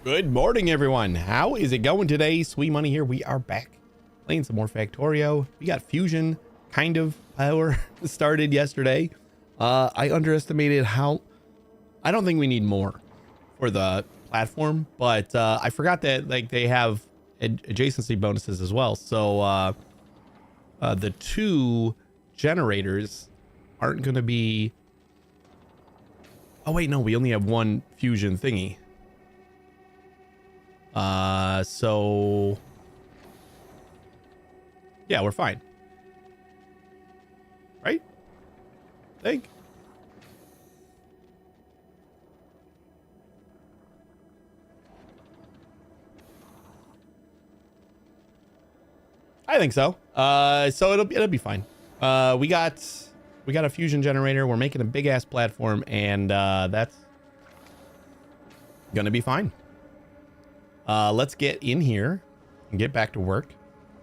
Good morning, everyone. How is it going today? Sweet Money here. We are back playing some more Factorio. We got fusion kind of power started yesterday. I underestimated how... I don't think we need more for the platform, but I forgot that like they have adjacency bonuses as well. So the two generators aren't going to be... Oh, wait, no, we only have one fusion thingy. So yeah, we're fine. Right? I think so. So it'll be fine. We got a fusion generator. We're making a big ass platform, and that's gonna be fine. Let's get in here and get back to work.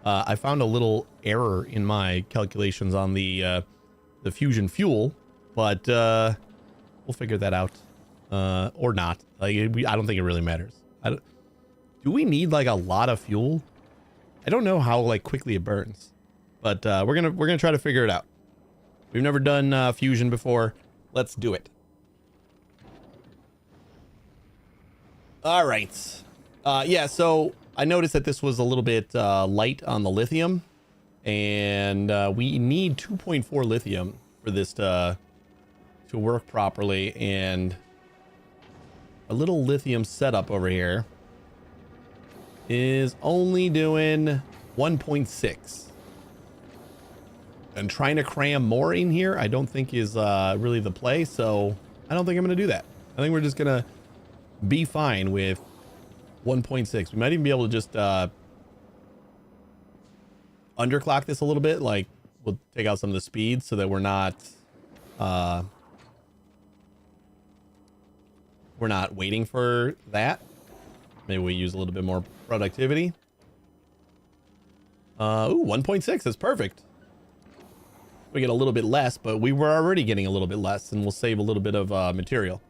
I found a little error in my calculations on the fusion fuel, but we'll figure that out, or not. Like, I don't think it really matters. Do we need like a lot of fuel? I don't know how like quickly it burns, but we're gonna try to figure it out. We've never done fusion before. Let's do it. All right. Yeah, so I noticed that this was a little bit light on the lithium, and we need 2.4 lithium for this to work properly, and a little lithium setup over here is only doing 1.6. And trying to cram more in here, I don't think is really the play, so I don't think I'm going to do that. I think we're just going to be fine with 1.6. We might even be able to just underclock this a little bit. Like, we'll take out some of the speed so that we're not waiting for that. Maybe we use a little bit more productivity. Ooh, 1.6 is perfect. We get a little bit less, but we were already getting a little bit less, and we'll save a little bit of material.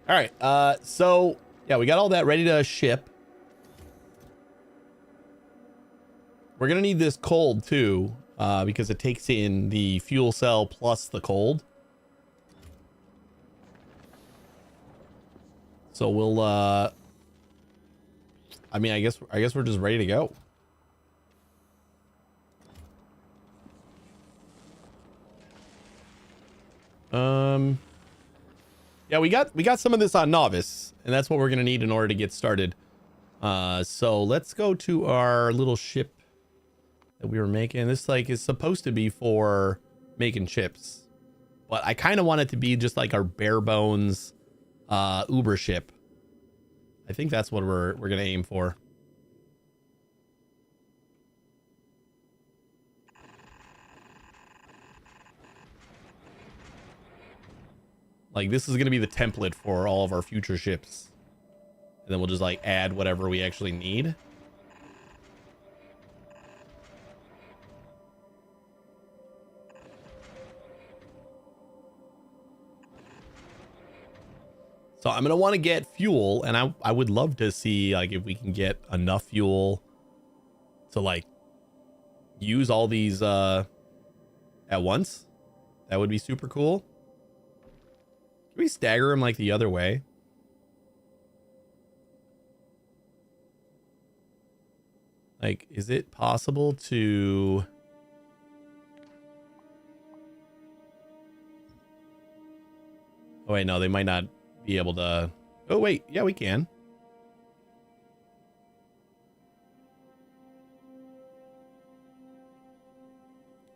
All right, so yeah, we got all that ready to ship. We're gonna need this cold too, because it takes in the fuel cell plus the cold. So we'll I mean, I guess we're just ready to go. Yeah, we got some of this on novice, and that's what we're gonna need in order to get started. So let's go to our little ship that we were making. This like is supposed to be for making chips, but I kind of want it to be just like our bare bones Uber ship. I think that's what we're gonna aim for. Like, this is gonna be the template for all of our future ships, and then we'll just like add whatever we actually need. So I'm gonna want to get fuel, and I would love to see like if we can get enough fuel to like use all these at once. That would be super cool. Can we stagger them like the other way? Like, is it possible to... Oh wait, no, they might not be able to... Oh wait, yeah, we can.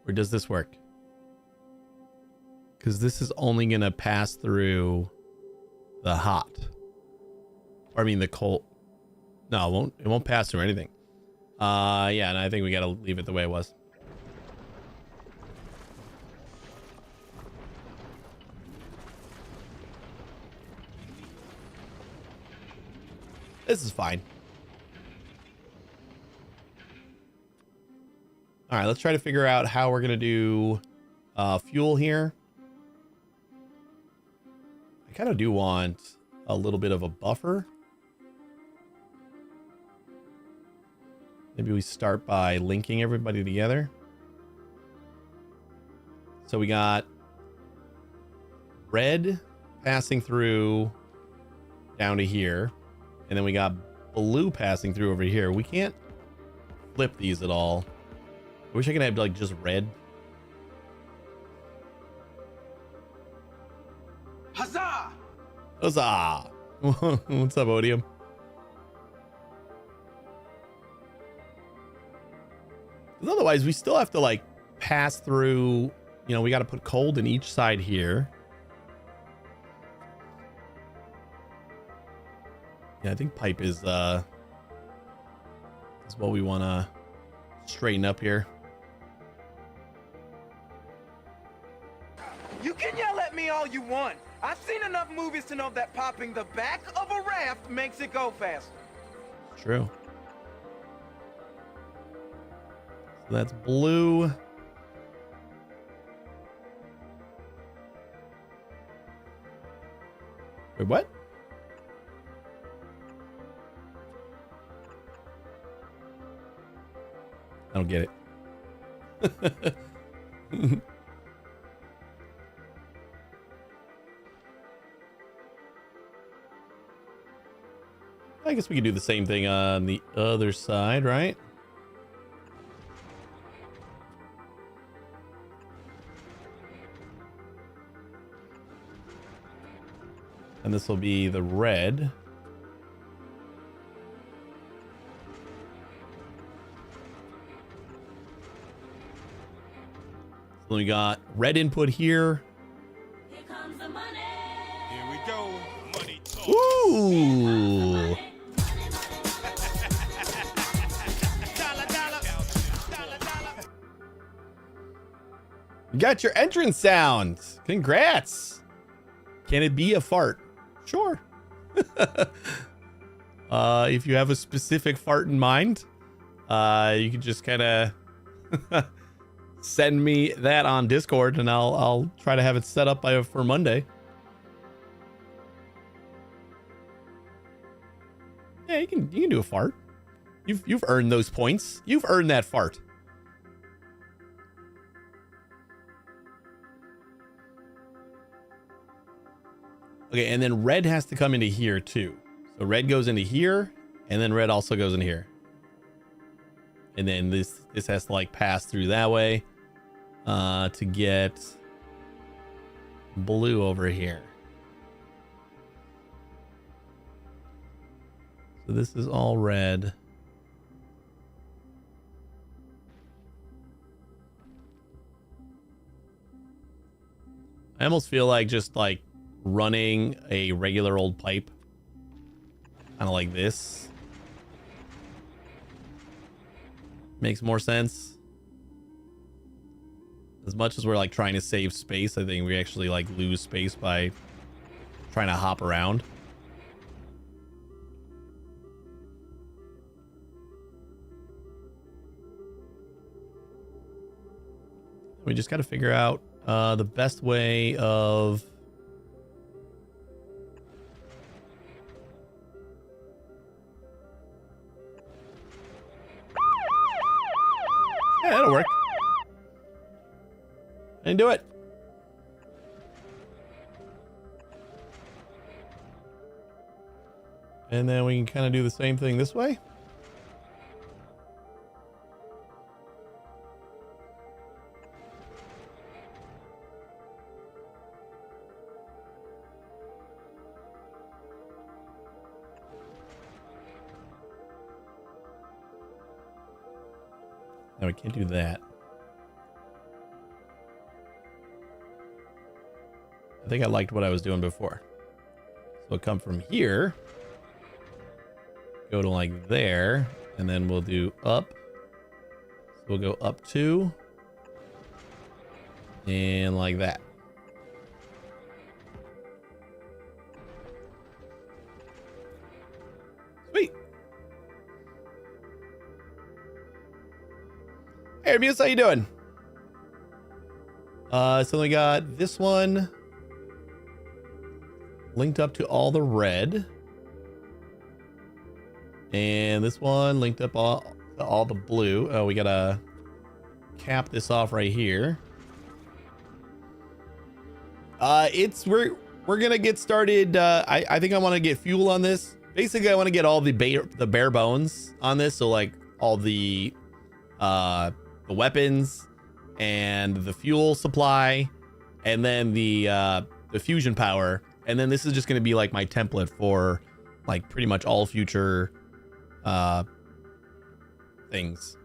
Or does this work? Because this is only going to pass through the hot. Or I mean the cold. No, it won't pass through anything. Yeah, and I think we got to leave it the way it was. This is fine. All right, let's try to figure out how we're going to do fuel here. kind of do want a little bit of a buffer. Maybe we start by linking everybody together. So we got red passing through down to here. And then we got blue passing through over here. We can't flip these at all. I wish I could have like just red. Huzzah! Huzzah! What's up, Odium? Because otherwise, we still have to like pass through. You know, we got to put cold in each side here. Yeah, I think pipe is what we want to straighten up here. You can yell at me all you want. I've seen enough movies to know that popping the back of a raft makes it go faster. True. So that's blue. Wait, what? I don't get it. I guess we could do the same thing on the other side, right? And this will be the red. So we got red input here. Here comes the money. Here we go. Money talk. Ooh. You got your entrance sound. Congrats. Can it be a fart? Sure. If you have a specific fart in mind, you can just kind of send me that on Discord, and I'll try to have it set up for Monday. Yeah, you can do a fart. You've earned those points. You've earned that fart. Okay, and then red has to come into here too. So red goes into here, and then red also goes in here. And then this has to like pass through that way to get blue over here. So this is all red. I almost feel like just like running a regular old pipe, kind of like this, makes more sense. As much as we're like trying to save space, I think we actually like lose space by trying to hop around. We just got to figure out the best way of yeah, that'll work. And do it. And then we can kind of do the same thing this way. No, we can't do that. I think I liked what I was doing before. So we'll come from here, go to like there, and then we'll do up. So we'll go up 2 and like that. Sweet. Hey, Muse, how you doing? So we got this one linked up to all the red. And this one linked up to all the blue. Oh, we gotta cap this off right here. We're gonna get started. I think I want to get fuel on this. Basically, I want to get all the bare bones on this. So like all the weapons and the fuel supply, and then the fusion power. And then this is just gonna be like my template for like pretty much all future things.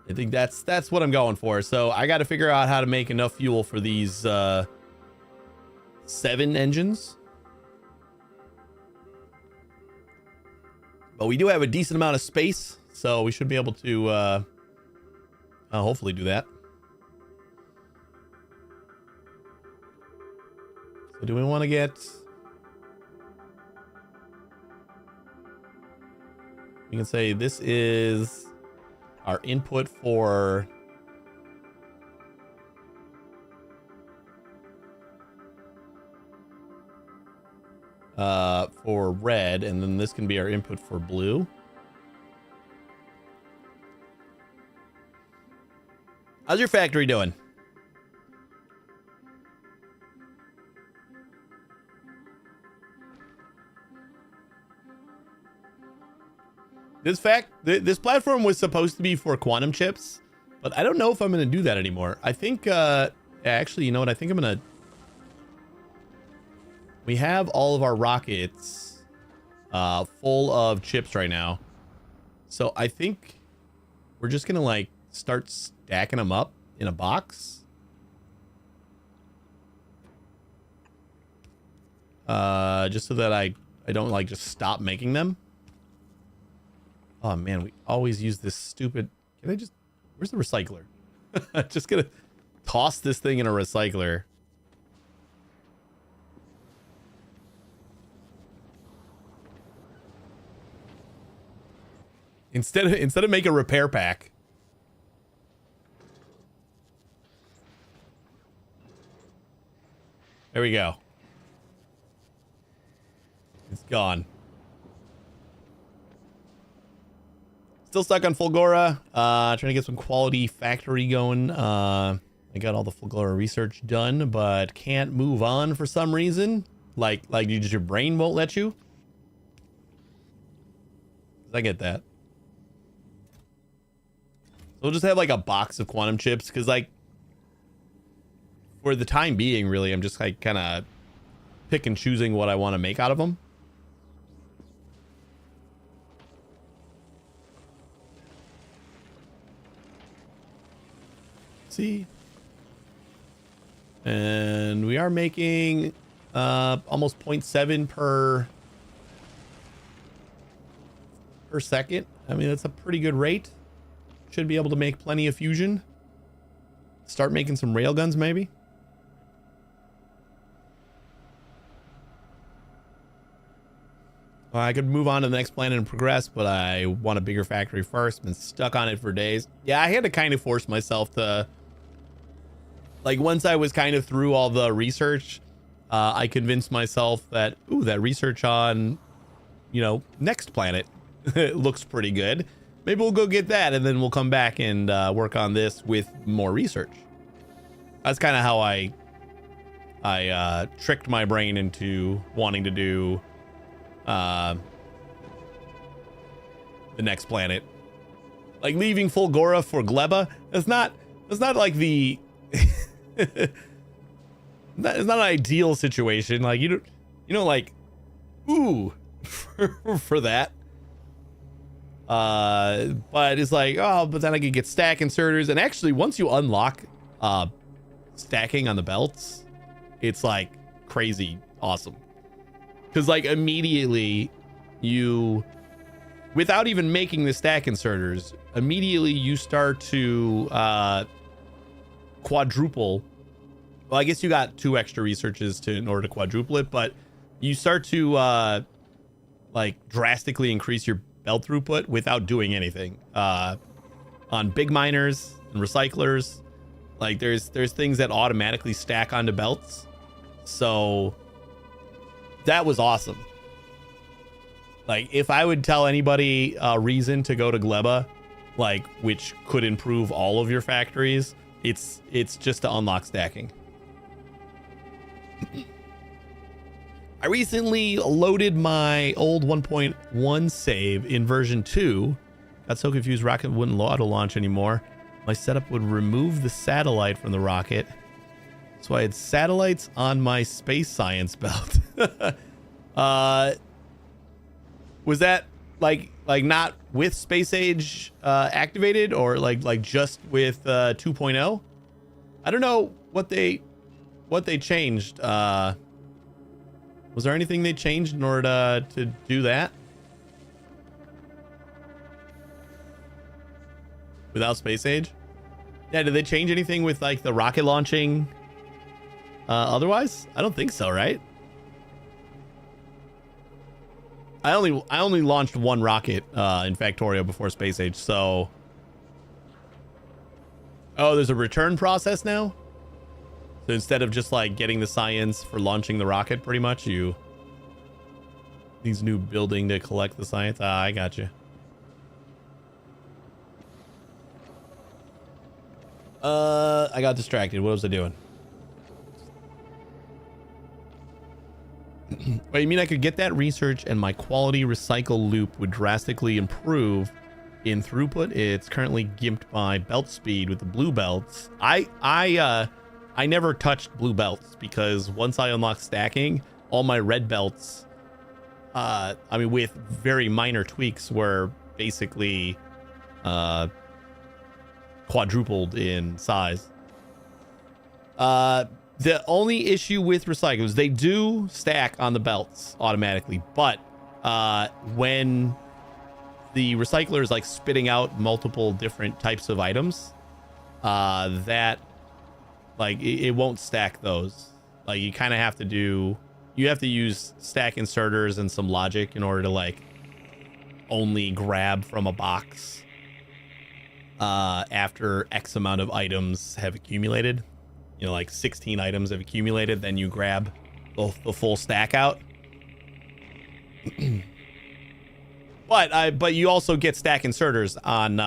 I think that's what I'm going for. So I got to figure out how to make enough fuel for these 7 engines. But we do have a decent amount of space, so we should be able to hopefully do that. So do we want to get... We can say this is our input for red, and then this can be our input for blue. How's your factory doing? This platform was supposed to be for quantum chips, but I don't know if I'm going to do that anymore. I think, actually, you know what? I think I'm going to... We have all of our rockets full of chips right now. So I think we're just going to like start stacking them up in a box. Just so that I don't like just stop making them. Oh man, we always use this stupid... Can I just... Where's the recycler? Just gonna toss this thing in a recycler. Instead of make a repair pack. There we go. It's gone. Still stuck on Fulgora. Trying to get some quality factory going. I got all the Fulgora research done, but can't move on for some reason. Like your brain won't let you. I get that. So we'll just have like a box of quantum chips, because like for the time being, really, I'm just like kind of pick and choosing what I want to make out of them. See, and we are making almost 0.7 per second. I mean, that's a pretty good rate. Should be able to make plenty of fusion. Start making some railguns, maybe. Well, I could move on to the next planet and progress, but I want a bigger factory first. Been stuck on it for days. Yeah, I had to kind of force myself to... Like, once I was kind of through all the research, I convinced myself that, ooh, that research on, you know, next planet looks pretty good. Maybe we'll go get that, and then we'll come back and work on this with more research. That's kind of how I tricked my brain into wanting to do the next planet. Like leaving Fulgora for Gleba. That's not like the... It's not an ideal situation. Like you don't like, ooh, for that. But it's like, oh, but then I could get stack inserters, and actually once you unlock stacking on the belts, it's like crazy awesome, because like immediately you, without even making the stack inserters, immediately you start to quadruple. Well, I guess you got 2 extra researches in order to quadruple it, but you start to like drastically increase your belt throughput without doing anything. On big miners and recyclers, like there's things that automatically stack onto belts. So That was awesome. Like, if I would tell anybody a reason to go to Gleba, like, which could improve all of your factories, it's just to unlock stacking. I recently loaded my old 1.1 save in version 2. Got so confused rocket wouldn't auto launch anymore. My setup would remove the satellite from the rocket. So I had satellites on my space science belt. Was that like not with space age activated, or like just with 2.0? I don't know what they changed. Was there anything they changed in order to do that without space age? Yeah, did they change anything with like the rocket launching otherwise? I don't think so, right? I only launched one rocket in Factorio before space age, so... Oh, there's a return process now? So instead of just like getting the science for launching the rocket, pretty much, you... Needs new building to collect the science. Ah, I got you. I got distracted. What was I doing? Wait, you mean I could get that research and my quality recycle loop would drastically improve in throughput? It's currently gimped by belt speed with the blue belts. I never touched blue belts because once I unlocked stacking, all my red belts, I mean, with very minor tweaks, were basically quadrupled in size. The only issue with recyclers, they do stack on the belts automatically, but when the recycler is like spitting out multiple different types of items, that like it won't stack those. Like you kind of have to use stack inserters and some logic in order to like only grab from a box after X amount of items have accumulated. You know, like 16 items have accumulated, then you grab the full stack out. But you also get stack inserters on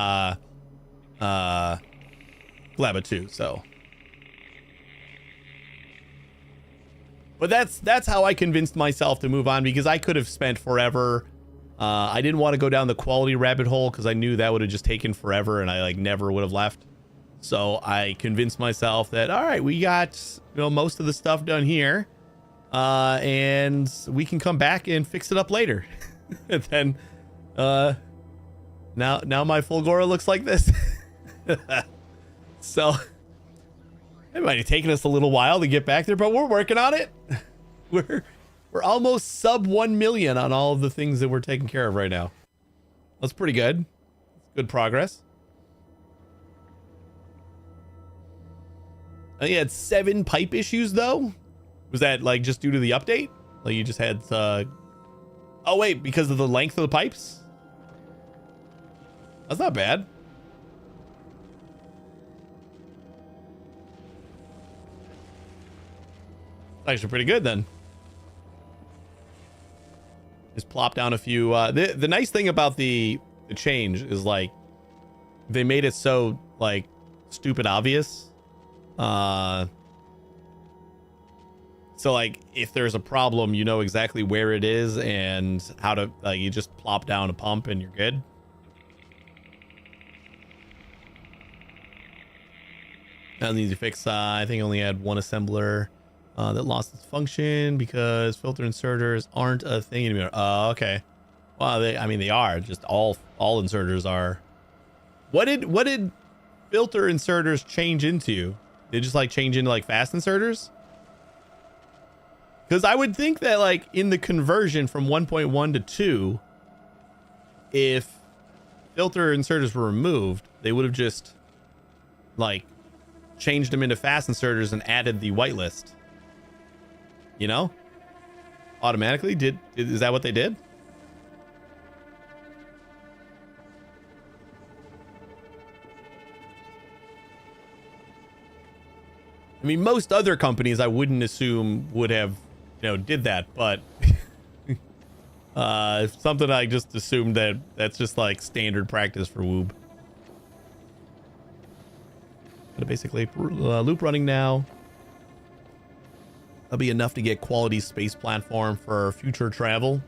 Gleba too, so. But that's how I convinced myself to move on, because I could have spent forever. I didn't want to go down the quality rabbit hole because I knew that would have just taken forever and I like never would have left. So I convinced myself that, all right, we got, you know, most of the stuff done here, and we can come back and fix it up later. And then now my Fulgora looks like this. So it might have taken us a little while to get back there, but we're working on it. We're almost sub 1 million on all of the things that we're taking care of right now. That's pretty good. Good progress. I think you had 7 pipe issues though. Was that like just due to the update? Like you just had oh wait, because of the length of the pipes? That's not bad. Actually pretty good then. Just plop down a few. The nice thing about the change is like they made it so like stupid obvious. So like if there's a problem, you know exactly where it is and how to, like, you just plop down a pump and you're good. That was easy to fix. I think I only had one assembler that lost its function because filter inserters aren't a thing anymore. Oh, okay. Well, I mean they are. Just all inserters are. What did filter inserters change into? They just like change into like fast inserters? Because I would think that like in the conversion from 1.1 to 2, if filter inserters were removed, they would have just like changed them into fast inserters and added the whitelist. You know? Automatically? Is that what they did? I mean, most other companies I wouldn't assume would have did that, but something I just assumed that's just like standard practice for Woob. But basically, loop running now. That'll be enough to get quality space platform for future travel.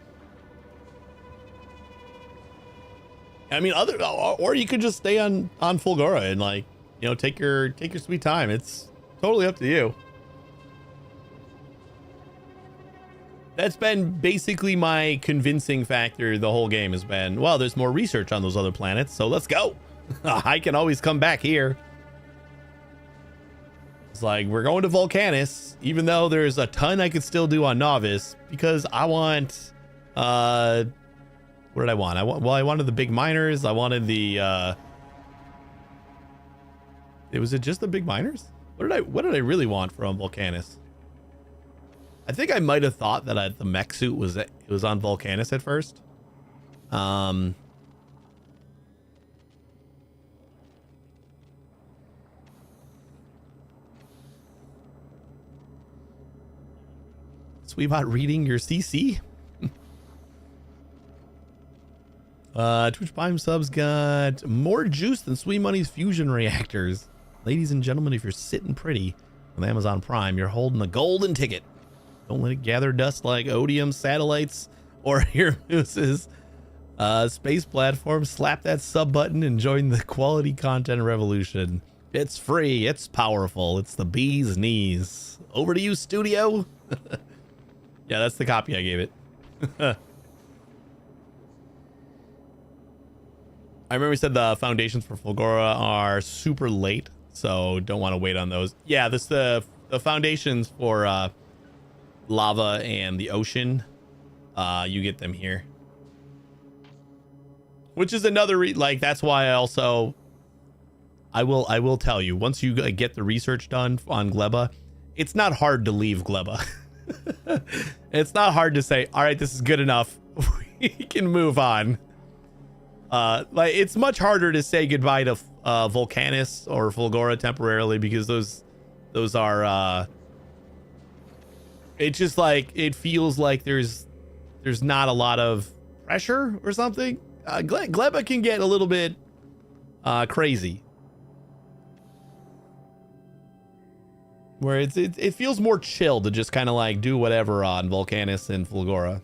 I mean, or you could just stay on Fulgora and like, take your sweet time. It's totally up to you. That's been basically my convincing factor the whole game has been, well, there's more research on those other planets, so let's go. I can always come back here. It's like, we're going to Volcanus, even though there's a ton I could still do on Novice, because I want, what did I want? I wanted the big miners. I wanted the, was it just the big miners? What did I really want from Volcanus? I think I might have thought that the mech suit was on Volcanus at first. Sweebot reading your CC. Twitch Prime subs got more juice than Sweet Money's fusion reactors. Ladies and gentlemen, if you're sitting pretty on Amazon Prime, you're holding the golden ticket. Don't let it gather dust like Odium satellites or your moose's space platform. Slap that sub button and join the quality content revolution. It's free. It's powerful. It's the bee's knees. Over to you, studio. Yeah, that's the copy I gave it. I remember we said the foundations for Fulgora are super late, so don't want to wait on those. Yeah, the foundations for lava and the ocean, you get them here, which is another that's why I will tell you, once you get the research done on Gleba, it's not hard to leave Gleba. It's not hard to say, all right, this is good enough. We can move on. It's much harder to say goodbye to Volcanus or Fulgora temporarily, because those are it's just like, it feels like there's not a lot of pressure or something. Gleba can get a little bit crazy, where it feels more chill to just kind of like do whatever on Volcanus and Fulgora.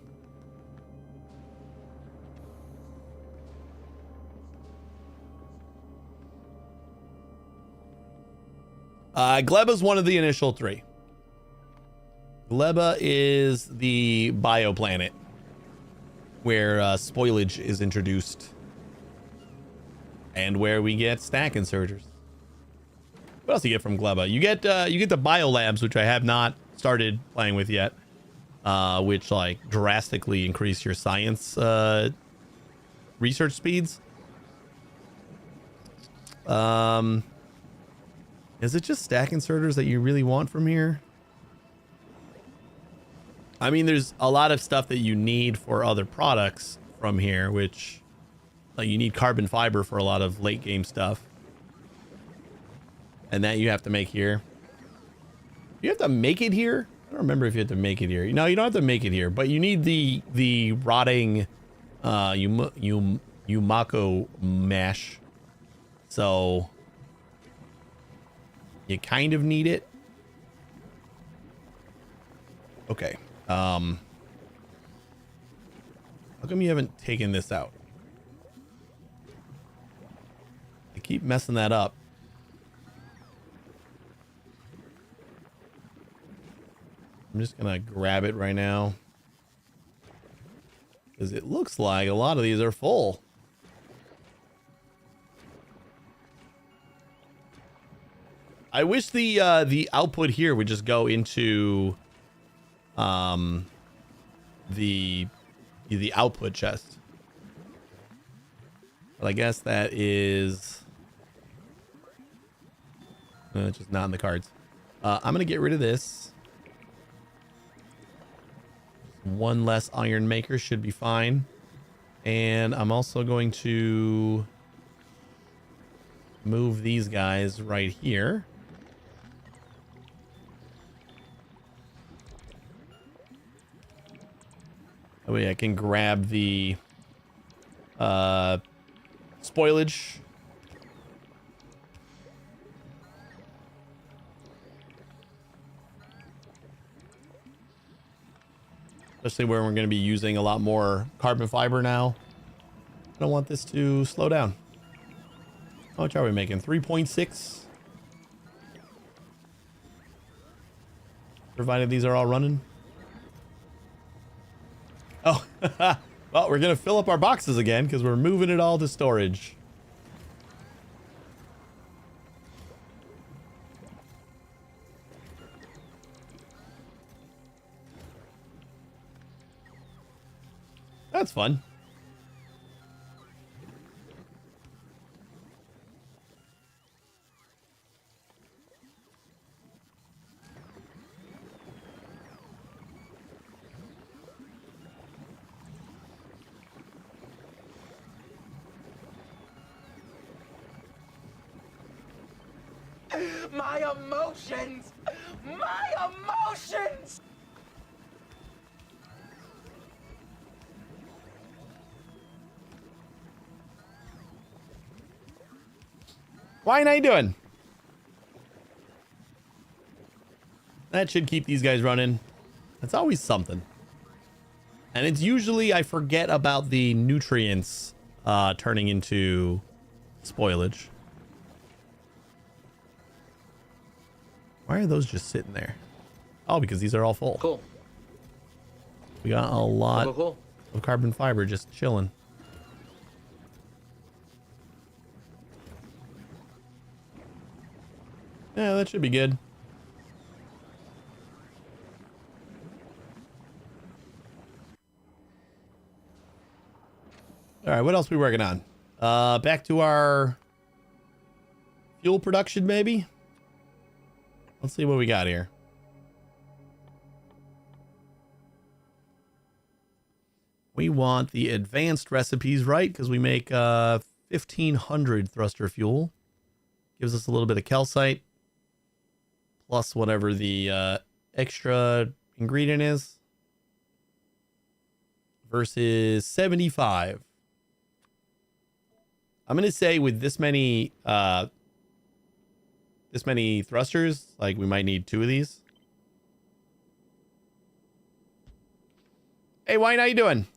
Gleba's one of the initial three. Gleba is the bioplanet where spoilage is introduced and where we get stack inserters. What else do you get from Gleba? You get the biolabs, which I have not started playing with yet, which like drastically increase your science research speeds. Is it just stack inserters that you really want from here? I mean, there's a lot of stuff that you need for other products from here, which like you need carbon fiber for a lot of late game stuff. And that you have to make here. You have to make it here? I don't remember if you have to make it here. No, you don't have to make it here, but you need the rotting Yumako mesh. So you kind of need it. Okay. How come you haven't taken this out? I keep messing that up. I'm just gonna grab it right now, because it looks like a lot of these are full. I wish the output here would just go into the output chest. But I guess that is just not in the cards. I'm gonna get rid of this. One less iron maker should be fine. And I'm also going to move these guys right here. That way I can grab the spoilage. Especially where we're going to be using a lot more carbon fiber now. I don't want this to slow down. How much are we making? 3.6? Provided these are all running. Oh, well, we're going to fill up our boxes again because we're moving it all to storage. That's fun. My emotions! My emotions! Why are you doing? That should keep these guys running. That's always something. And it's usually I forget about the nutrients turning into spoilage. Why are those just sitting there? Oh, because these are all full. Cool. We got a lot Cool. of carbon fiber just chilling. Yeah, that should be good. All right, what else are we working on? Back to our fuel production, maybe? Let's see what we got here. We want the advanced recipes, right? Because we make 1,500 thruster fuel. Gives us a little bit of calcite. Plus whatever the extra ingredient is. Versus 75. I'm going to say with this many thrusters, like we might need 2 of these. Hey, Wayne, how you doing?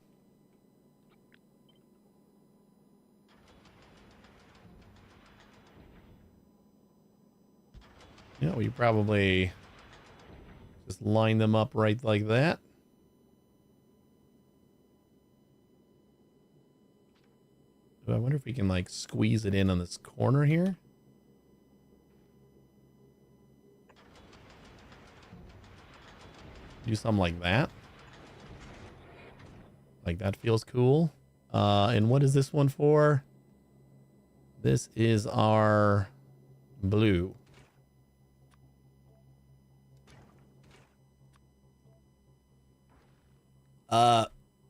Yeah, we probably just line them up right like that. I wonder if we can like squeeze it in on this corner here. Do something like that. Like that feels cool. And what is this one for? This is our blue.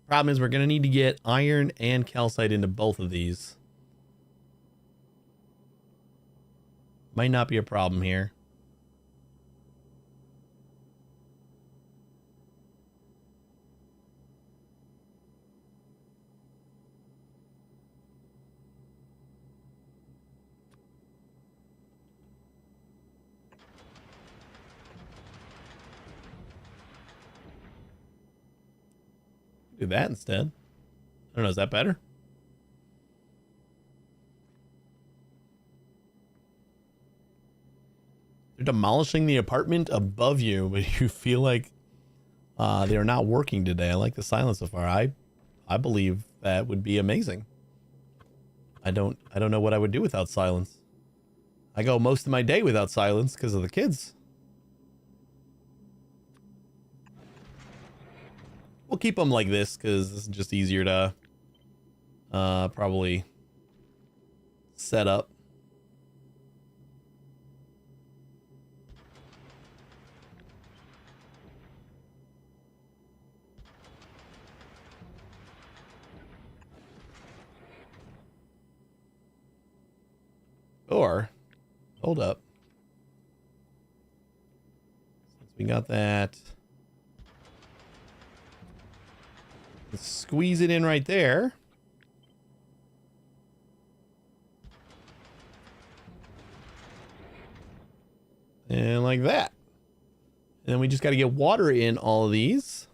Problem is we're going to need to get iron and calcite into both of these. Might not be a problem here. Do that instead. I don't know, is that better? They're demolishing the apartment above you, but you feel like they are not working today. I like the silence so far. I believe that would be amazing. I don't know what I would do without silence. I go most of my day without silence because of the kids. We'll keep them like this because this is just easier to probably set up. Or, hold up. Since we got that. squeeze it in right there. And like that. And then we just got to get water in all of these.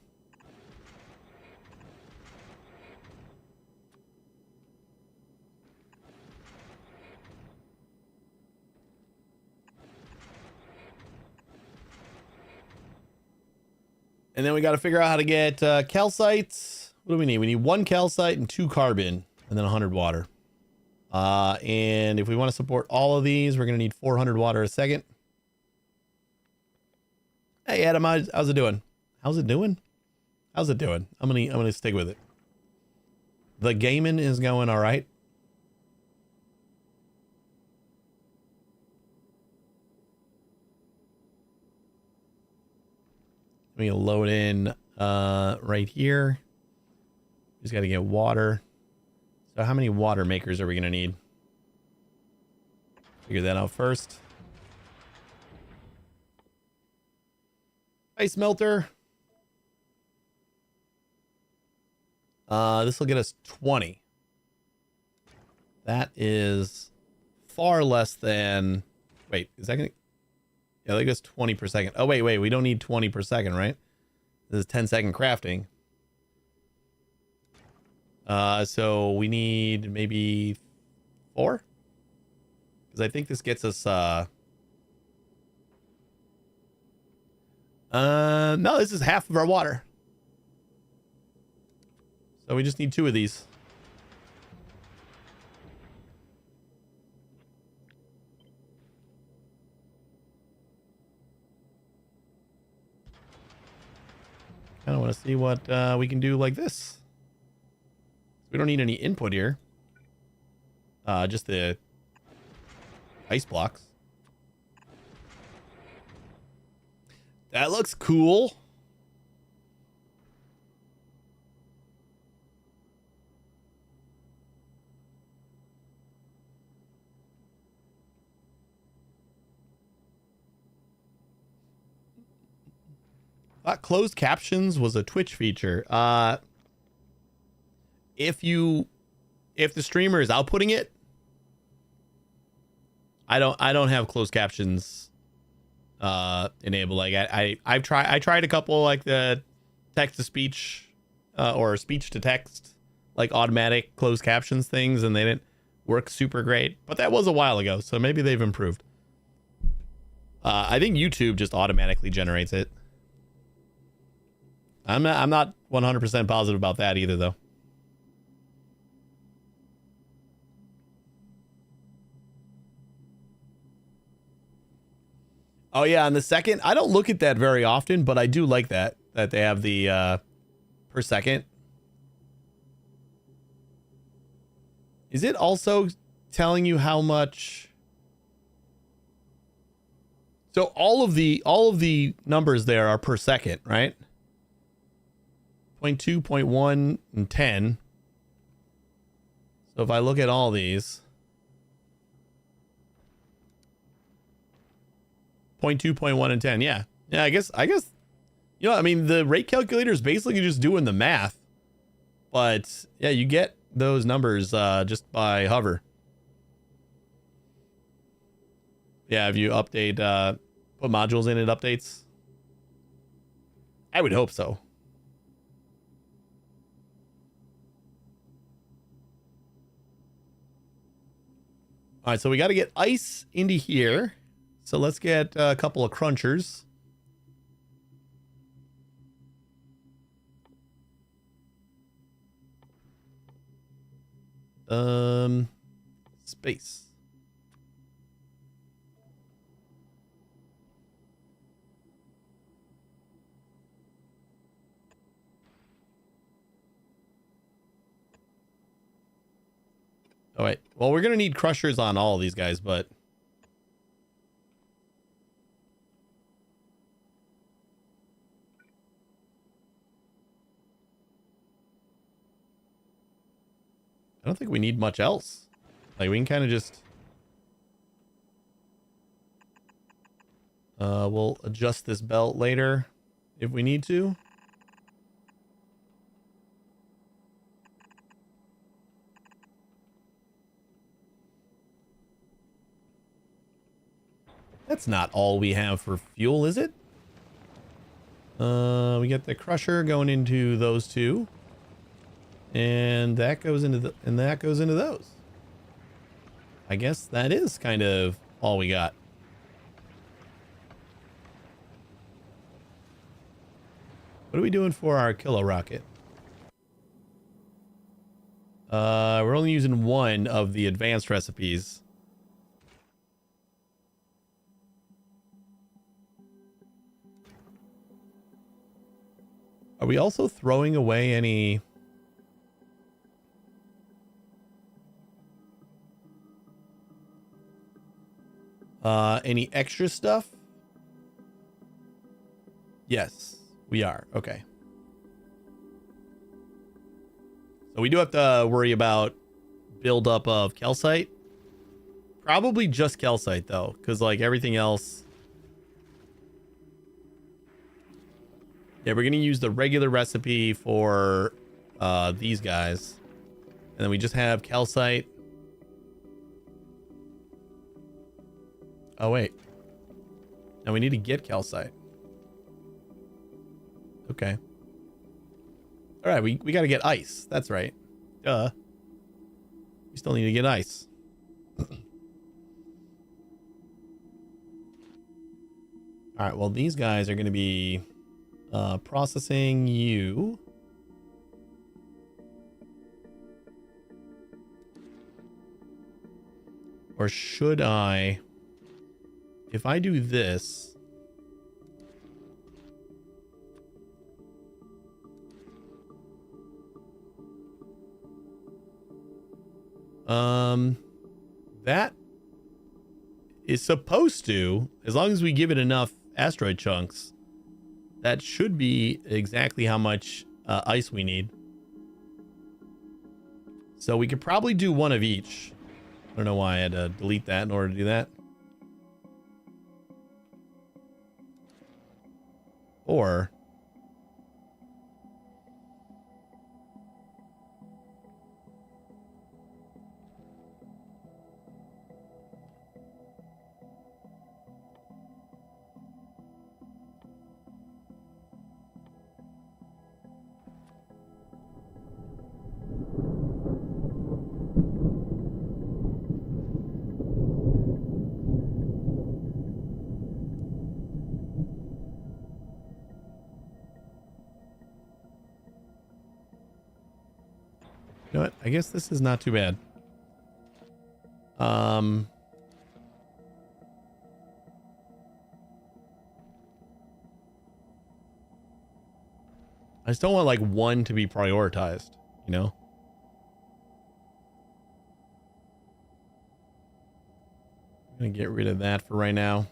And then we got to figure out how to get calcites. What do we need? We need 1 calcite and 2 carbon, and then 100 water. And if we want to support all of these, we're going to need 400 water a second. Hey Adam, how's it doing? How's it doing? How's it doing? I'm gonna stick with it. The gaming is going all right. We load in right here. Just got to get water. So how many water makers are we gonna need? Figure that out first. Ice melter. This will get us 20. That is far less than. Wait, is that gonna? Yeah, that goes 20 per second. Oh wait, we don't need 20 per second, right? This is 10-second crafting. So we need maybe 4, because I think this gets us. No, this is half of our water. So we just need 2 of these. I don't want to see what we can do like this. We don't need any input here. Just the ice blocks. That looks cool. Thought closed captions was a Twitch feature. If the streamer is outputting it, I don't have closed captions enabled. Like I tried a couple, like the text to speech or speech to text, like automatic closed captions things, and they didn't work super great. But that was a while ago, so maybe they've improved. I think YouTube just automatically generates it. I'm not 100% positive about that either, though. Oh yeah, and the second, I don't look at that very often, but I do like that they have the per second. Is it also telling you how much? So all of the numbers there are per second, right? 0.2, 0.1, and 10. So if I look at all these, 0.2, 0.1, and 10. Yeah. I guess, you know, I mean, the rate calculator is basically just doing the math, but yeah, you get those numbers just by hover. Yeah. If you update, put modules in, it updates. I would hope so. All right, so we got to get ice into here. So let's get a couple of crunchers. Space. Oh, wait. Well, we're going to need crushers on all of these guys, but... I don't think we need much else. Like, we can kind of just... we'll adjust this belt later if we need to. That's not all we have for fuel, is it? We got the crusher going into those two. And that goes into those. I guess that is kind of all we got. What are we doing for our kilo rocket? We're only using one of the advanced recipes. Are we also throwing away any extra stuff? Yes, we are. Okay. So we do have to worry about buildup of calcite. Probably just calcite though, because like everything else. Yeah, we're gonna use the regular recipe for these guys. And then we just have calcite. Oh wait. Now we need to get calcite. Okay. All right, we got to get ice. That's right. Duh. We still need to get ice. All right, well, these guys are going to be processing you. Or should I... If I do this... That is supposed to, as long as we give it enough asteroid chunks, that should be exactly how much ice we need. So we could probably do one of each. I don't know why I had to delete that in order to do that. Or... You know what? I guess this is not too bad. I just don't want like one to be prioritized, you know? I'm gonna get rid of that for right now.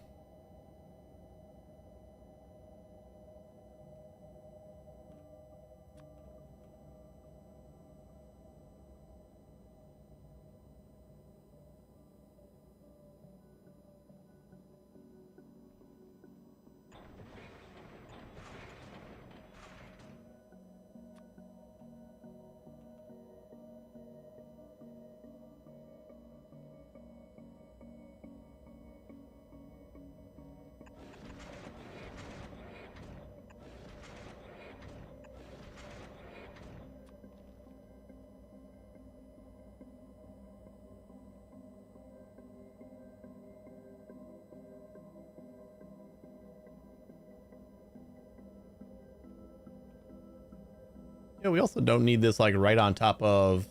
Yeah, we also don't need this like right on top of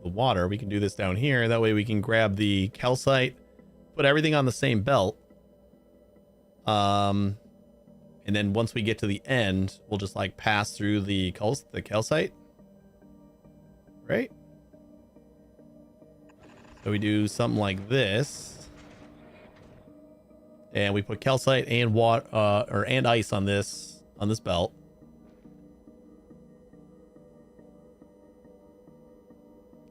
the water. We can do this down here. That way we can grab the calcite, put everything on the same belt. And then once we get to the end, we'll just like pass through the calcite. Right? So we do something like this. And we put calcite and water and ice on this belt.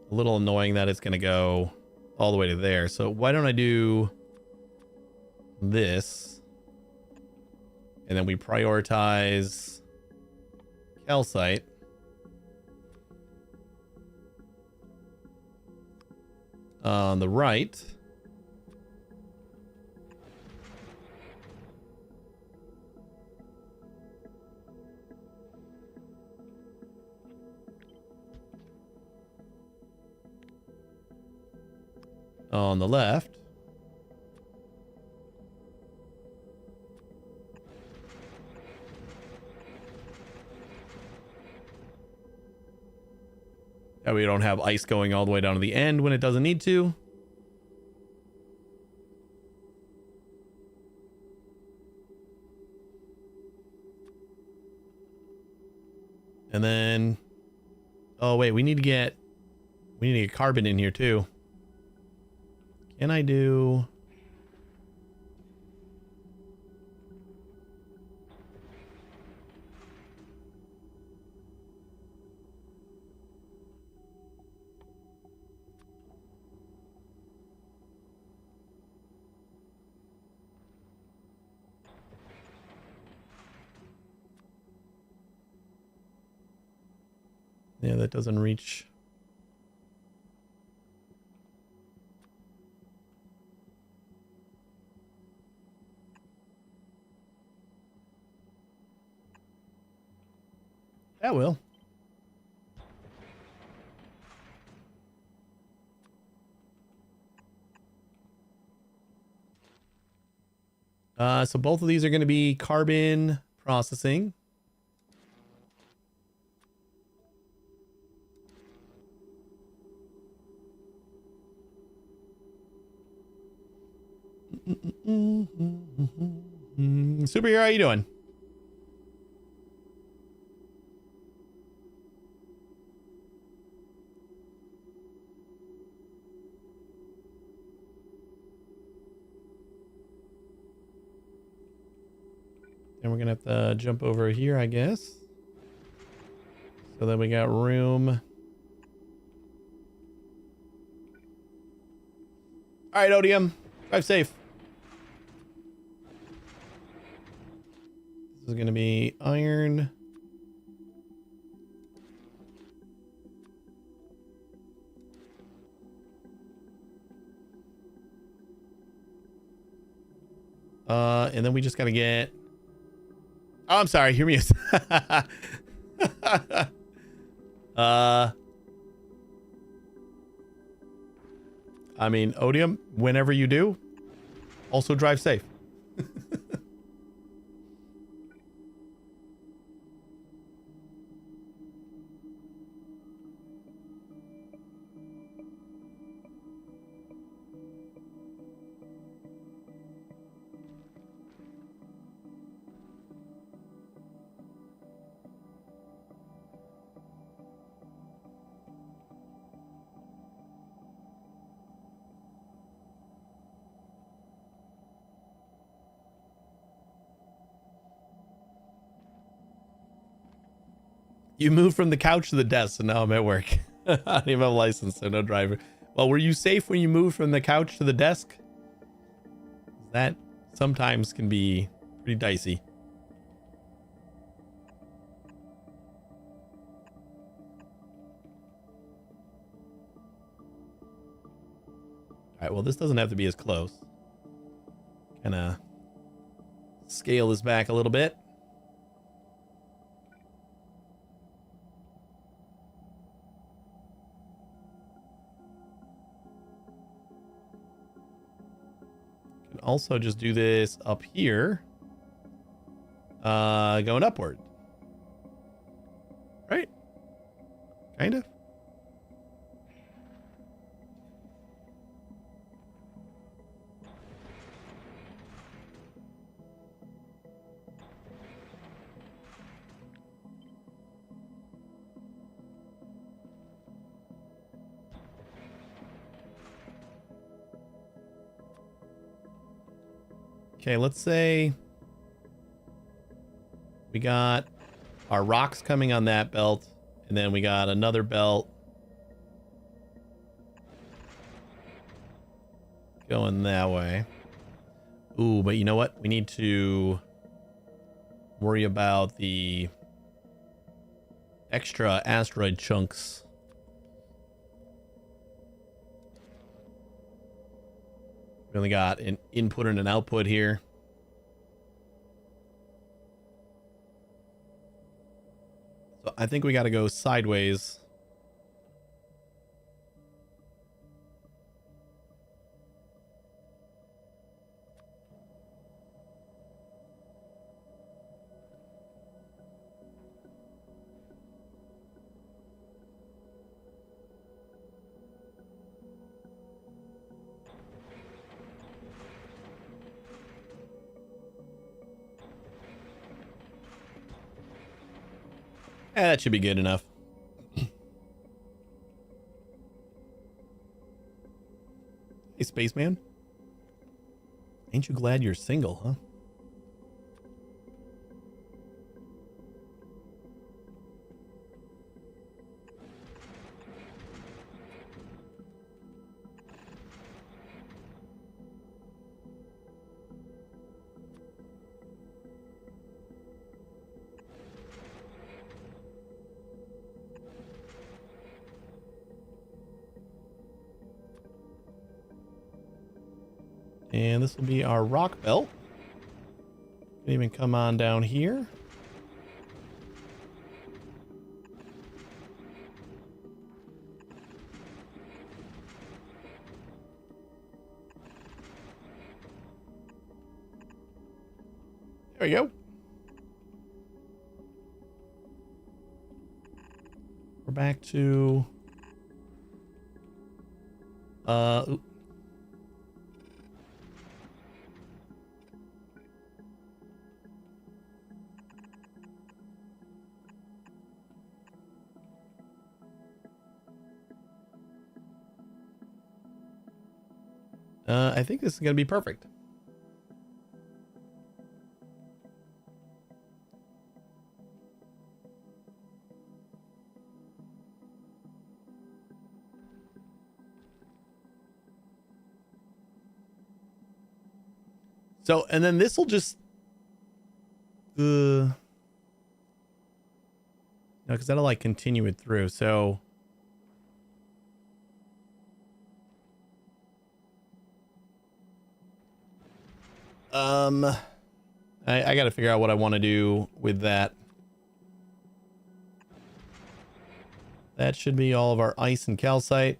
A little annoying that it's going to go all the way to there. So why don't I do this? And then we prioritize calcite. On the right. on the left. That we don't have ice going all the way down to the end when it doesn't need to. And then, oh wait, we need to get carbon in here too. Can I do? Yeah, that doesn't reach. That will. So both of these are going to be carbon processing. Superhero, how you doing? And we're gonna have to jump over here, I guess. So then we got room. All right, Odium, drive safe. This is gonna be iron. And then we just gotta get. Oh, I'm sorry. Hear me. I mean, Odium, whenever you do, also drive safe. You moved from the couch to the desk, so now I'm at work. I don't even have a license, so no driver. Well, were you safe when you moved from the couch to the desk? That sometimes can be pretty dicey. All right, well, this doesn't have to be as close. Kind of scale this back a little bit. Also just do this up here, going upward, right? Kind of. Okay, let's say we got our rocks coming on that belt, and then we got another belt going that way. Ooh, but you know what? We need to worry about the extra asteroid chunks. We only got an input and an output here. So I think we got to go sideways. That should be good enough. Hey, spaceman. Ain't you glad you're single, huh? And this will be our rock belt. Can even come on down here. There we go. We're back to oop. I think this is going to be perfect. So, and then this will just, no, because that'll like continue it through. So, I got to figure out what I want to do with that. That should be all of our ice and calcite.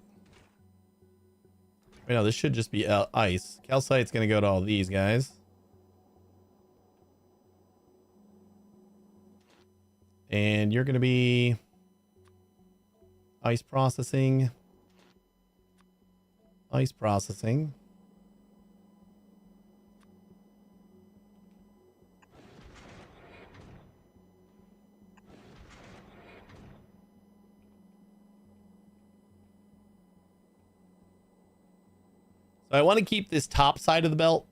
Wait, no, this should just be ice. Calcite's going to go to all these guys. And you're going to be ice processing. Ice processing. So I want to keep this top side of the belt.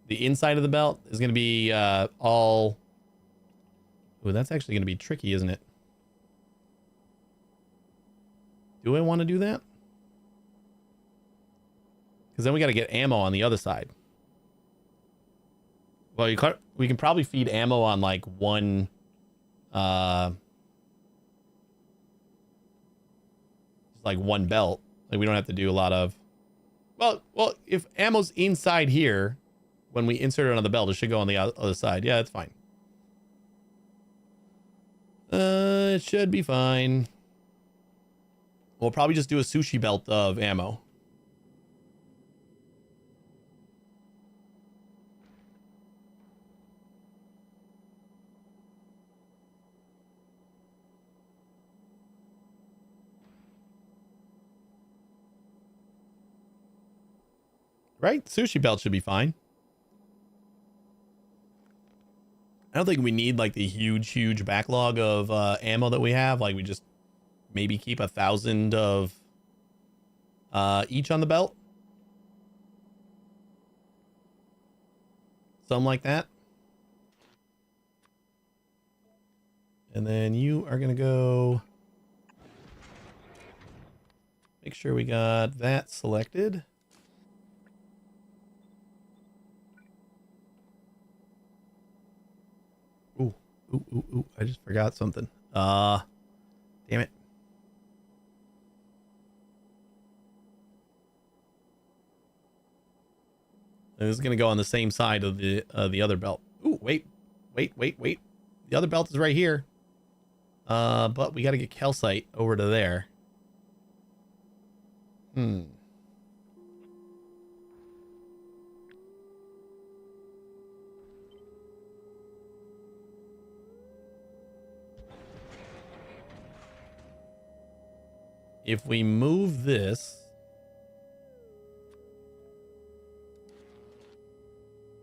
The inside of the belt is going to be all... Ooh, that's actually going to be tricky, isn't it? Do I want to do that? Because then we got to get ammo on the other side. Well, we can probably feed ammo on like one... like one belt. Like we don't have to do a lot of... Well, if ammo's inside here, when we insert it on the belt, it should go on the other side. Yeah, that's fine. It should be fine. We'll probably just do a sushi belt of ammo. Right? Sushi belt should be fine. I don't think we need like the huge backlog of ammo that we have. Like we just maybe keep 1,000 of each on the belt. Something like that. And then you are going to go... Make sure we got that selected. Ooh, I just forgot something. Damn it. This is going to go on the same side of the other belt. Ooh, wait. The other belt is right here. But we got to get calcite over to there. If we move this,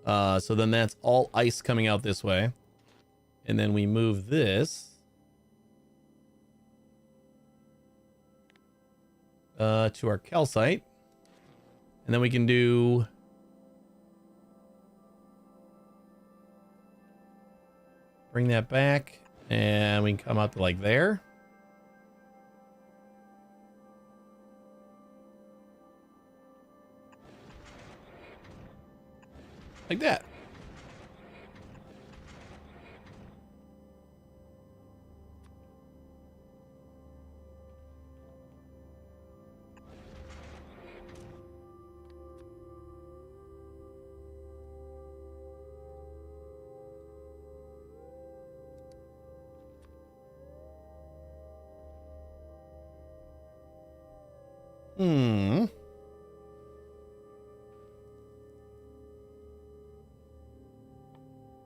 so then that's all ice coming out this way. And then we move this, to our calcite. And then we can do bring that back, and we can come up to like there. Like that.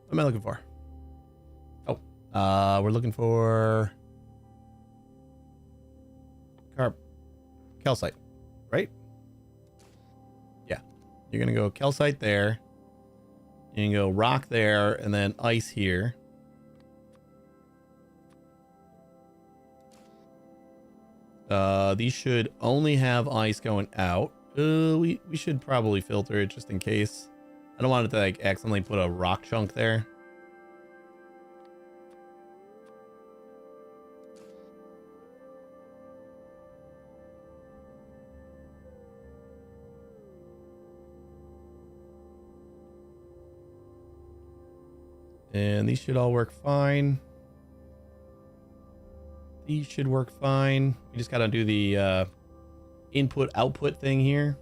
What am I looking for? Oh, we're looking for calcite, right? Yeah. You're gonna go calcite there. You can go rock there, and then ice here. These should only have ice going out. We should probably filter it just in case. I don't want it to like accidentally put a rock chunk there. And these should all work fine. These should work fine. We just gotta do the input output thing here.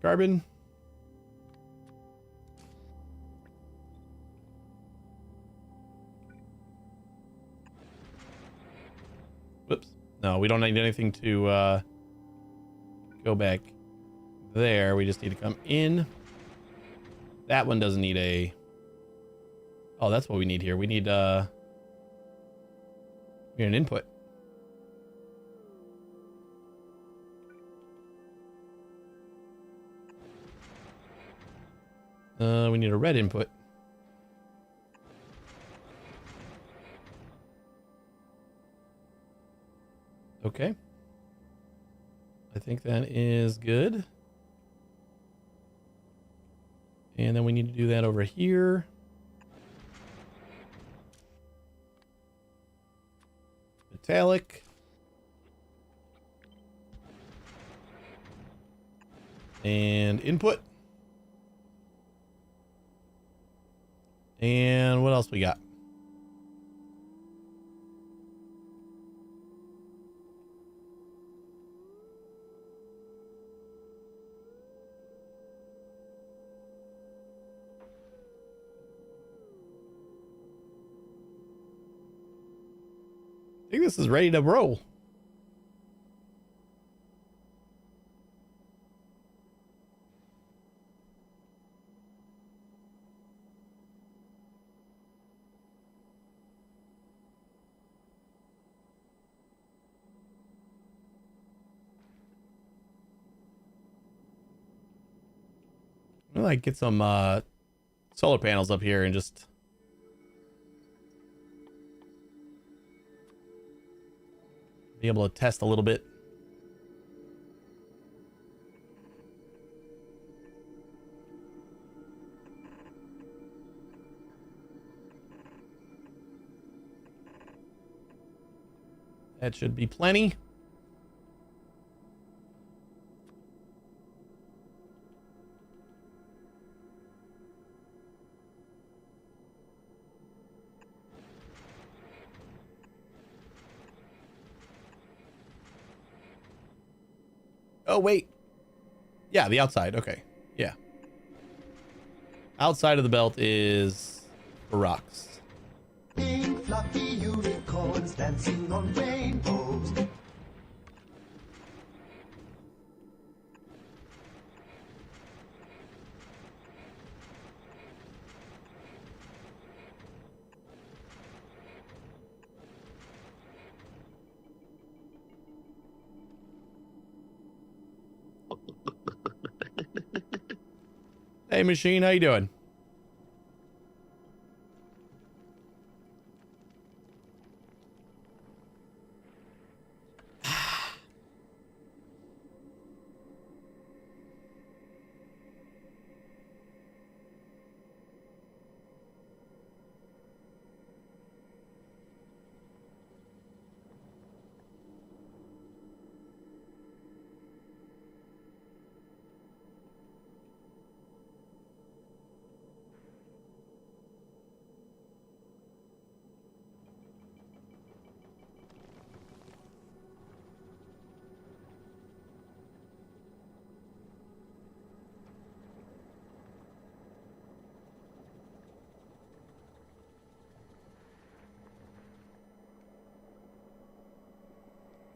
Carbon. Whoops. No, we don't need anything to go back there. We just need to come in. That one doesn't need a... Oh, that's what we need here. We need an input. We need a red input. Okay. I think that is good. And then we need to do that over here. Metallic. And input. And what else we got? I think this is ready to roll. I'll like get some solar panels up here and just be able to test a little bit. That should be plenty. Oh, wait. Yeah, the outside. Okay. Yeah. Outside of the belt is for rocks. Pink fluffy unicorns dancing on rainbows. Hey, machine, how you doing?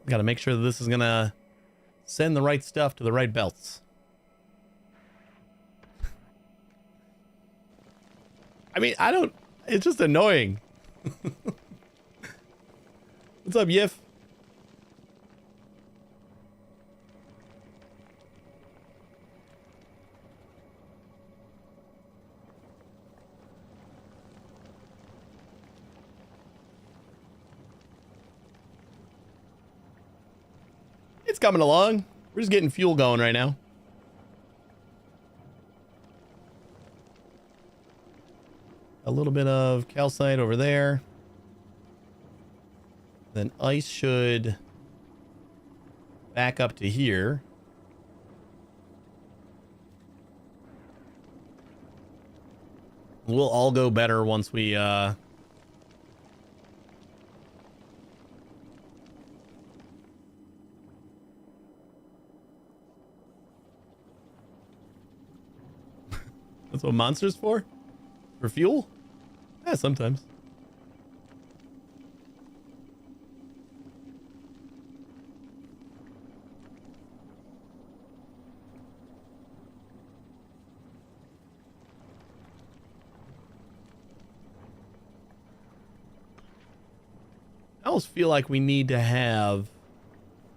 Got to make sure that this is gonna send the right stuff to the right belts. I mean, I don't... It's just annoying. What's up, Yif? It's coming along. We're just getting fuel going right now. A little bit of calcite over there. Then ice should back up to here. We'll all go better once we That's what monster's for? For fuel? Yeah, sometimes. I almost feel like we need to have...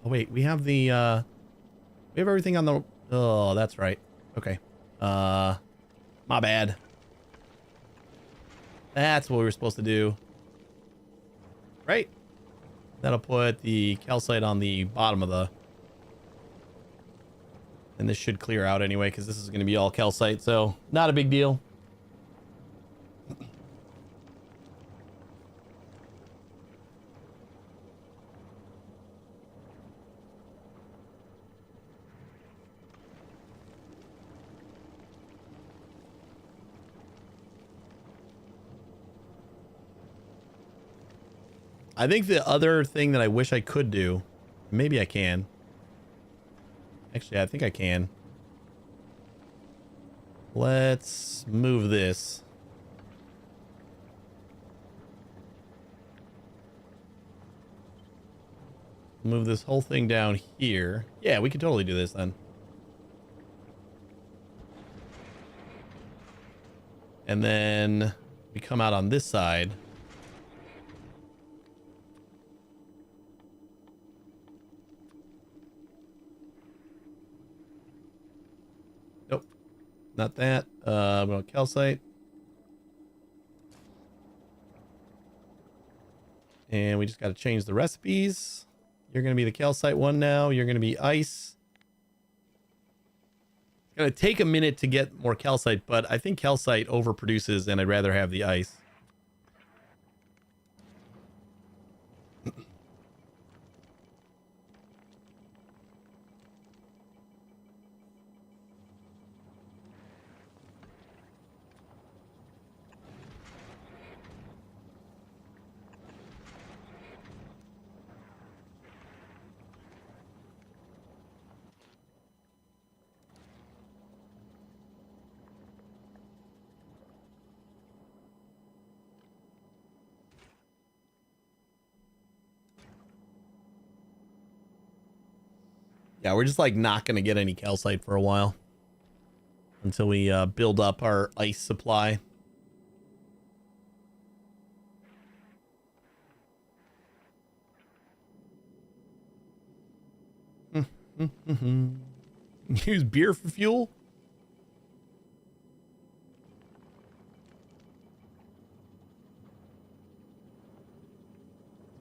Oh, wait. We have the... We have everything on the... Oh, that's right. Okay. My bad. That's what we were supposed to do. Right? That'll put the calcite on the bottom of the... And this should clear out anyway, because this is going to be all calcite, so not a big deal. I think the other thing that I wish I could do, maybe I can. Actually, I think I can. Let's move this. Move this whole thing down here. Yeah, we could totally do this then. And then we come out on this side. Nope. Not that. I'm going to calcite. And we just got to change the recipes. You're going to be the calcite one now. You're going to be ice. It's going to take a minute to get more calcite, but I think calcite overproduces and I'd rather have the ice. Yeah, we're just like not going to get any calcite for a while until we build up our ice supply. Use beer for fuel?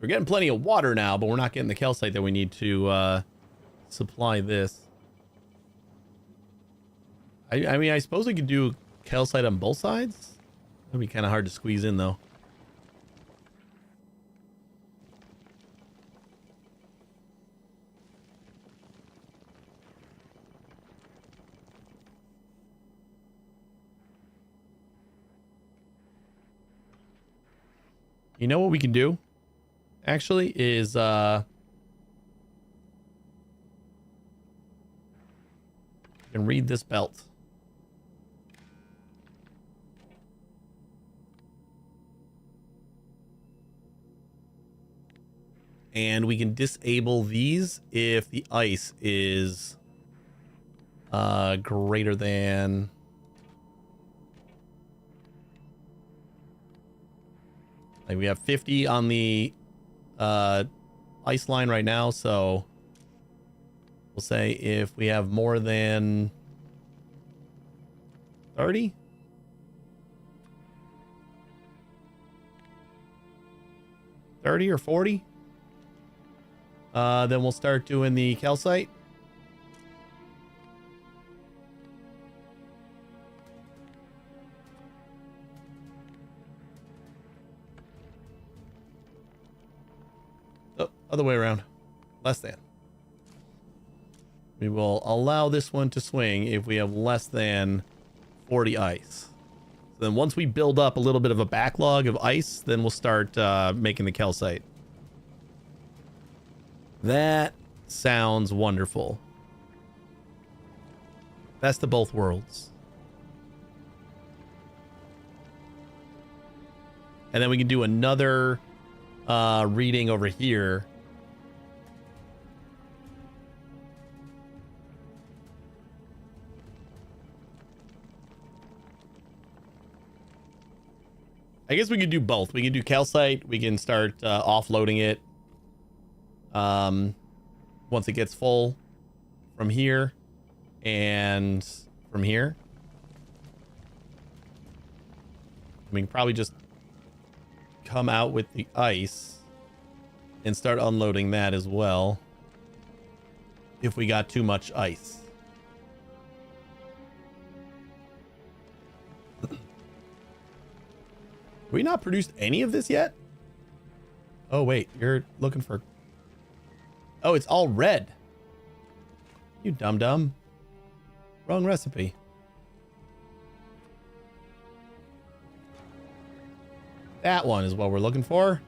We're getting plenty of water now, but we're not getting the calcite that we need to supply this. I mean, I suppose we could do calcite on both sides. That'd be kind of hard to squeeze in, though. You know what we can do? Actually, is can read this belt. And we can disable these if the ice is greater than like we have 50 on the ice line right now, so we'll say if we have more than 30 or 40, then we'll start doing the calcite. Oh, other way around. Less than. We will allow this one to swing if we have less than 40 ice. So then once we build up a little bit of a backlog of ice, then we'll start making the calcite. That sounds wonderful. Best of both worlds. And then we can do another reading over here. I guess we could do both. We can do calcite. We can start offloading it once it gets full from here and from here. We can probably just come out with the ice and start unloading that as well if we got too much ice. Have we not produced any of this yet? Oh, wait. You're looking for... Oh, it's all red. You dum-dum. Wrong recipe. That one is what we're looking for.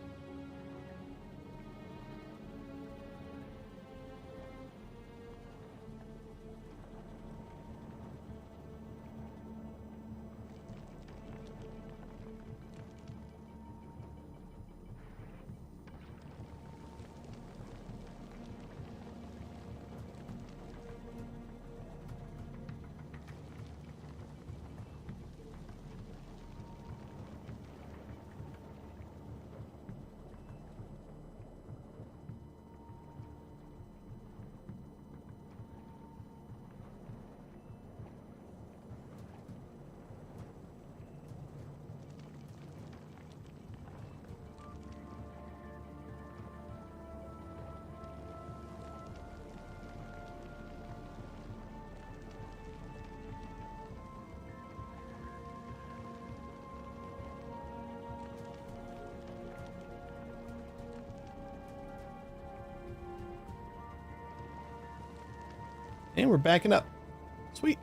And we're backing up. Sweet.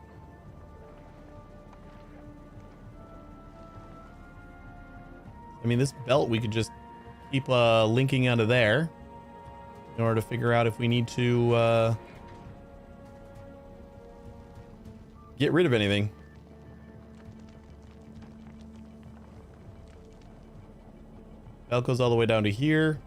I mean, this belt we could just keep linking onto there in order to figure out if we need to get rid of anything. Belt goes all the way down to here.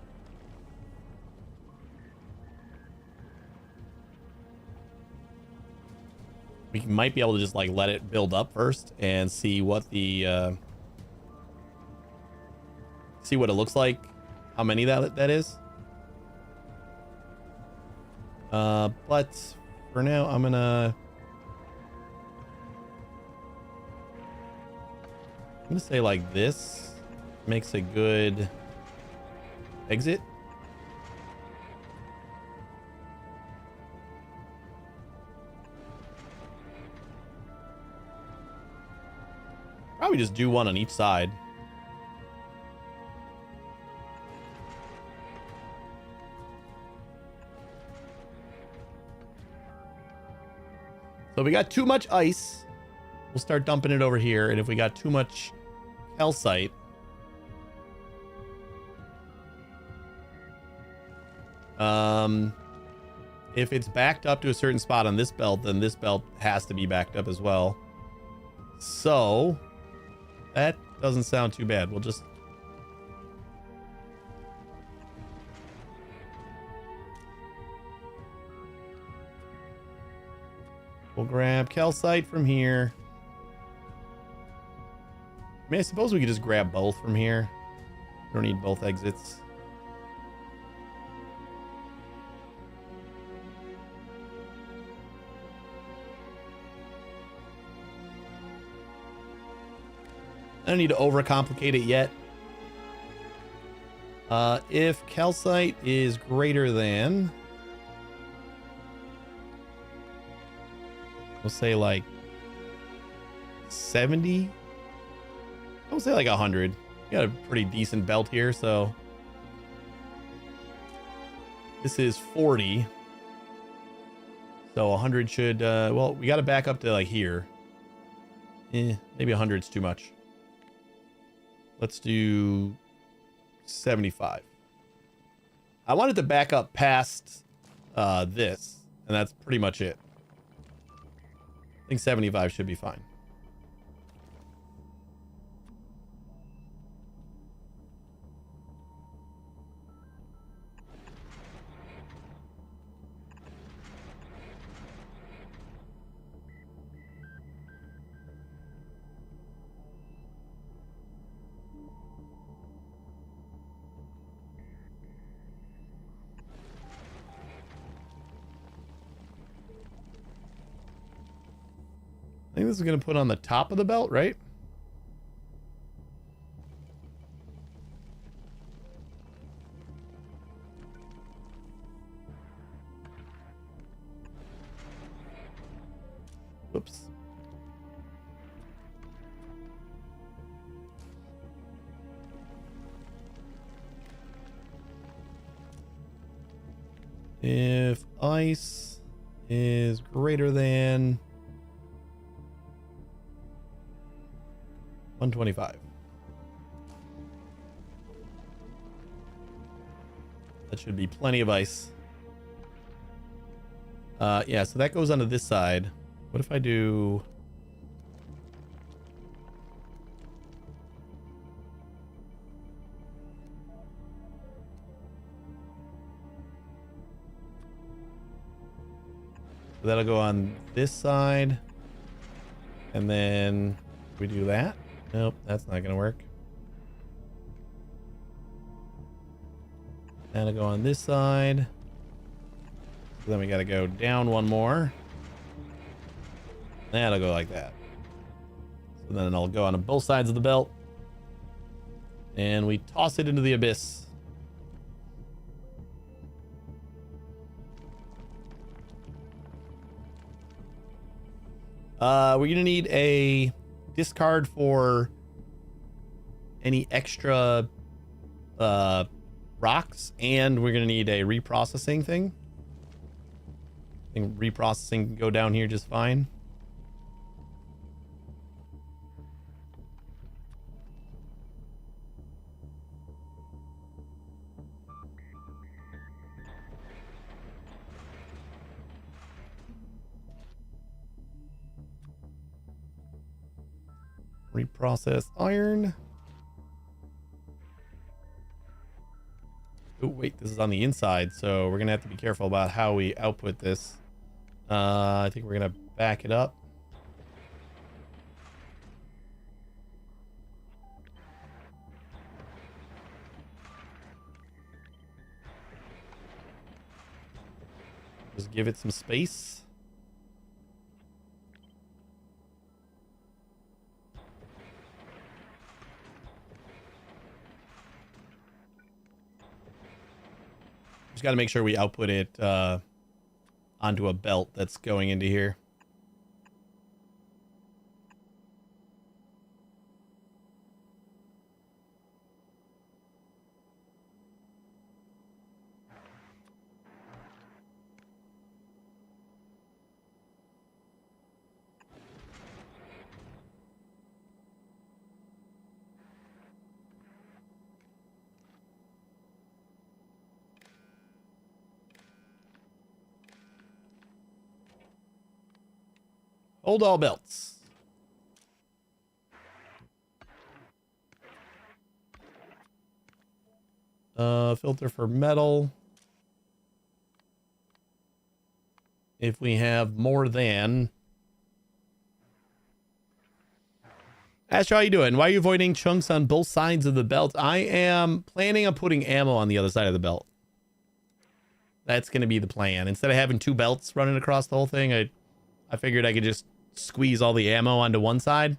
We might be able to just like let it build up first and see what the see what it looks like, how many that is. But for now, I'm gonna say like this makes a good exit. Probably just do one on each side. So if we got too much ice, we'll start dumping it over here. And if we got too much calcite, if it's backed up to a certain spot on this belt, then this belt has to be backed up as well. So that doesn't sound too bad. We'll grab calcite from here. I mean, I suppose we could just grab both from here. We don't need both exits. I don't need to overcomplicate it yet. If calcite is greater than, we'll say like 70. I'll say like 100. We got a pretty decent belt here, so this is 40. So 100 should, well, we got to back up to like here. Maybe 100's too much. Let's do 75. I wanted to back up past this, and that's pretty much it. I think 75 should be fine. I think this is going to put on the top of the belt, right? Whoops. If ice is greater than 125. That should be plenty of ice. Yeah, so that goes onto this side. What if I do... So that'll go on this side. And then we do that. Nope, that's not gonna work. That'll go on this side. So then we gotta go down one more. That'll go like that. So then I'll go on both sides of the belt. And we toss it into the abyss. We're gonna need a discard for any extra rocks, and we're gonna need a reprocessing thing. I think reprocessing can go down here just fine. Reprocess iron. Oh, wait, this is on the inside, so we're gonna have to be careful about how we output this. I think we're gonna back it up. Just give it some space. Just got to make sure we output it onto a belt that's going into here. Hold all belts. Filter for metal. If we have more than... Astro, how you doing? Why are you avoiding chunks on both sides of the belt? I am planning on putting ammo on the other side of the belt. That's going to be the plan. Instead of having two belts running across the whole thing, I figured I could just squeeze all the ammo onto one side.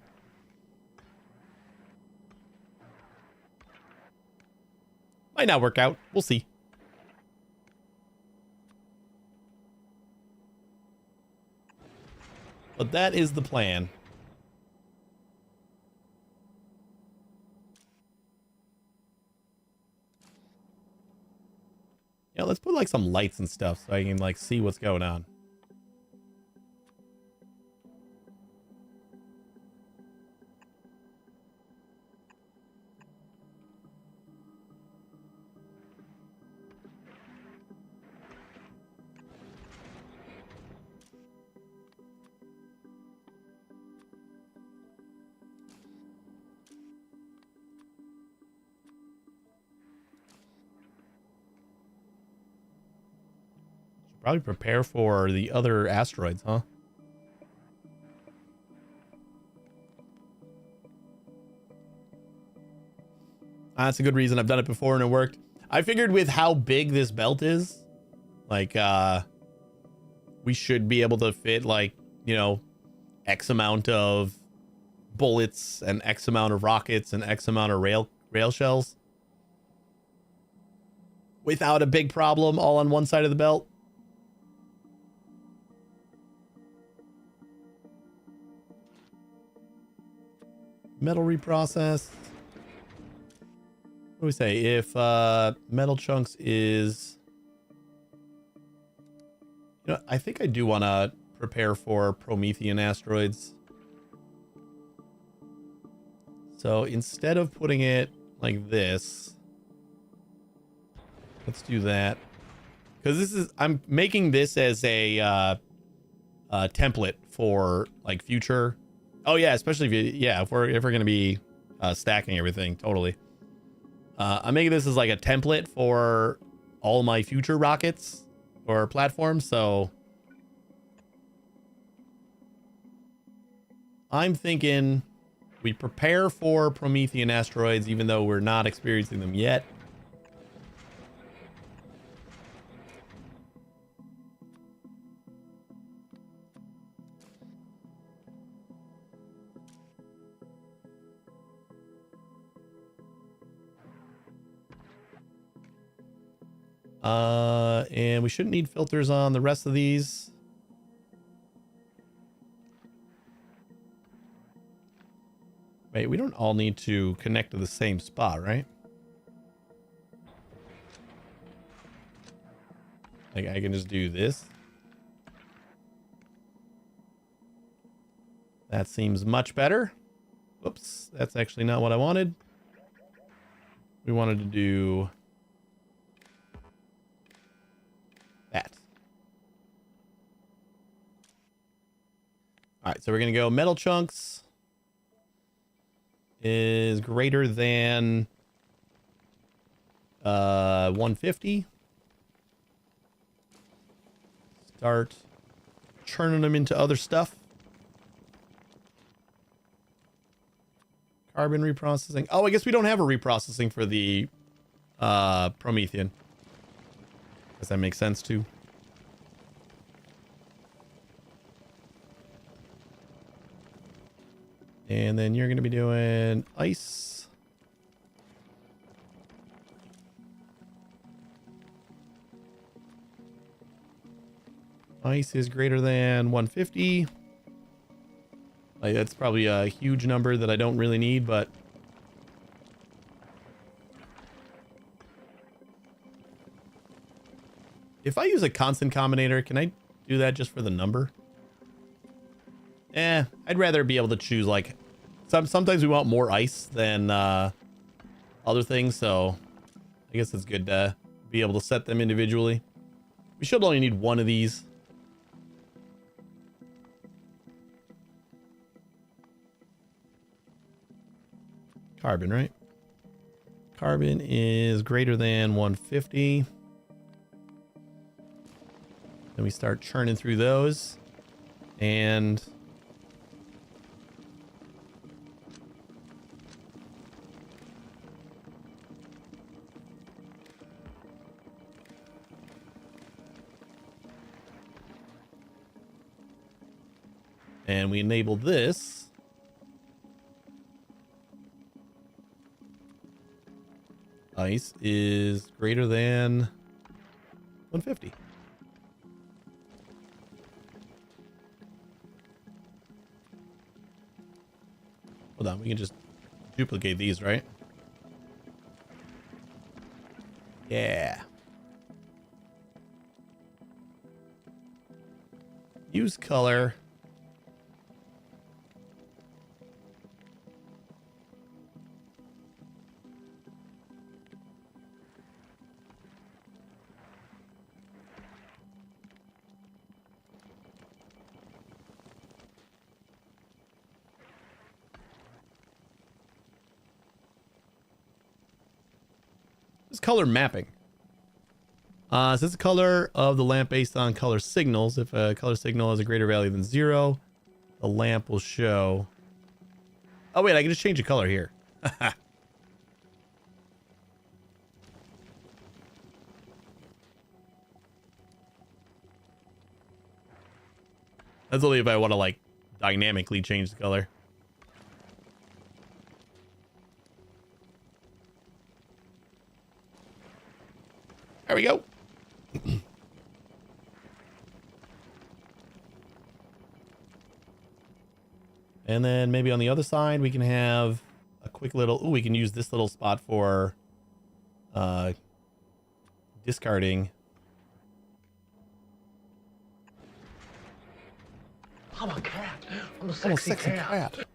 Might not work out. We'll see. But that is the plan. Yeah, let's put like some lights and stuff so I can like see what's going on. Probably prepare for the other asteroids, huh? That's a good reason. I've done it before and it worked. I figured with how big this belt is, like, we should be able to fit, like, you know, X amount of bullets and X amount of rockets and X amount of rail shells without a big problem all on one side of the belt. Metal reprocess. What do we say? If metal chunks is... You know, I think I do want to prepare for Promethean asteroids. So instead of putting it like this, let's do that. Because this is... I'm making this as a template for like future... Oh yeah, especially if we're gonna be stacking everything, totally. I'm making this as like a template for all my future rockets or platforms, so I'm thinking we prepare for Promethean asteroids, even though we're not experiencing them yet. And we shouldn't need filters on the rest of these. Wait, we don't all need to connect to the same spot, right? Like I can just do this. That seems much better. Whoops, that's actually not what I wanted. We wanted to do that. All right, so we're going to go metal chunks is greater than 150. Start churning them into other stuff. Carbon reprocessing. Oh, I guess we don't have a reprocessing for the Promethean. Does that make sense too? And then you're going to be doing ice. Ice is greater than 150. Like, that's probably a huge number that I don't really need, but if I use a constant combinator, can I do that just for the number? I'd rather be able to choose, like, sometimes we want more ice than other things, so I guess it's good to be able to set them individually. We should only need one of these. carbon, right? Carbon is greater than 150. Then we start churning through those. And we enable this. Ice is greater than 150. Hold on, we can just duplicate these, right? Yeah. Use color. This color mapping. Says the color of the lamp based on color signals. If a color signal has a greater value than 0, the lamp will show. Oh wait, I can just change the color here. That's only if I want to like dynamically change the color. There we go. And then maybe on the other side, we can have a quick little, we can use this little spot for discarding. I'm a cat. I'm a sexy cat.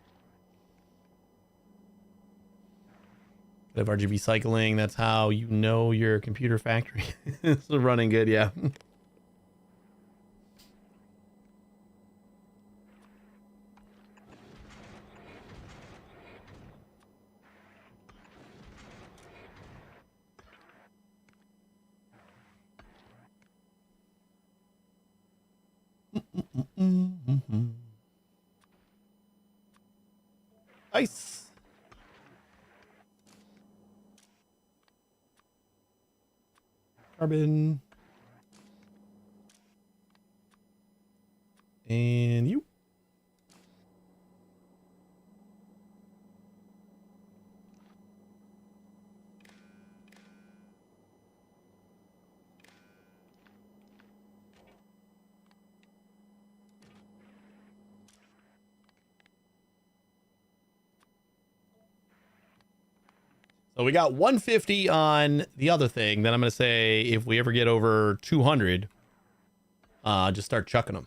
Of RGB cycling, that's how you know your computer factory is running good. Yeah. Nice. Carbon. And you. So we got 150 on the other thing. Then I'm going to say if we ever get over 200, just start chucking them.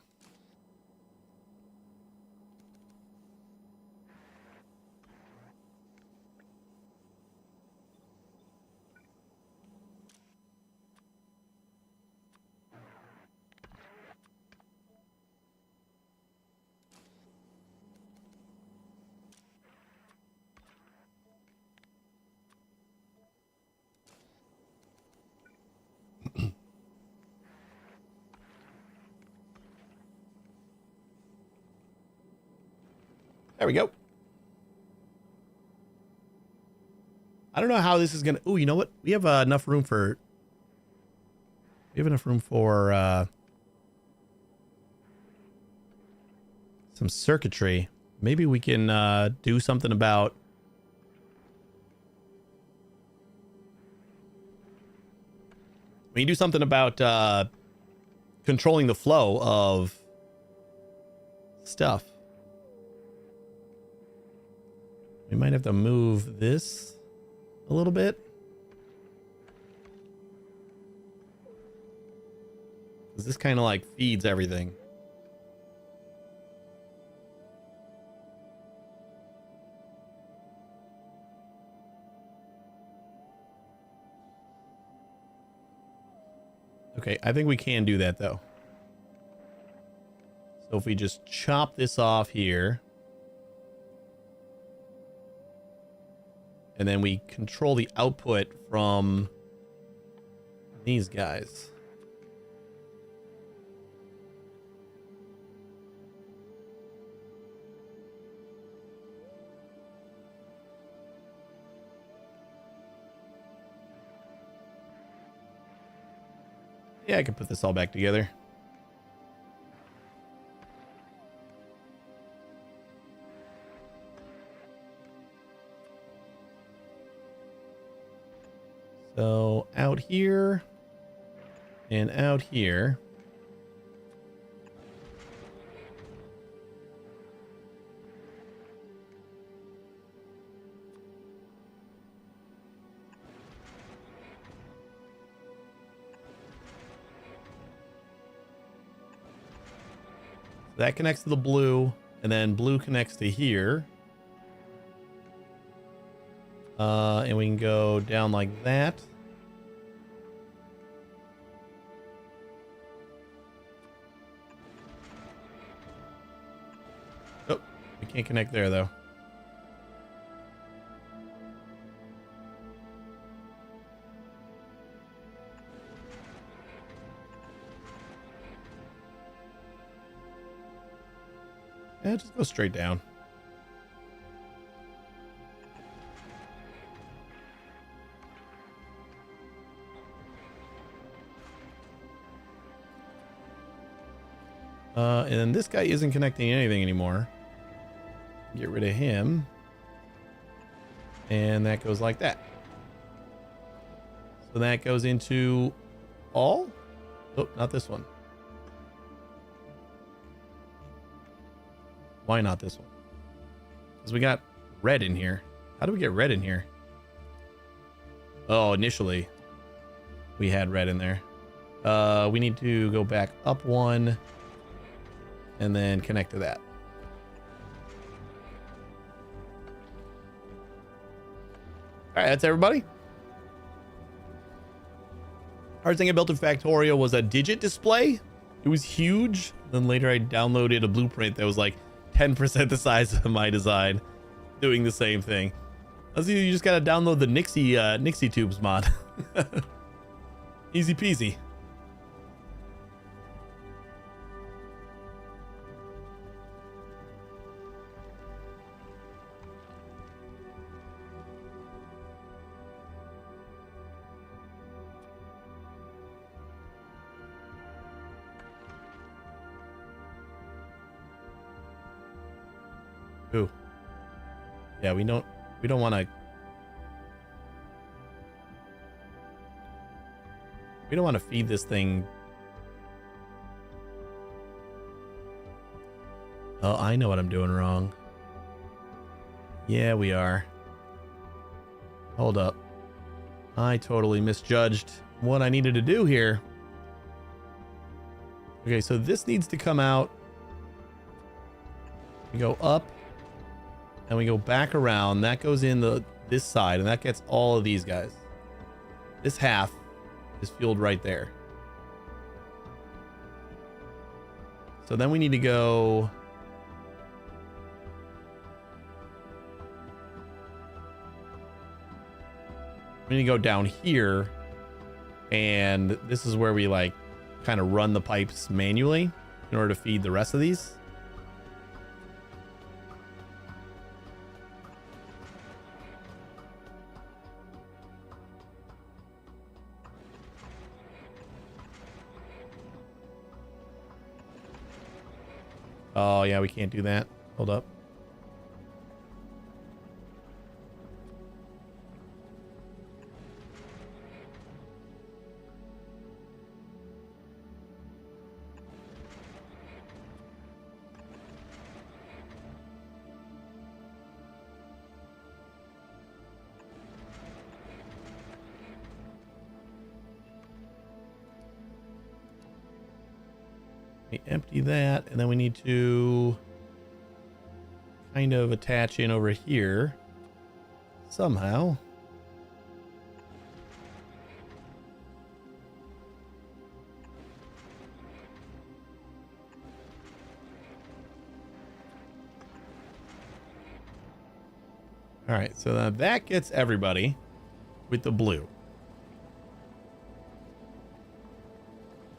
There we go. I don't know how this is going to... Oh, you know what? We have enough room for... We have enough room for some circuitry. Maybe we can do something about... We can do something about controlling the flow of stuff. We might have to move this a little bit. Because this kind of like feeds everything. Okay, I think we can do that though. So if we just chop this off here. And then we control the output from these guys. Yeah, I can put this all back together. So out here and out here. That connects to the blue, and then blue connects to here. And we can go down like that. Oh, we can't connect there though. Yeah, just go straight down. And then this guy isn't connecting anything anymore. Get rid of him. And that goes like that. So that goes into all? Oh, not this one. Why not this one? Because we got red in here. How do we get red in here? Oh, initially we had red in there. We need to go back up one and then connect to that. All right, that's everybody. Hardest thing I built in Factorio was a digit display. It was huge. Then later I downloaded a blueprint that was like 10% the size of my design, doing the same thing. You just gotta download the Nixie Tubes mod. Easy peasy. Ooh. Yeah, we don't want to. We don't want to feed this thing. Oh, I know what I'm doing wrong. Yeah, we are. Hold up. I totally misjudged what I needed to do here. Okay, so this needs to come out. We go up. And we go back around. That goes in this side, and that gets all of these guys. This half is fueled right there. So then we need to go. We need to go down here, and this is where we like kind of run the pipes manually in order to feed the rest of these. Oh, yeah, we can't do that. Hold up. We empty that, and then we need to kind of attach in over here somehow. All right, so now that gets everybody with the blue.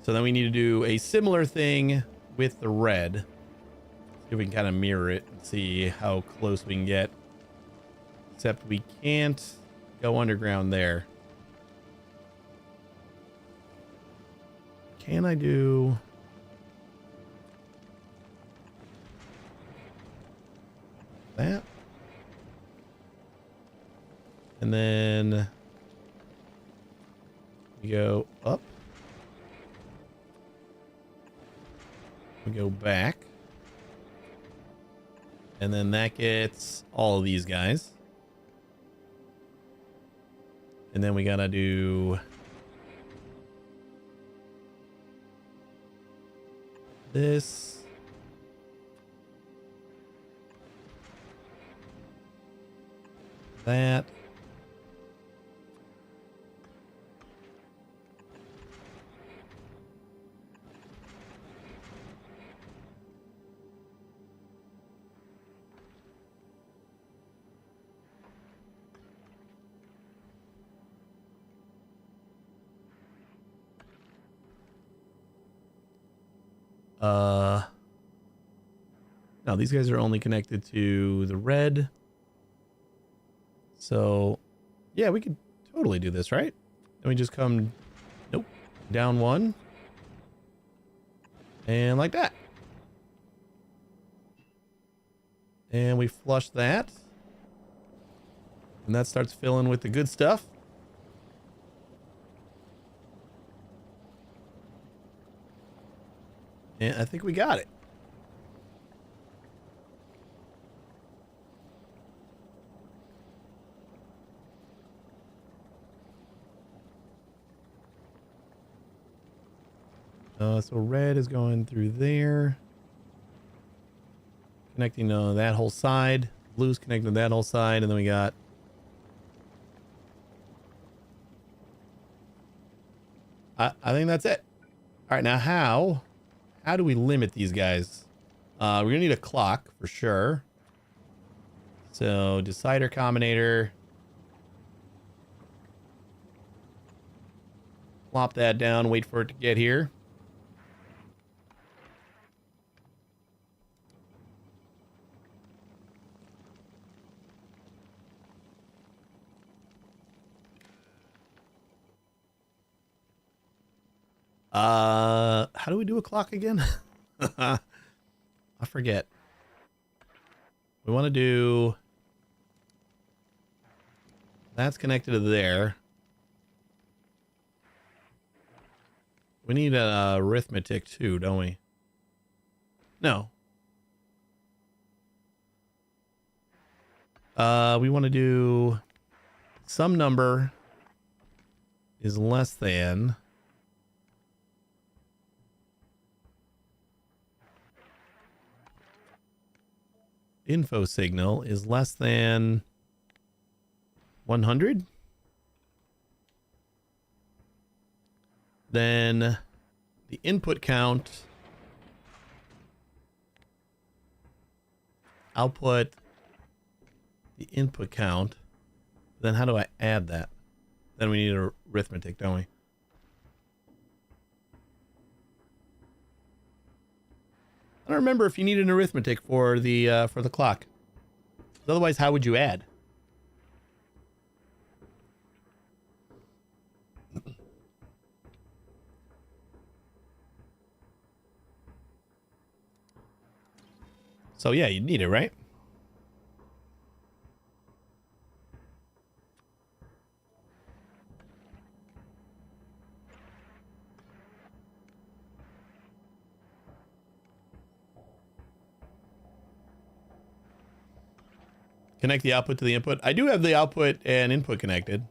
So then we need to do a similar thing with the red. See if we can kind of mirror it and see how close we can get. Except we can't go underground there. Can I do... that? And then we go up. We go back. And then that gets all of these guys. And then we gotta do this. That. No, these guys are only connected to the red. So, yeah, we could totally do this, right? Then we just come, nope, down one. And like that. And we flush that. And that starts filling with the good stuff. And I think we got it. So red is going through there. Connecting to that whole side. Blue's connecting to that whole side. And then we got... I think that's it. All right, now how do we limit these guys? We're gonna need a clock for sure. So decider combinator. Plop that down, wait for it to get here. How do we do a clock again? I forget. We want to do... that's connected to there. We need an arithmetic too, don't we? No. We want to do some number is less than... info signal is less than 100. Then the input count, output the input count. Then how do I add that? Then we need an arithmetic, don't we? I don't remember if you need an arithmetic for the clock. Otherwise, how would you add? So yeah, you'd need it, right? Connect the output to the input. I do have the output and input connected.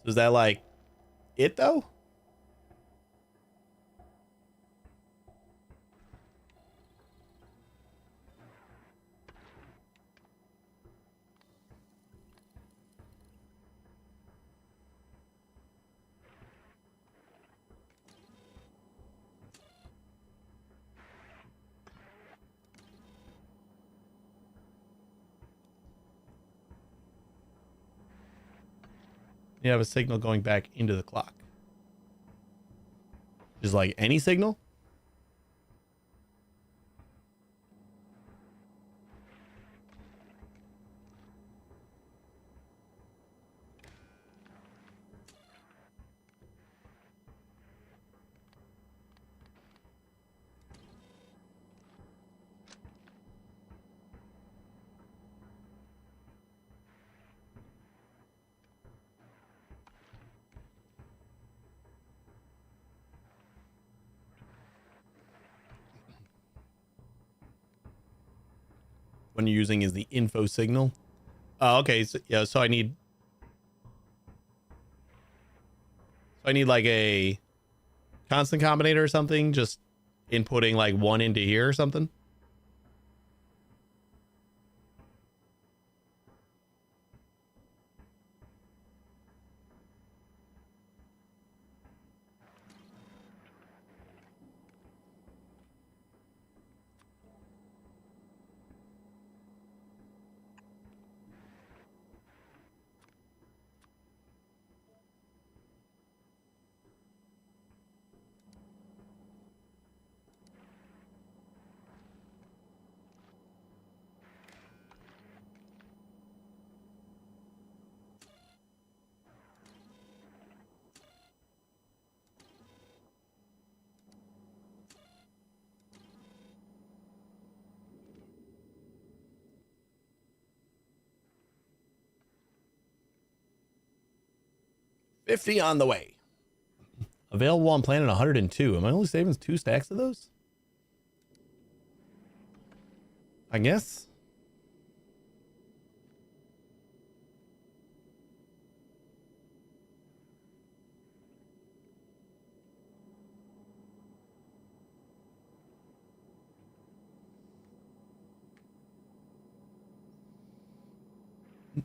So is that like it though? You have a signal going back into the clock. Just like any signal? When you're using is the info signal. Oh, okay. So, yeah, so I need like a constant combinator or something, just inputting like one into here or something. $50 on the way. Available on planet 102. Am I only saving 2 stacks of those? I guess.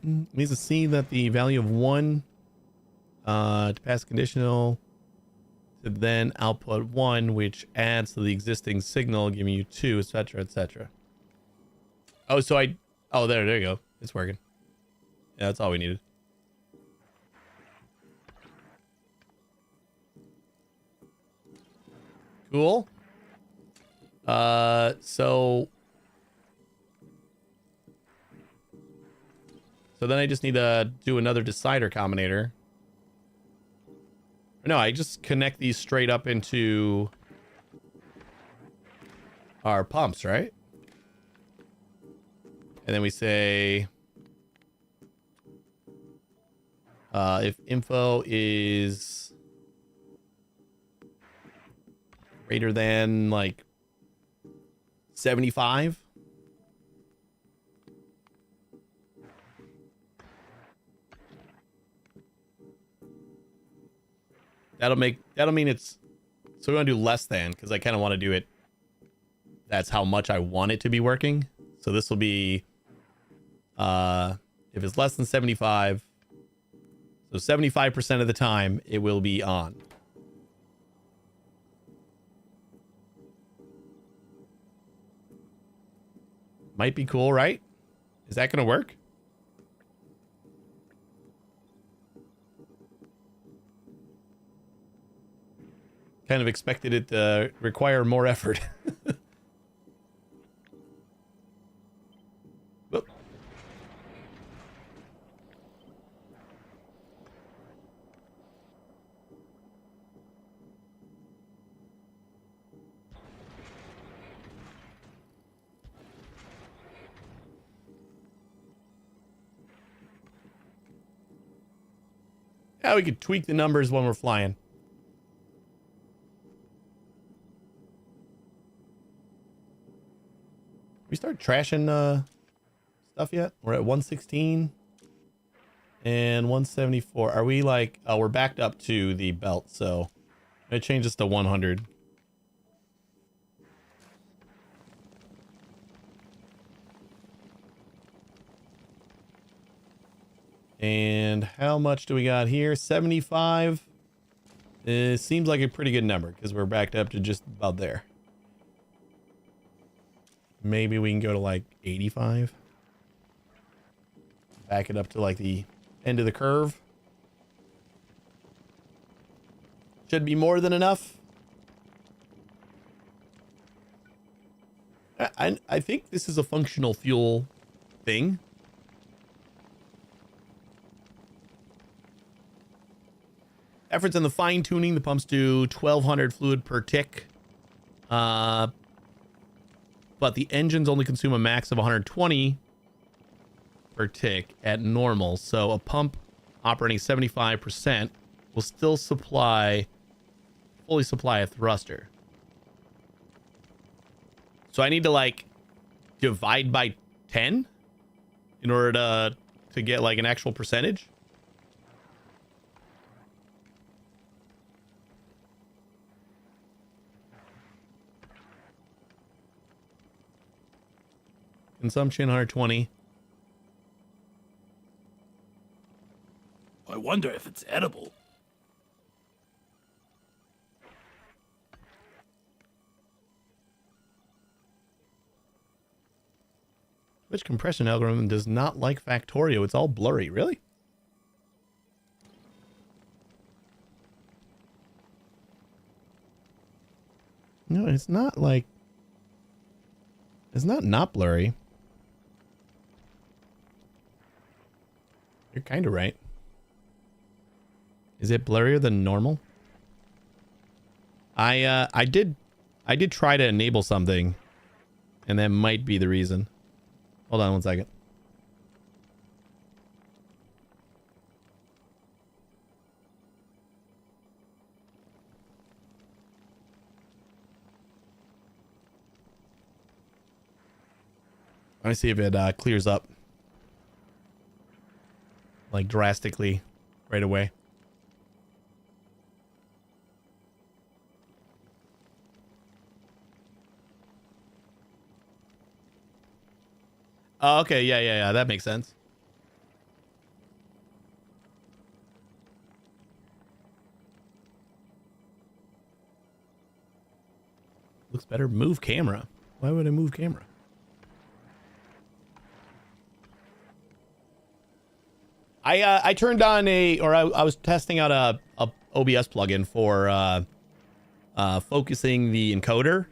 Needs to see that the value of 1 to pass conditional to then output 1, which adds to the existing signal, giving you 2, etc., etc. Oh, so there you go. It's working. Yeah, that's all we needed. Cool. So then I just need to do another decider combinator. No, I just connect these straight up into our pumps, right? And then we say if info is greater than like 75. That'll mean it's, so we're gonna do less than, because I kind of want to do it. That's how much I want it to be working. So this will be if it's less than 75, so 75% of the time it will be on. Might be cool, right? Is that gonna work? Kind of expected it to require more effort. Whoop. Yeah, we could tweak the numbers when we're flying. We start trashing stuff yet? We're at 116 and 174. Are we like, oh, we're backed up to the belt, so I'm gonna change this to 100. And how much do we got here? 75. It seems like a pretty good number because we're backed up to just about there. Maybe we can go to like 85. Back it up to like the end of the curve. Should be more than enough. I think this is a functional fuel thing. Efforts in the fine tuning. The pumps do 1,200 fluid per tick. But the engines only consume a max of 120 per tick at normal. So a pump operating 75% will still fully supply a thruster. So I need to like divide by 10 in order to get like an actual percentage. Consumption 120. I wonder if it's edible. Which compression algorithm does not like Factorio? It's all blurry. Really? No, it's not like... It's not blurry. You're kind of right. Is it blurrier than normal? I did try to enable something, and that might be the reason. Hold on one second. Let me see if it clears up like drastically right away. Oh, okay, yeah, that makes sense. Looks better. Move camera. Why would I move camera? I turned on I was testing out a OBS plugin for focusing the encoder.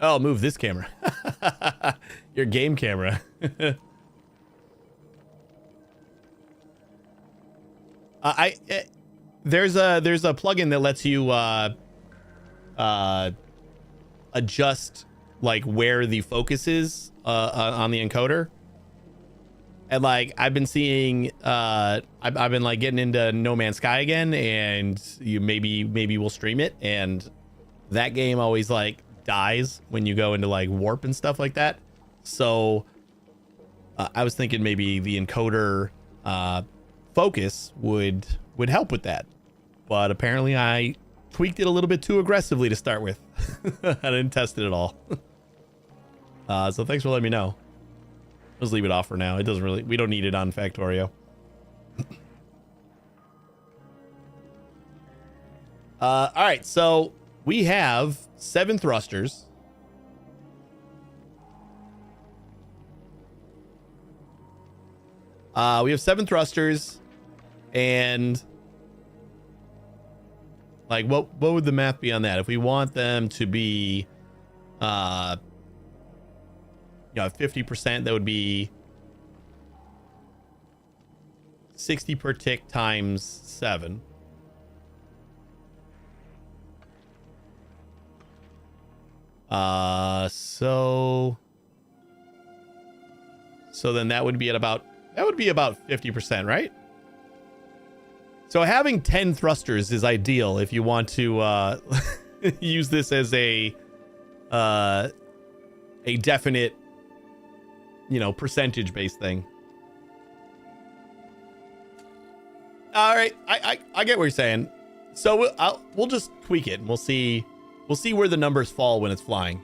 Oh, move this camera. Your game camera. There's a plugin that lets you adjust like where the focus is on the encoder. And like I've been seeing I've been like getting into No Man's Sky again, and you maybe we'll stream it, and that game always like dies when you go into like warp and stuff like that. So I was thinking maybe the encoder focus would help with that, but apparently I tweaked it a little bit too aggressively to start with. I didn't test it at all. So thanks for letting me know. Let's leave it off for now. It doesn't really, we don't need it on Factorio. All right, so we have 7 thrusters. We have 7 thrusters, and like what would the math be on that? If we want them to be 50%, that would be 60 per tick times 7. So then that would be at about 50%, right? So having 10 thrusters is ideal if you want to use this as a definite, percentage based thing. All right, I get what you're saying. So we'll just tweak it, and we'll see where the numbers fall when it's flying.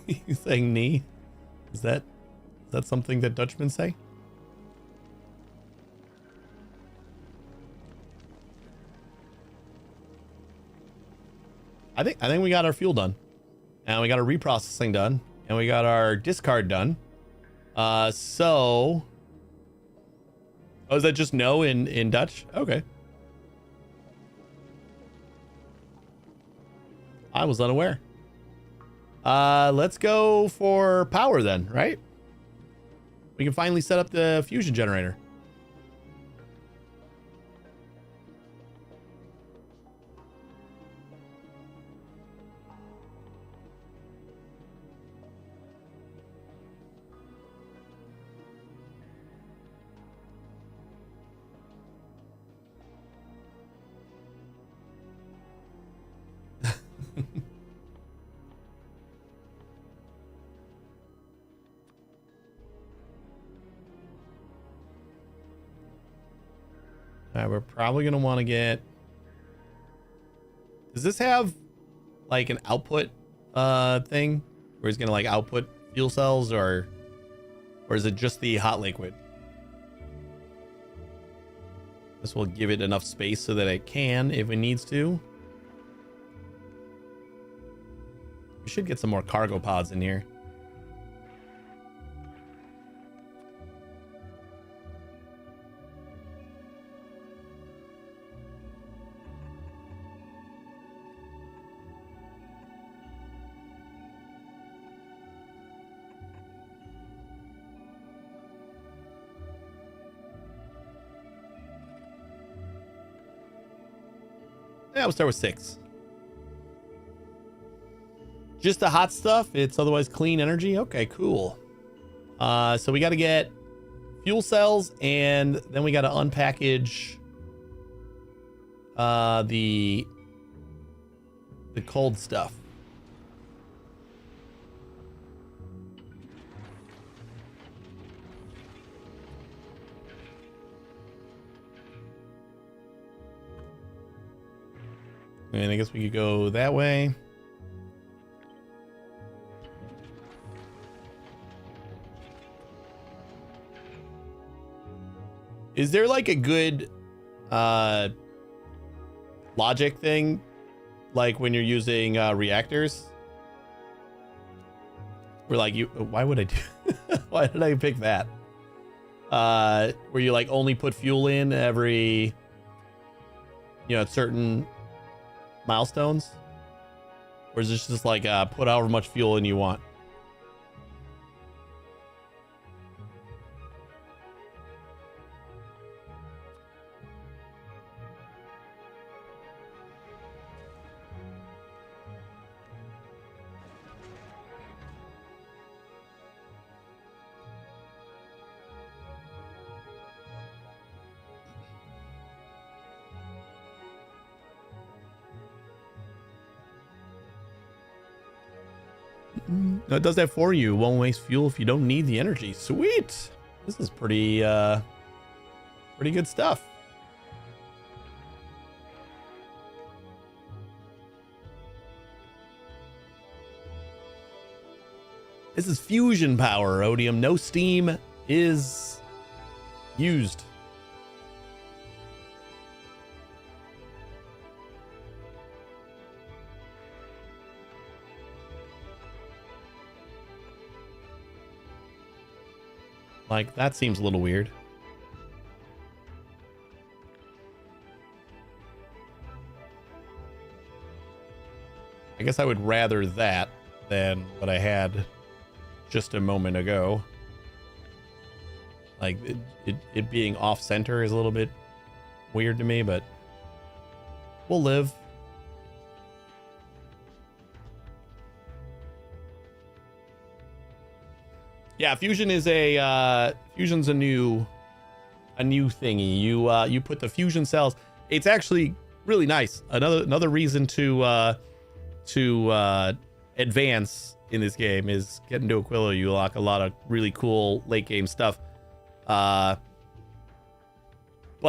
He's saying knee. Is that something that Dutchmen say? I think we got our fuel done, and we got our reprocessing done, and we got our discard done. So, oh, is that just no in Dutch? Okay. I was unaware. Let's go for power then, right? We can finally set up the fusion generator. We're probably going to want to get... Does this have like an output thing where it's going to like output fuel cells, or is it just the hot liquid? This will give it enough space so that it can if it needs to. We should get some more cargo pods in here. Yeah, we'll start with 6. Just the hot stuff. It's otherwise clean energy. Okay, cool. So we got to get fuel cells, and then we got to unpackage the cold stuff. And I guess we could go that way. Is there like a good logic thing, like when you're using reactors? We're like, why would I do why did I pick that? Where you like only put fuel in every, at certain milestones? Or is this just like put however much fuel in you want? No, it does that for you. Won't waste fuel if you don't need the energy. Sweet. This is pretty good stuff. This is fusion power, Odium. No steam is used. Like, that seems a little weird. I guess I would rather that than what I had just a moment ago. Like, it being off center is a little bit weird to me, but we'll live. Yeah, fusion is fusion's a new thingy. You put the fusion cells. It's actually really nice. Another reason to advance in this game is getting to Aquila. You unlock a lot of really cool late game stuff. But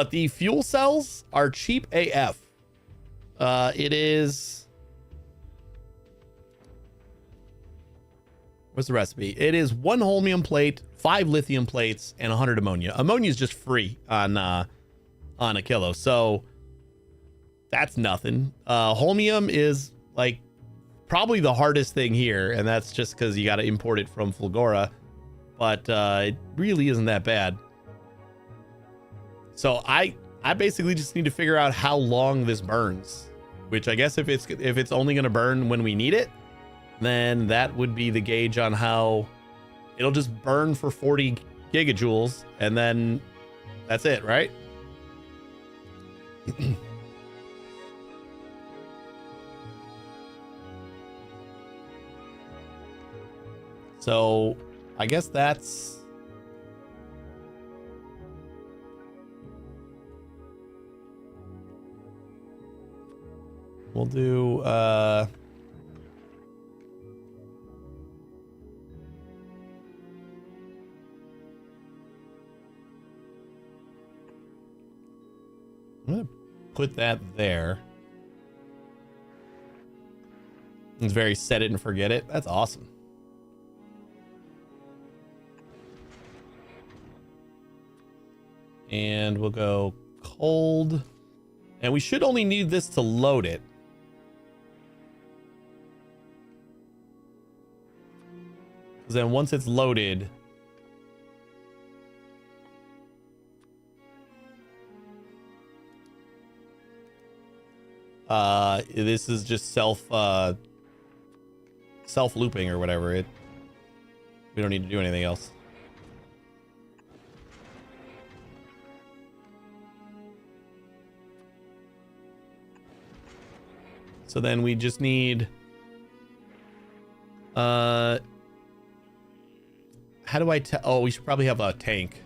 the fuel cells are cheap AF. It is What's the recipe? It is 1 holmium plate, 5 lithium plates, and 100 ammonia. Ammonia is just free on a kilo, so that's nothing. Holmium is like probably the hardest thing here, and that's just because you got to import it from Fulgora, but it really isn't that bad. So I basically just need to figure out how long this burns, which I guess if it's only going to burn when we need it, then that would be the gauge on how it'll just burn for 40 gigajoules, and then that's it, right? So I guess that's we'll do I'm gonna put that there. It's very set it and forget it. That's awesome. And we'll go cold. And we should only need this to load it. Because then once it's loaded, this is just self looping or whatever. We don't need to do anything else. So then we just need how do I oh, we should probably have a tank.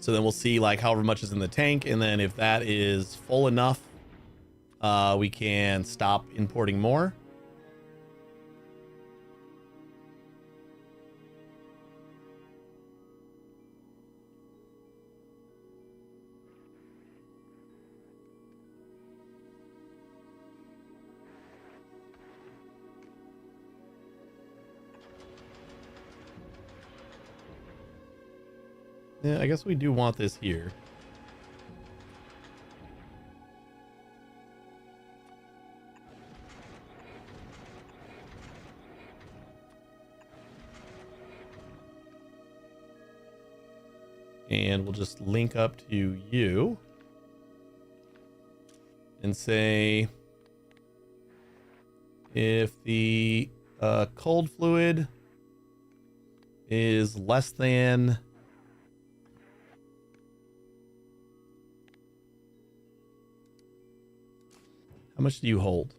So then we'll see like however much is in the tank, and then if that is full enough, we can stop importing more. Yeah, I guess we do want this here. And we'll just link up to you and say if the cold fluid is less than how much do you hold?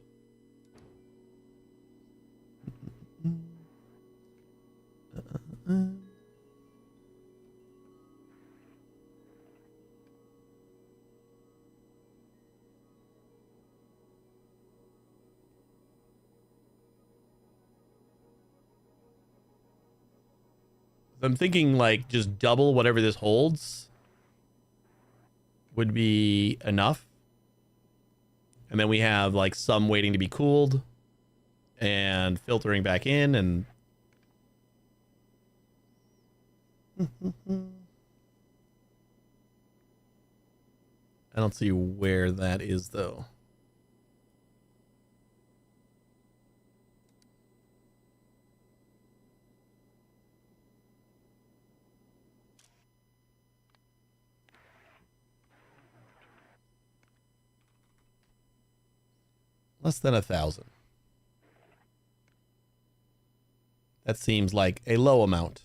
I'm thinking like just double whatever this holds would be enough. And then we have like some waiting to be cooled and filtering back in, and I don't see where that is though. Less than 1,000. That seems like a low amount.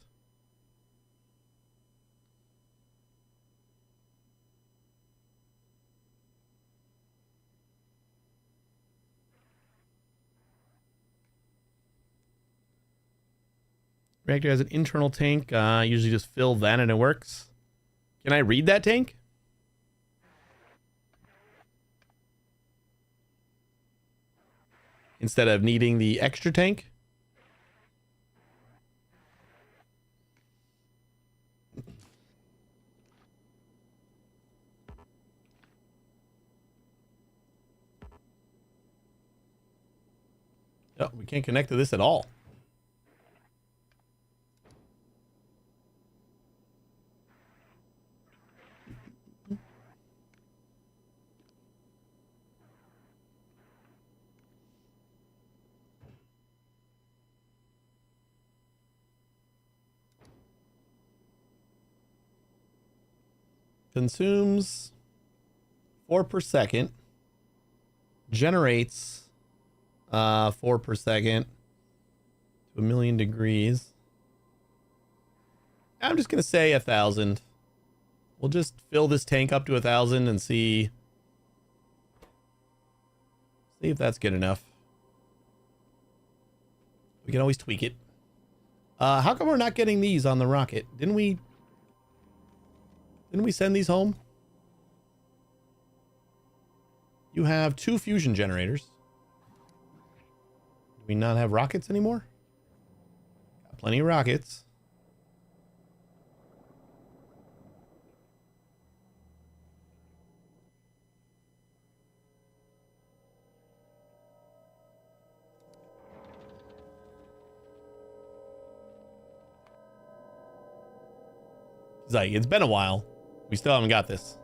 Reactor has an internal tank. Usually just fill that and it works. Can I read that tank? Instead of needing the extra tank? Oh, we can't connect to this at all. Consumes 4 per second. Generates 4 per second to 1,000,000 degrees. I'm just gonna say 1,000. We'll just fill this tank up to 1,000 and see if that's good enough. We can always tweak it. How come we're not getting these on the rocket? Didn't we send these home? You have 2 fusion generators. Do we not have rockets anymore? Got plenty of rockets. It's like, it's been a while. We still haven't got this.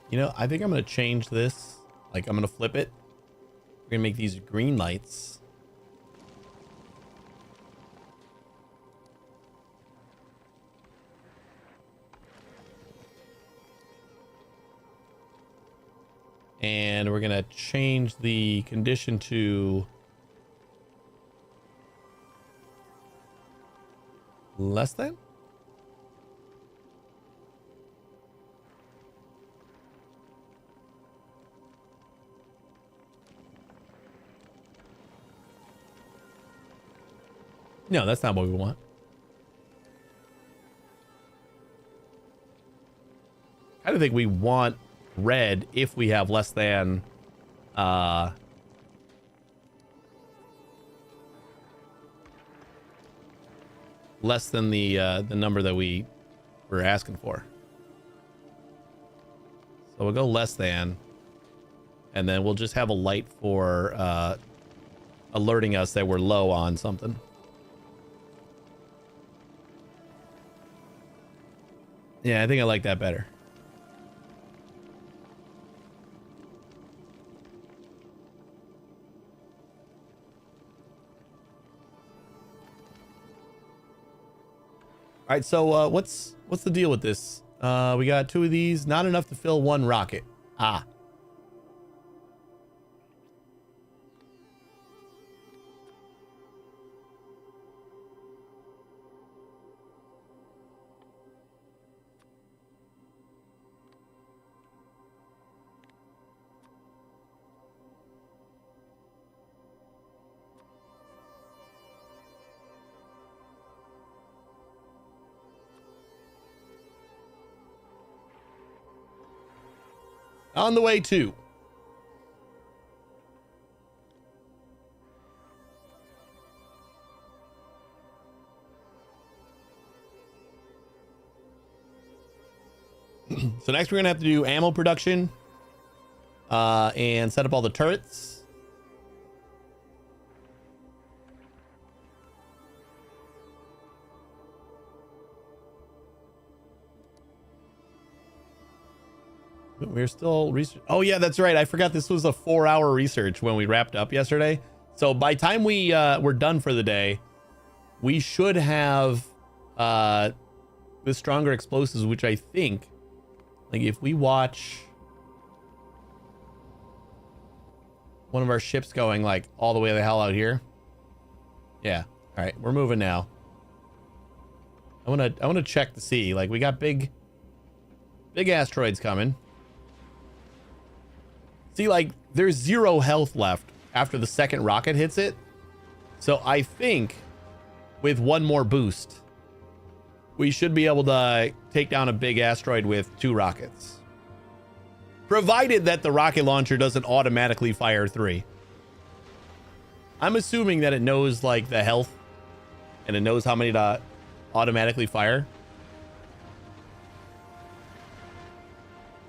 You know, I think I'm going to change this. Like, I'm going to flip it. We're going to make these green lights. And we're going to change the condition to less than. No, that's not what we want. I don't think we want red if we have less than the number that we were asking for. So we'll go less than, and then we'll just have a light for alerting us that we're low on something. Yeah, I think I like that better. All right, so what's the deal with this? We got 2 of these, not enough to fill 1 rocket. Ah. On the way to. So next we're gonna have to do ammo production and set up all the turrets. We're still research. Oh yeah, that's right. I forgot this was a 4-hour research when we wrapped up yesterday. So by time we're done for the day, we should have the stronger explosives, which I think, like, if we watch one of our ships going like all the way the hell out here. Yeah. All right, we're moving now. I want to check to see, like, we got big asteroids coming. See, like, there's 0 health left after the second rocket hits it. So I think with 1 more boost, we should be able to take down a big asteroid with 2 rockets. Provided that the rocket launcher doesn't automatically fire 3. I'm assuming that it knows, like, the health and it knows how many to automatically fire.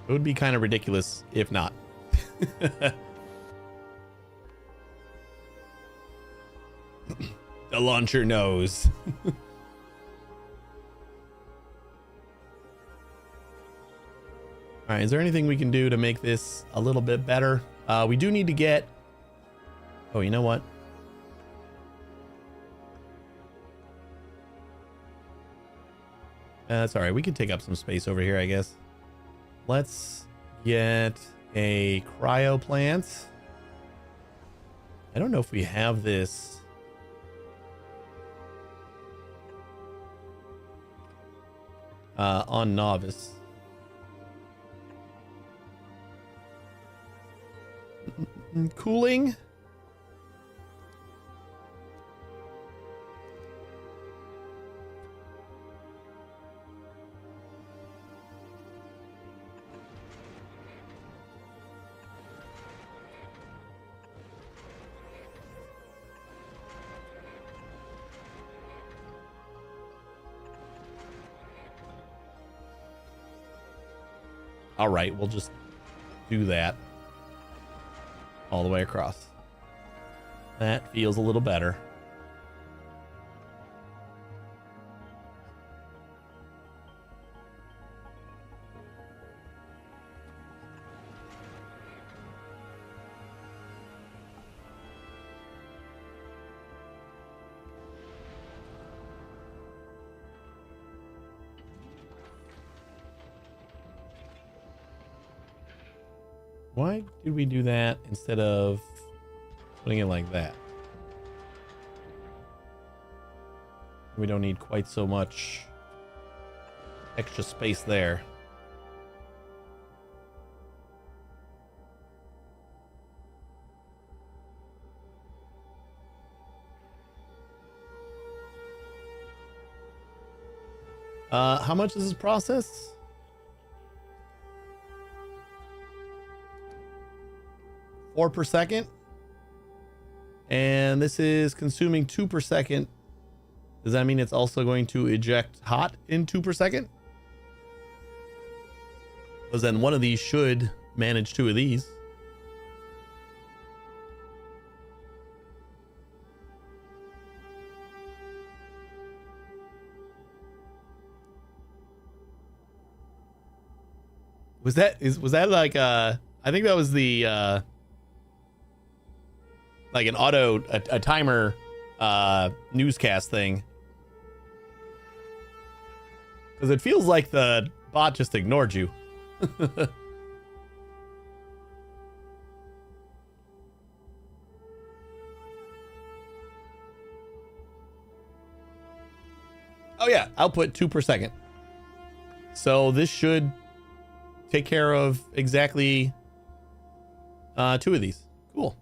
It would be kind of ridiculous if not. The launcher knows. All right, is there anything we can do to make this a little bit better? We do need to get... Oh, you know what? That's all right. We can take up some space over here, I guess. Let's get a cryo plant. I don't know if we have this. On novice. Cooling. All right, we'll just do that all the way across. That feels a little better. Why did we do that instead of putting it like that? We don't need quite so much extra space there. How much is this process? 4 per second, and this is consuming 2 per second. Does that mean it's also going to eject hot in 2 per second? Because then one of these should manage 2 of these. Was that like I think that was the like an a timer newscast thing, because it feels like the bot just ignored you. Oh yeah, output 2 per second. So this should take care of exactly 2 of these. Cool.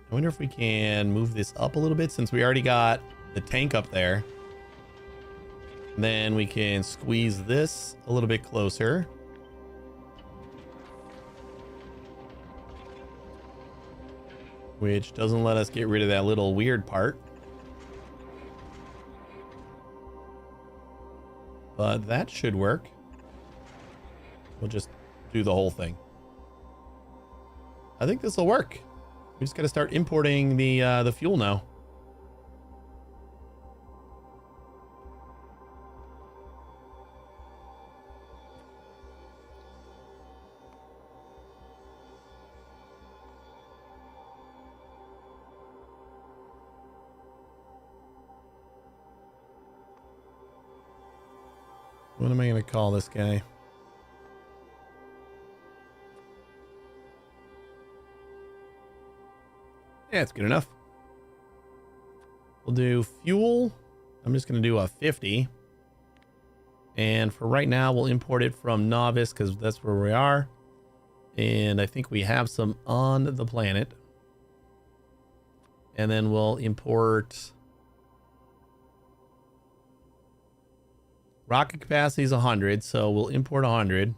I wonder if we can move this up a little bit since we already got the tank up there. Then we can squeeze this a little bit closer. Which doesn't let us get rid of that little weird part. But that should work. We'll just do the whole thing. I think this will work. We just got to start importing the fuel now. What am I going to call this guy? Yeah, it's good enough. We'll do fuel. I'm just going to do a 50. And for right now, we'll import it from Novice because that's where we are. And I think we have some on the planet. And then we'll import... Rocket capacity is 100, so we'll import 100.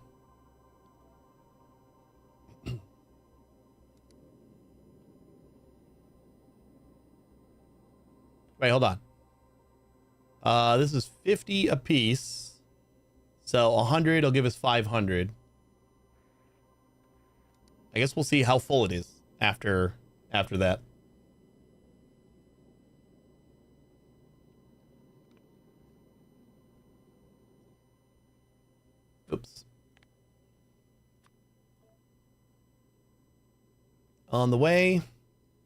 Wait, hold on. This is 50 a piece. So 100 will give us 500. I guess we'll see how full it is after that. Oops. On the way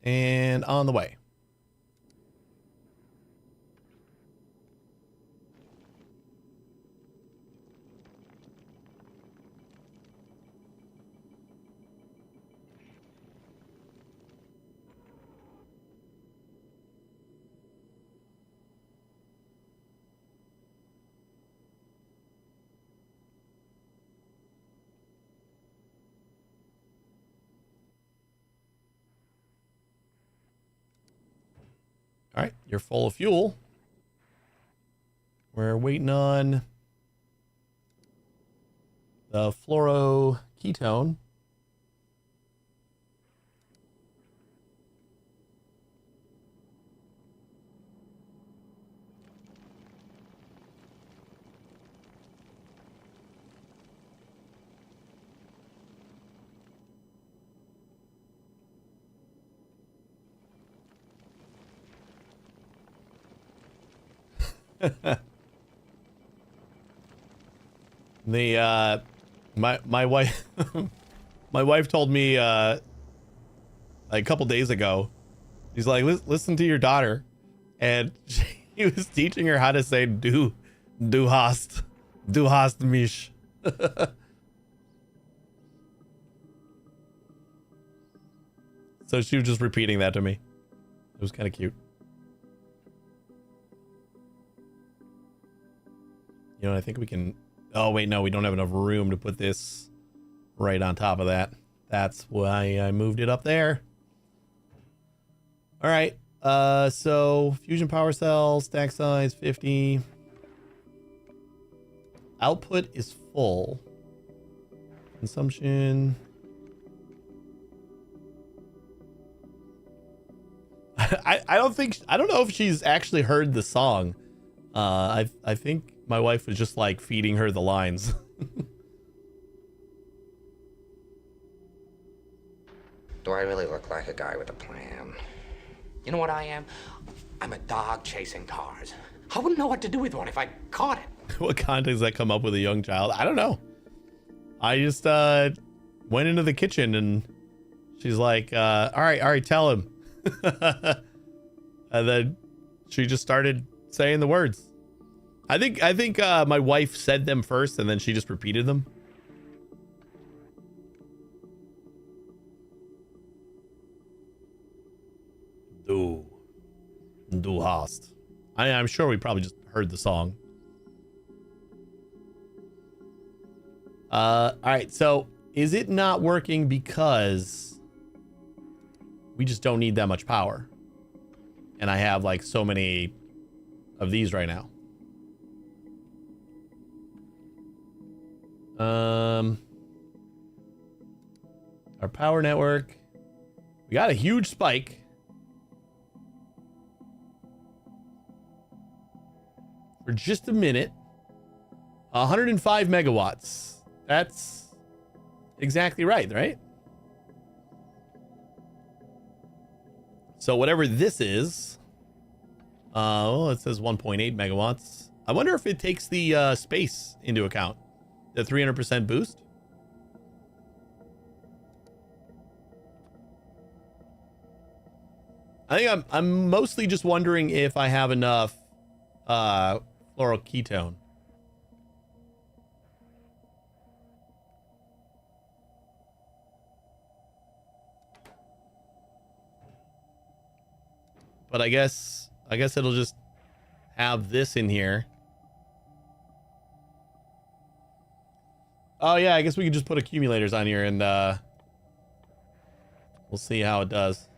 and on the way. All right, you're full of fuel. We're waiting on the fluoroketone. My wife my wife told me a couple days ago, she's like, listen to your daughter, and he was teaching her how to say du hast mich. So she was just repeating that to me. It was kind of cute. You know, I think we can... Oh, wait, no, we don't have enough room to put this right on top of that. That's why I moved it up there. All right. So fusion power cell, stack size 50. Output is full. Consumption. I don't know if she's actually heard the song. I think my wife was just like feeding her the lines. Do I really look like a guy with a plan? You know what I am? I'm a dog chasing cars. I wouldn't know what to do with one if I caught it. What context does that come up with a young child? I don't know. I just went into the kitchen and she's like, all right, tell him. And then she just started saying the words. I think my wife said them first and then she just repeated them. Du hast. I'm sure we probably just heard the song. All right, so is it not working because we just don't need that much power? And I have like so many of these right now. Our power network. We got a huge spike. For just a minute. 105 megawatts. That's exactly right? So whatever this is, well, it says 1.8 megawatts. I wonder if it takes the space into account, the 300% boost. I think I'm mostly just wondering if I have enough fluoroketone. But I guess it'll just have this in here. Oh yeah, I guess we could just put accumulators on here and we'll see how it does.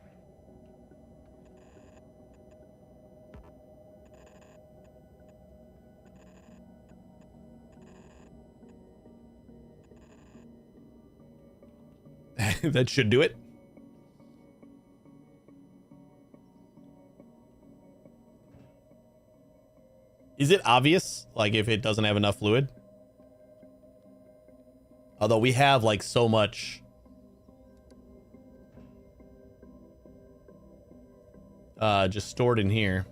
That should do it. Is it obvious, like, if it doesn't have enough fluid? Although we have like so much just stored in here.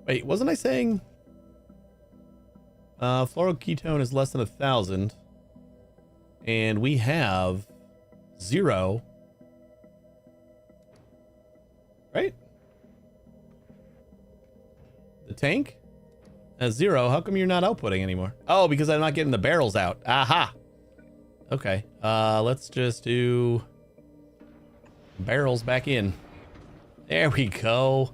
Wait, wasn't I saying fluoroketone is less than 1,000 and we have 0, right? The tank has 0. How come you're not outputting anymore? Oh, because I'm not getting the barrels out. Aha. Okay. Let's just do barrels back in. There we go.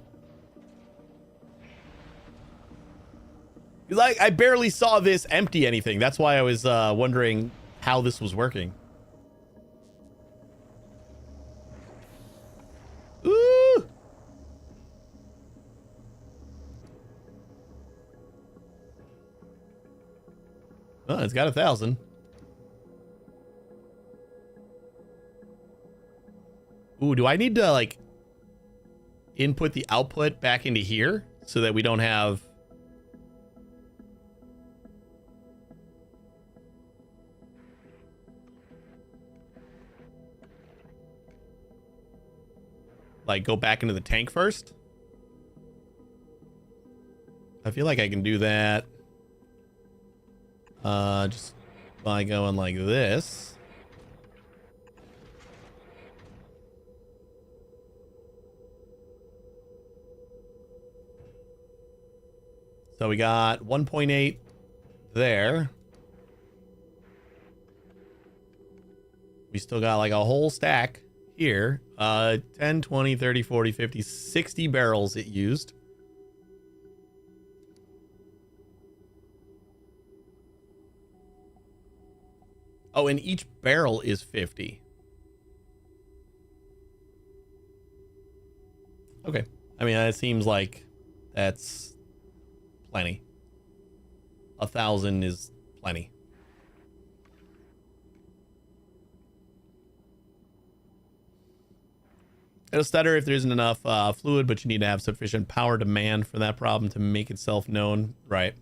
Like, I barely saw this empty anything. That's why I was wondering how this was working. Ooh. Oh, it's got 1,000. Ooh, do I need to like input the output back into here so that we don't have like go back into the tank first? I feel like I can do that just by going like this. So we got 1.8 there. We still got like a whole stack here. 10, 20, 30, 40, 50, 60 barrels it used. Oh, and each barrel is 50. Okay. I mean, it seems like that's plenty. 1,000 is plenty. It'll stutter if there isn't enough fluid, but you need to have sufficient power demand for that problem to make itself known. Right.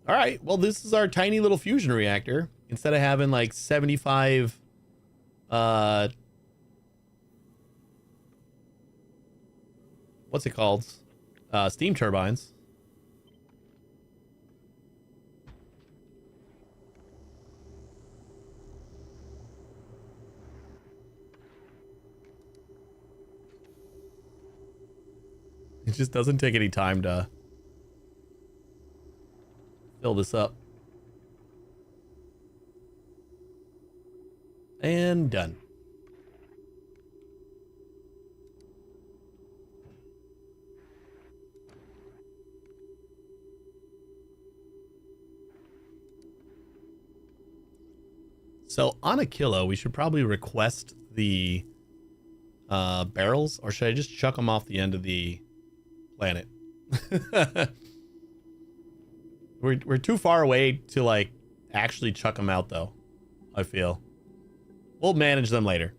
All right. Well, this is our tiny little fusion reactor. Instead of having like 75 what's it called? Steam turbines. It just doesn't take any time to fill this up. And done. So on a kilo, we should probably request the barrels, or should I just chuck them off the end of the planet? We're too far away to like actually chuck them out though, I feel. We'll manage them later.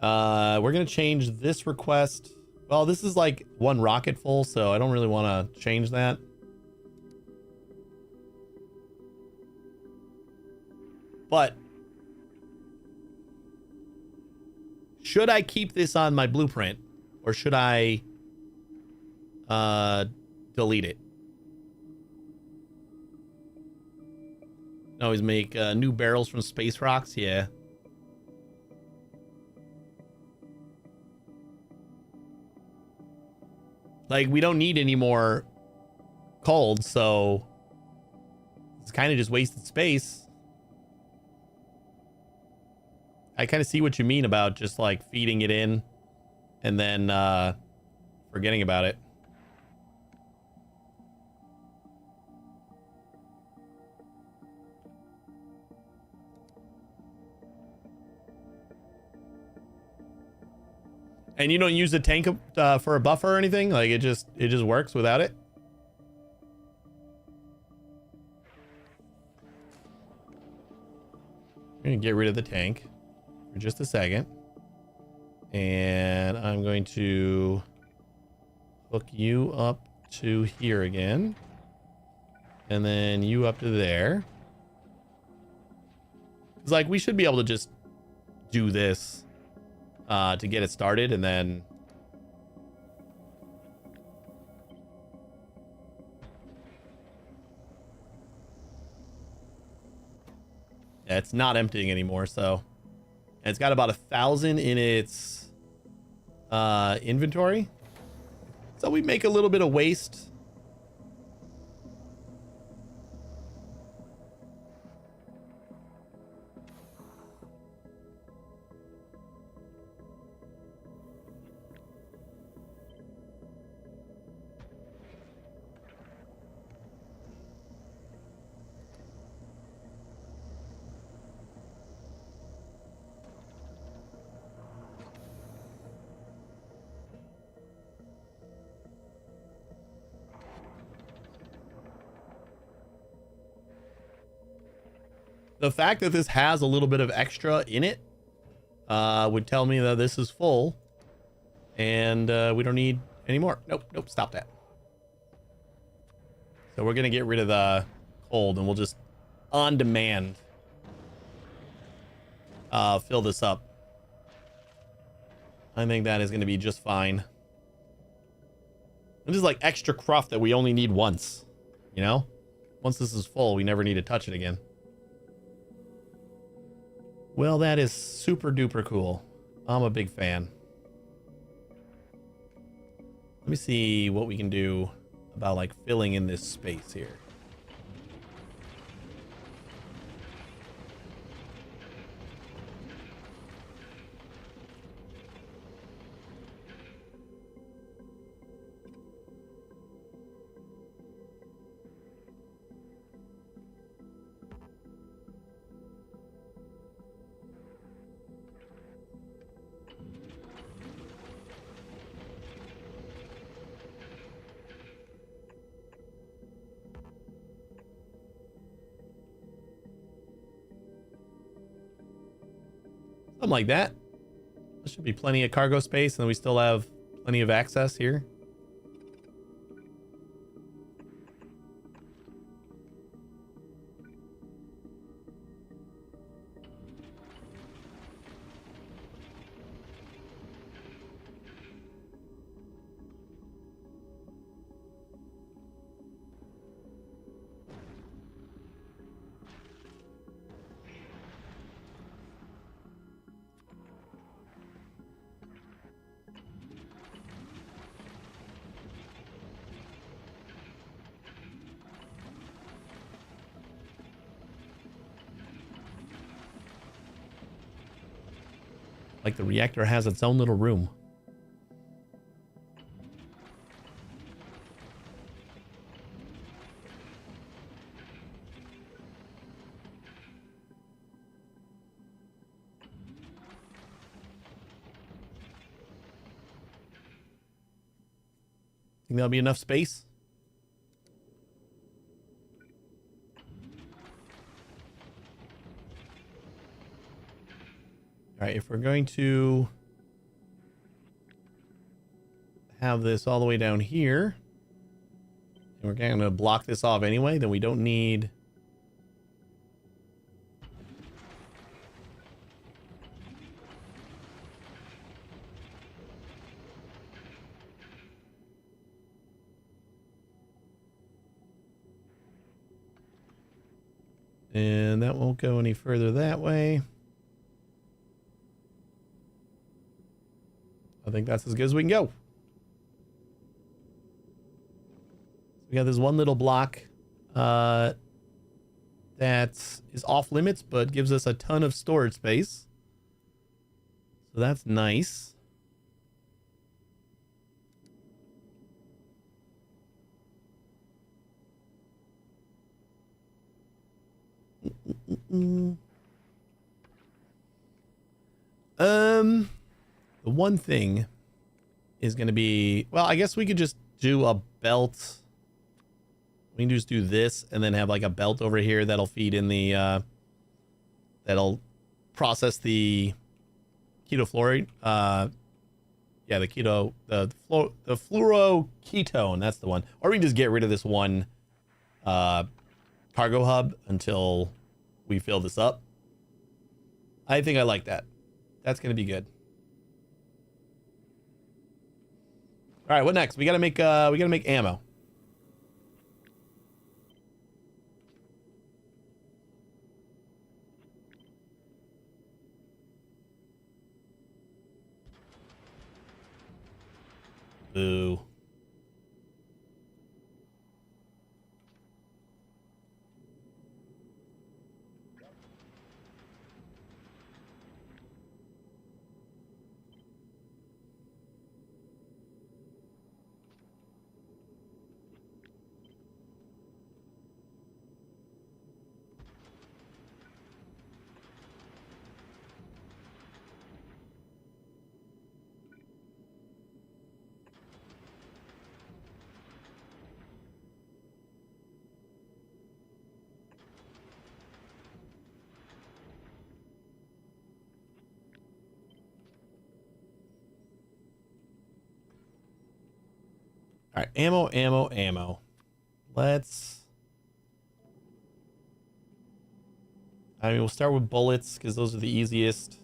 We're gonna change this request. Well, this is like one rocket full, so I don't really want to change that. But should I keep this on my blueprint, or should I delete it? Always make new barrels from space rocks. Yeah. Like, we don't need any more cold, so it's kind of just wasted space. I kind of see what you mean about just like feeding it in and then forgetting about it. And you don't use the tank for a buffer or anything? Like it just works without it? I'm gonna get rid of the tank for just a second. And I'm going to Hook you up to here again. And then you up to there. It's like we should be able to just do this to get it started, and then yeah, it's not emptying anymore. So, and it's got about 1,000 in its inventory. So we make a little bit of waste. The fact that this has a little bit of extra in it would tell me that this is full and we don't need any more. Nope, stop that. So we're going to get rid of the cold and we'll just on demand fill this up. I think that is going to be just fine. This is like extra cruff that we only need once, you know? Once this is full, we never need to touch it again. Well, that is super duper cool. I'm a big fan. Let me see what we can do about like filling in this space here. Something like that. There should be plenty of cargo space, and we still have plenty of access here. Like the reactor has its own little room. Think that'll be enough space? All right, if we're going to have this all the way down here, and we're going to block this off anyway, then we don't need... And that won't go any further that way. I think that's as good as we can go. We got this one little block that is off limits, but gives us a ton of storage space. So that's nice. The one thing is going to be, well, I guess we could just do a belt. We can just do this and then have like a belt over here that'll feed in the, that'll process the keto fluoride. Yeah, Yeah, the keto, the fluoroketone, that's the one. Or we can just get rid of this one cargo hub until we fill this up. I think I like that. That's gonna be good. All right, what next? We gotta make ammo. Boo. All right, ammo. We'll start with bullets because those are the easiest.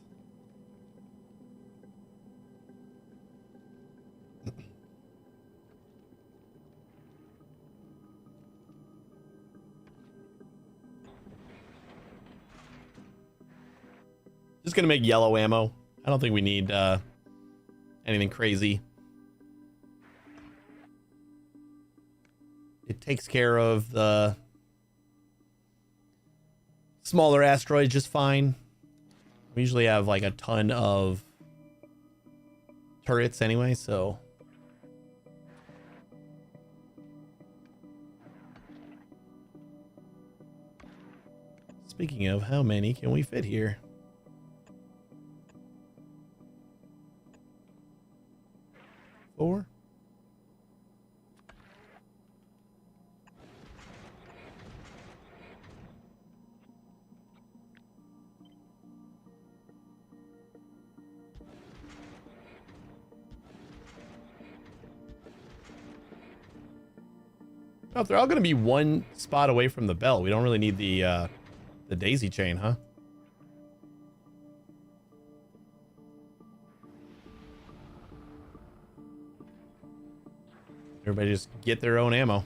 Just gonna make yellow ammo. I don't think we need anything crazy. It takes care of the smaller asteroids just fine. We usually have like a ton of turrets anyway, so. Speaking of, how many can we fit here? 4? Oh, they're all going to be one spot away from the bell. We don't really need the daisy chain, huh? Everybody just get their own ammo.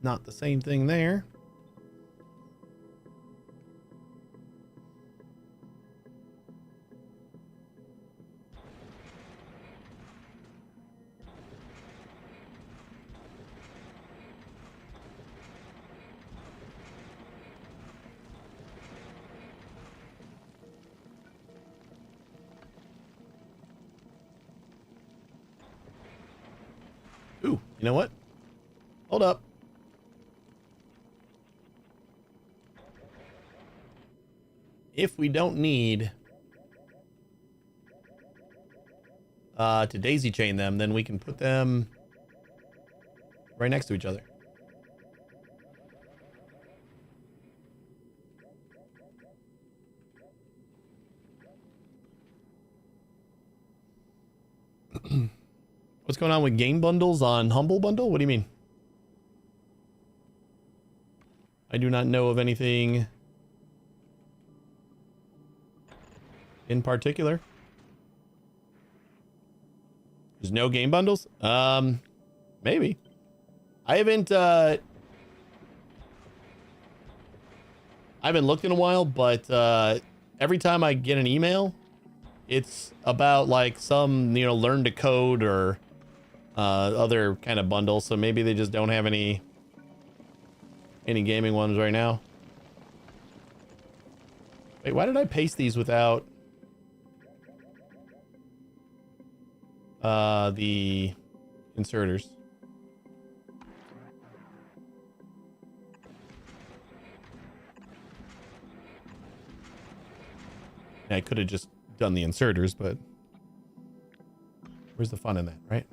Not the same thing there. Ooh, you know what? Hold up. If we don't need to daisy chain them, then we can put them right next to each other. What's going on with game bundles on Humble Bundle? What do you mean? I do not know of anything in particular. There's no game bundles? Maybe. I haven't looked in a while, but every time I get an email, it's about like some, learn to code or other kind of bundle. So maybe they just don't have any any gaming ones right now. Wait, why did I paste these without the inserters? I could have just done the inserters, but where's the fun in that, right?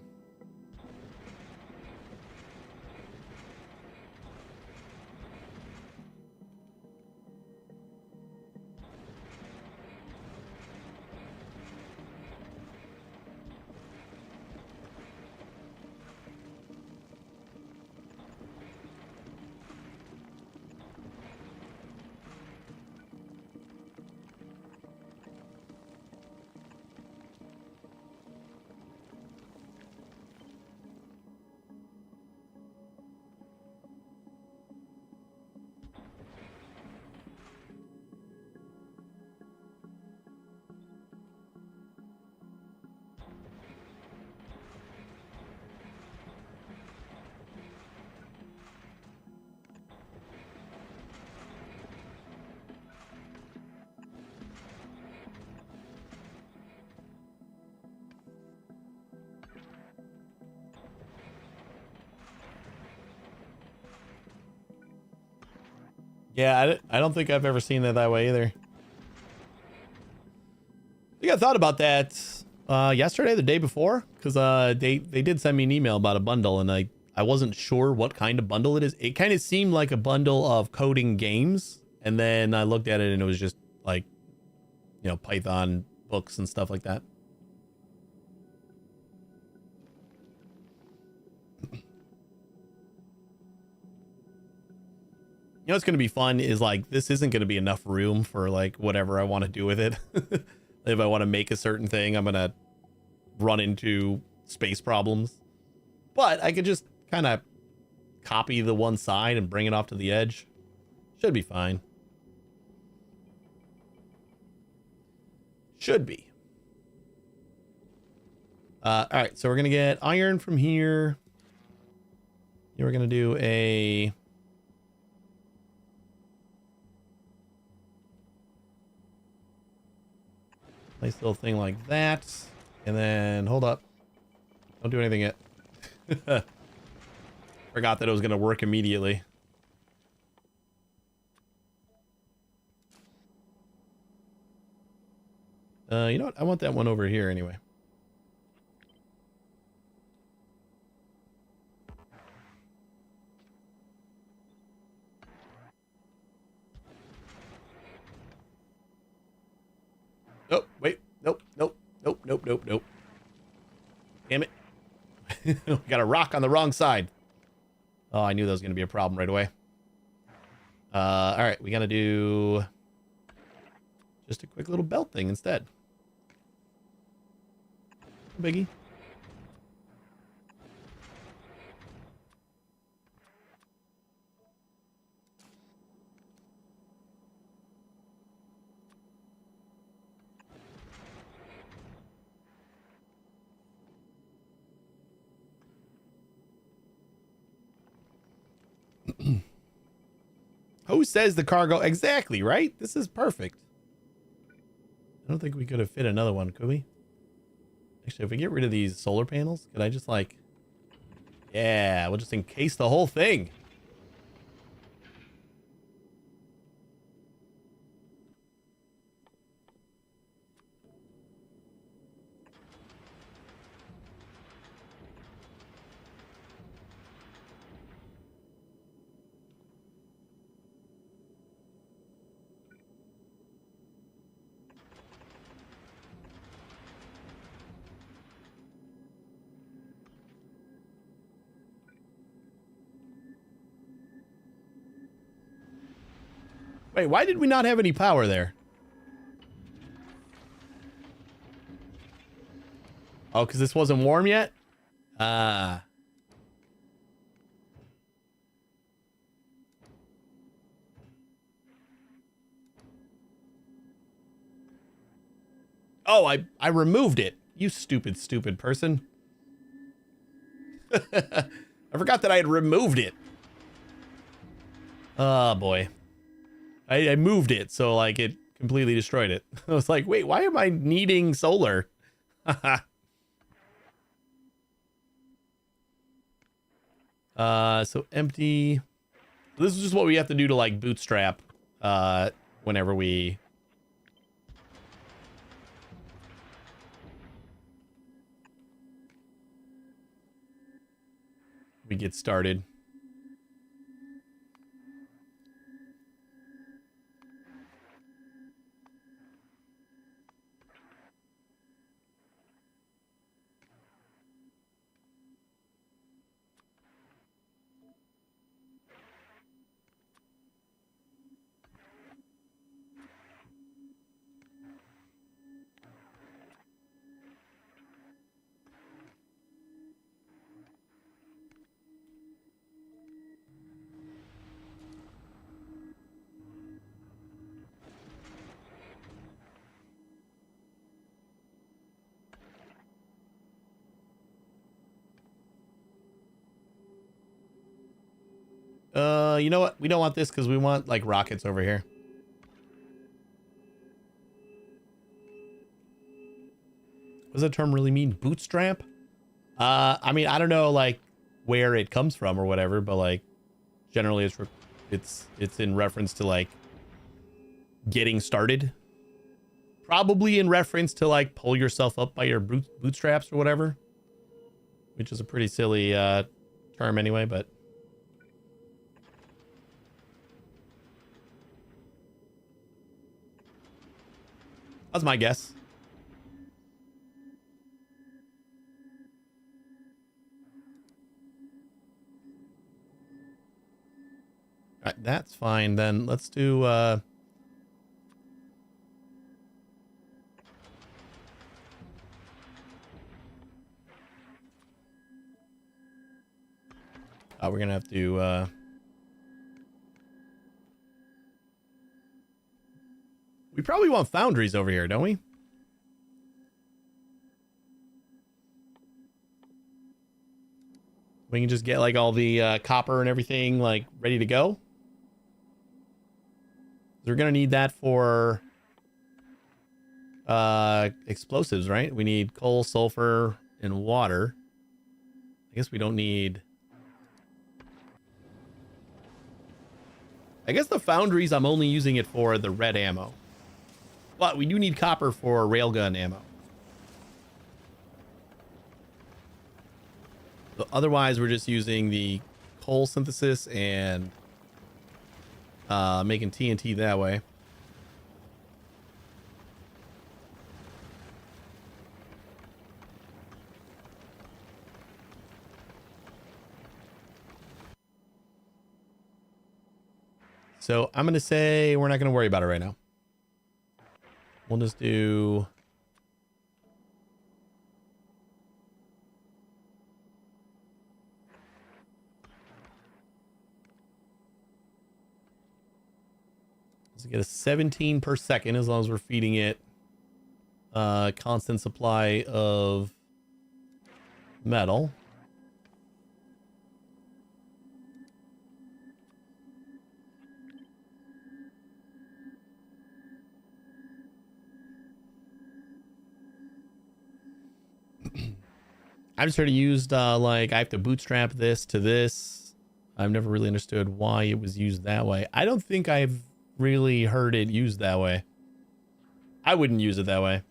Yeah, I don't think I've ever seen it that way either. I think I thought about that yesterday, the day before, because they did send me an email about a bundle, and I wasn't sure what kind of bundle it is. It kind of seemed like a bundle of coding games, and then I looked at it and it was just like, you know, Python books and stuff like that. You know what's going to be fun is like, this isn't going to be enough room for like whatever I want to do with it. If I want to make a certain thing, I'm going to run into space problems. But I could just kind of copy the one side and bring it off to the edge. Should be fine. Should be. All right, so we're going to get iron from here. We're going to do a... nice little thing like that. And then, hold up. Don't do anything yet. Forgot that it was going to work immediately. You know what? I want that one over here anyway. Oh, wait. Nope, nope, nope, nope, nope, nope. Damn it. We got a rock on the wrong side. Oh, I knew that was going to be a problem right away. All right, we got to do just a quick little belt thing instead. No biggie. Who says the cargo? Exactly, right? This is perfect. I don't think we could have fit another one, could we? Actually, if we get rid of these solar panels, could I just like... Yeah, we'll just encase the whole thing. Wait, why did we not have any power there? Oh, because this wasn't warm yet? Ah. Oh, I removed it. You stupid, stupid person. I forgot that I had removed it. Oh boy. I moved it, so like it completely destroyed it. I was like, wait, why am I needing solar? So empty. This is just what we have to do to like bootstrap whenever we get started. You know what? We don't want this because we want like rockets over here. What does that term really mean? Bootstrap? I mean, I don't know like where it comes from or whatever, but like generally it's in reference to like getting started. Probably in reference to like pull yourself up by your bootstraps or whatever, which is a pretty silly term anyway, but that's my guess. All right, that's fine then. Let's do we're gonna have to we probably want foundries over here, don't we? We can just get like all the copper and everything like ready to go. We're gonna need that for explosives, right? We need coal, sulfur, and water. I guess we don't need. I guess the foundries I'm only using it for the red ammo. But we do need copper for railgun ammo. So otherwise, we're just using the coal synthesis and making TNT that way. So I'm going to say we're not going to worry about it right now. We'll just do... let's get a 17 per second as long as we're feeding it constant supply of metal. I've just heard it used like I have to bootstrap this to this. I've never really understood why it was used that way. I don't think I've really heard it used that way. I wouldn't use it that way.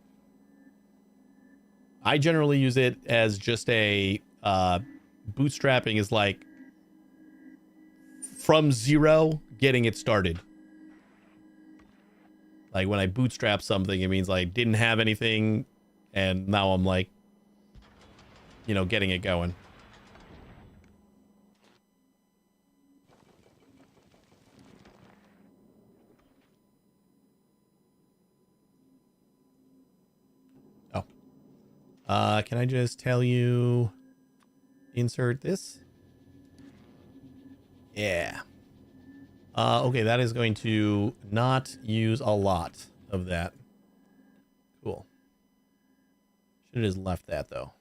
I generally use it as just a bootstrapping is like from zero getting it started. Like when I bootstrap something, it means like didn't have anything and now I'm like, you know, getting it going. Oh. Can I just tell you, insert this? Yeah. Okay, that is going to not use a lot of that. Cool. Should have just left that though.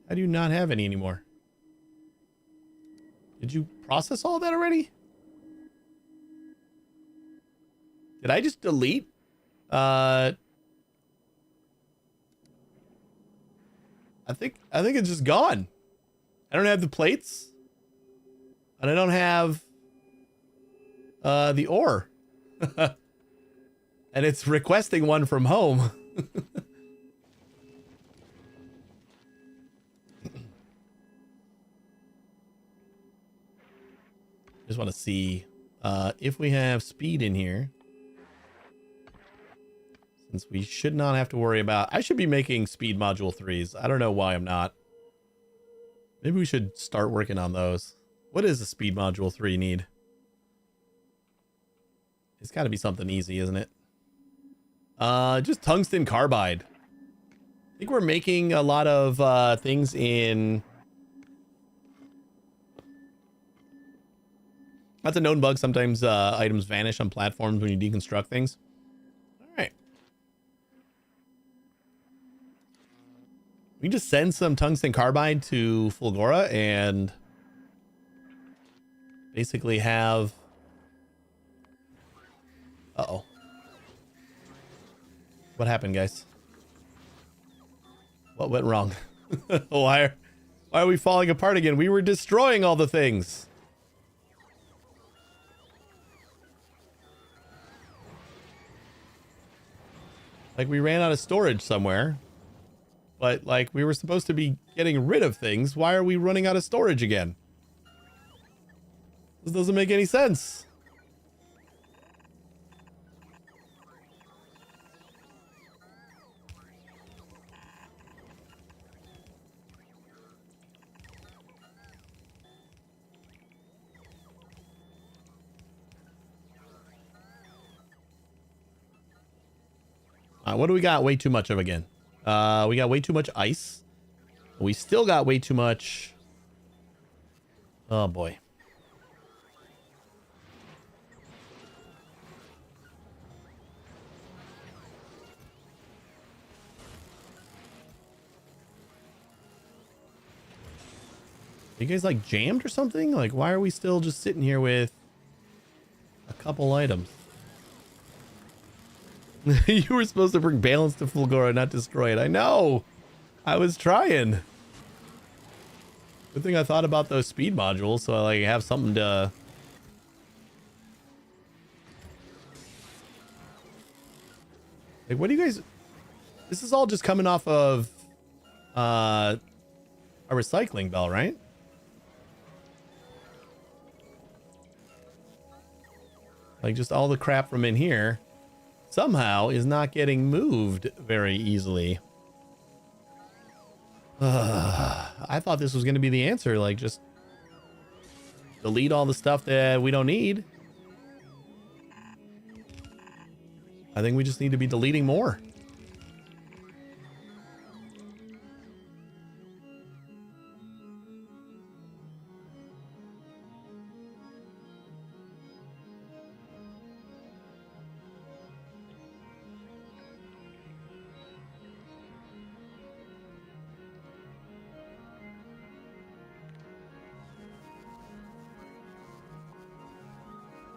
How do you not have any anymore? Did you process all that already? Did I just delete? I think it's just gone. I don't have the plates. And I don't have the ore. And it's requesting one from home. Just want to see if we have speed in here. Since we should not have to worry about... I should be making speed module 3s. I don't know why I'm not. Maybe we should start working on those. What does a speed module 3 need? It's got to be something easy, isn't it? Just tungsten carbide. I think we're making a lot of things in... That's a known bug. Sometimes items vanish on platforms when you deconstruct things. All right. We can just send some tungsten carbide to Fulgora and basically have... Uh-oh. What happened, guys? What went wrong? Why are we falling apart again? We were destroying all the things. Like, we ran out of storage somewhere. But, like, we were supposed to be getting rid of things. Why are we running out of storage again? This doesn't make any sense. What do we got way too much of again? We got way too much ice. We still got way too much... Oh, boy. Are you guys, like, jammed or something? Like, why are we still just sitting here with a couple items? You were supposed to bring balance to Fulgora, not destroy it. I know. I was trying. Good thing I thought about those speed modules, so I like have something to... Like, what do you guys... This is all just coming off of a recycling bell, right? Like, just all the crap from in here somehow is not getting moved very easily. I thought this was going to be the answer. Like, just delete all the stuff that we don't need. I think we just need to be deleting more.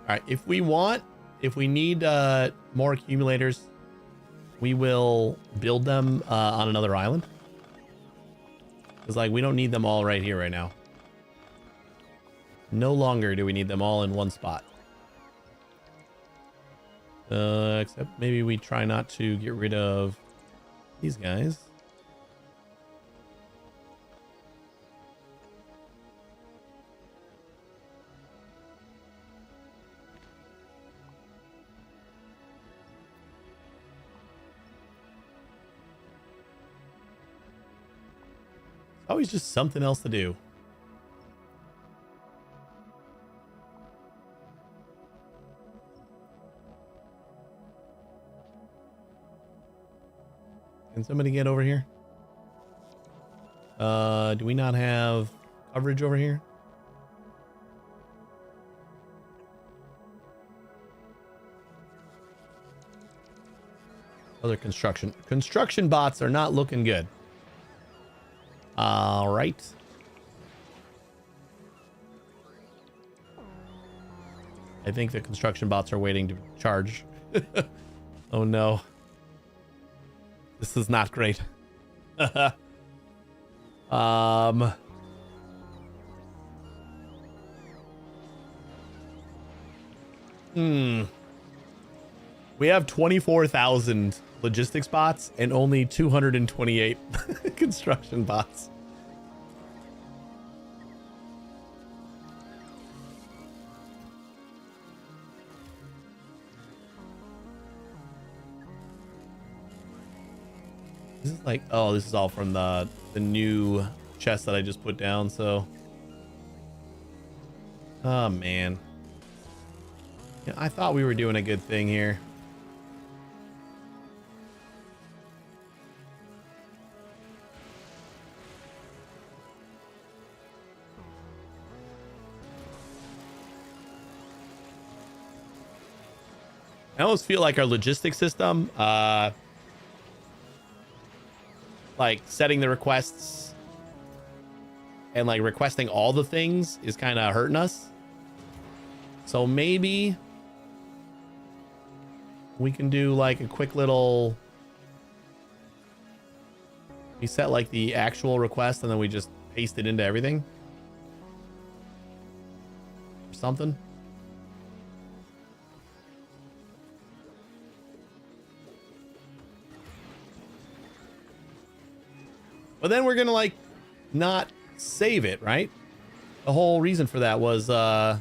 All right, if we need more accumulators, we will build them on another island. Because, like, we don't need them all right here right now. No longer do we need them all in one spot. Except maybe we try not to get rid of these guys. Always just something else to do. Can somebody get over here? Do we not have coverage over here? Other construction. Construction bots are not looking good. All right. I think the construction bots are waiting to charge. Oh no. This is not great. We have 24,000 logistics bots and only 228 construction bots. This is like, oh, this is all from the new chest that I just put down, so. Oh, man. Yeah, I thought we were doing a good thing here. I almost feel like our logistics system, like setting the requests and like requesting all the things is kind of hurting us. So maybe we can do like a quick little, we set like the actual request and then we just paste it into everything or something. But then we're gonna like not save it, right? The whole reason for that was so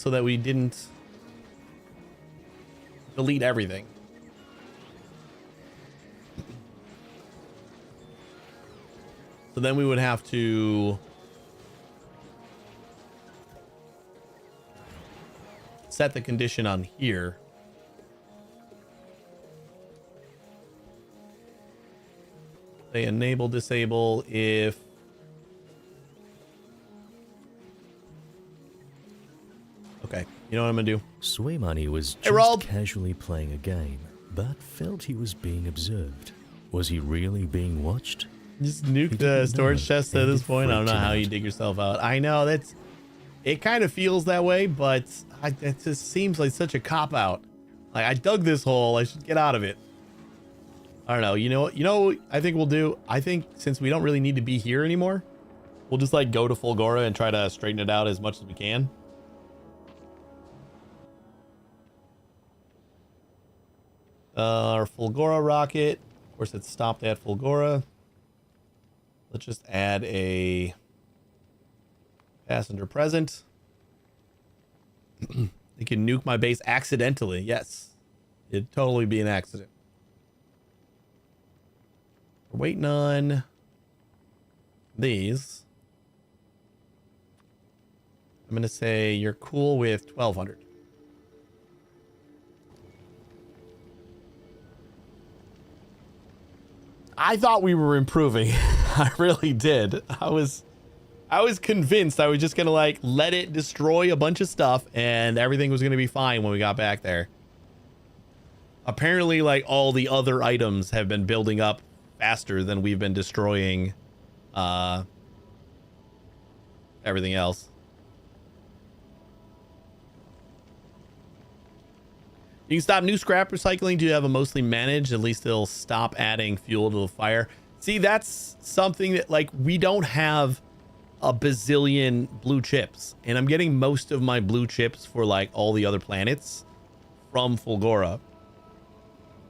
that we didn't delete everything. So then we would have to set the condition on here. They enable, disable if okay, you know what I'm gonna do? Swaimani was Hey, just Roald. casually playing a game, but felt he was being observed. Was he really being watched? Just nuke He the didn't storage know, chest at and this it point. I don't know freaked him how you out. dig yourself out. I know that's it kind of feels that way, but it just seems like such a cop out. Like I dug this hole, I should get out of it. I don't know. You know what I think we'll do? I think since we don't really need to be here anymore, we'll just like go to Fulgora and try to straighten it out as much as we can. Our Fulgora rocket, of course, it's stopped at Fulgora. Let's just add a passenger present. They can nuke my base accidentally. Yes, it'd totally be an accident. We're waiting on these. I'm gonna say you're cool with 1200. I thought we were improving. I really did. I was convinced I was just gonna like let it destroy a bunch of stuff and everything was gonna be fine when we got back there. Apparently, like all the other items have been building up faster than we've been destroying everything else. You can stop new scrap recycling to have a mostly managed. At least it'll stop adding fuel to the fire. See, that's something that like we don't have a bazillion blue chips, and I'm getting most of my blue chips for like all the other planets from Fulgora.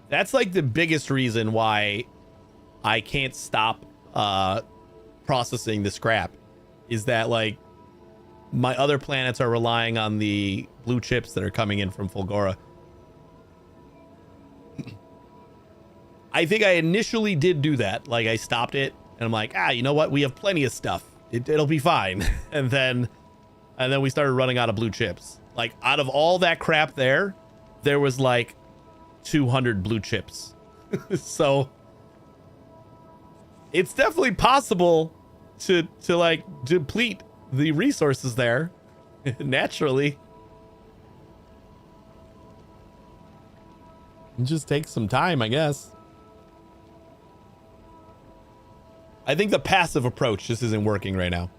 That's like the biggest reason why I can't stop processing the scrap, is that like my other planets are relying on the blue chips that are coming in from Fulgora. I think I initially did do that. Like I stopped it and I'm like, you know what? We have plenty of stuff. It'll be fine. and then we started running out of blue chips. Like out of all that crap there was like 200 blue chips. So it's definitely possible to like deplete the resources there naturally. It just takes some time, I guess. I think the passive approach just isn't working right now.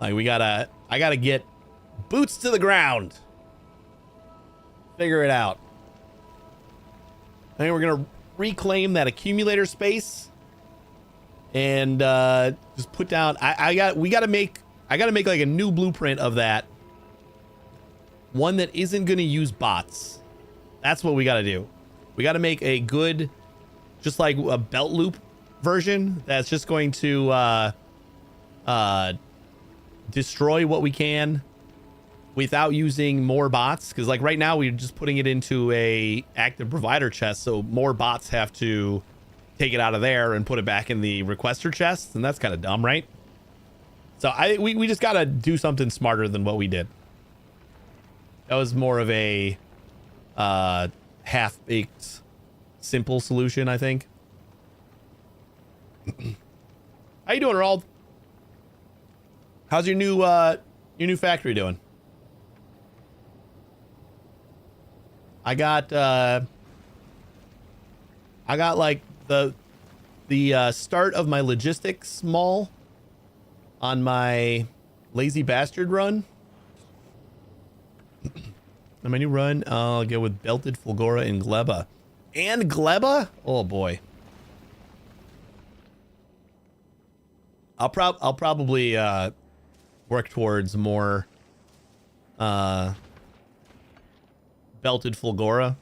Like I gotta get boots to the ground. Figure it out. I think we're gonna reclaim that accumulator space and just put down. I gotta make like a new blueprint of that. One that isn't gonna use bots. That's what we gotta do. We gotta make a good, just like a belt loop version that's just going to destroy what we can without using more bots, because like right now we're just putting it into a active provider chest, so more bots have to take it out of there and put it back in the requester chest, and that's kind of dumb, right? So we just gotta do something smarter than what we did. That was more of a half-baked simple solution, I think. How you doing, Rald? How's your new factory doing? I got like the start of my logistics mall on my lazy bastard run. On my new run, I'll go with belted fulgora and gleba. And gleba? Oh boy. I'll probably work towards more belted fulgora,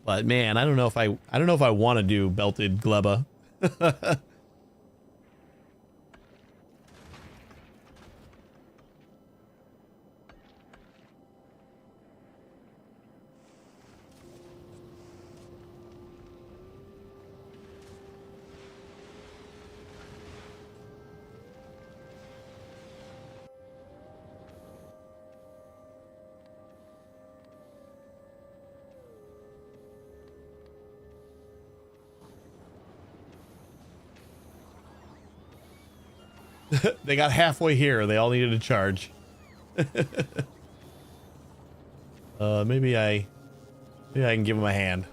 but man, I don't know if I want to do belted gleba. They got halfway here. They all needed a charge. Maybe I can give him a hand.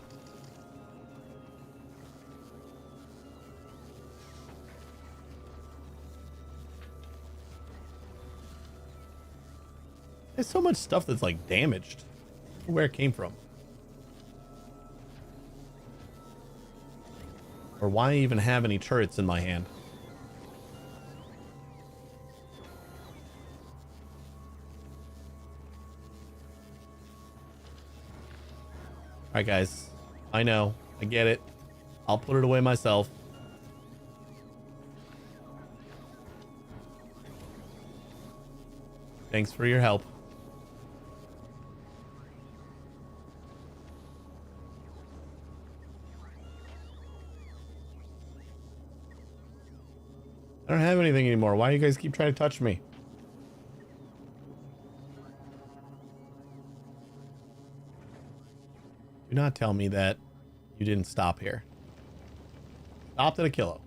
There's so much stuff that's like damaged. Where it came from. Or why even have any turrets in my hand? Alright guys, I know, I get it. I'll put it away myself. Thanks for your help. I don't have anything anymore. Why do you guys keep trying to touch me? Do not tell me that you didn't stop here. Stopped at a kilo.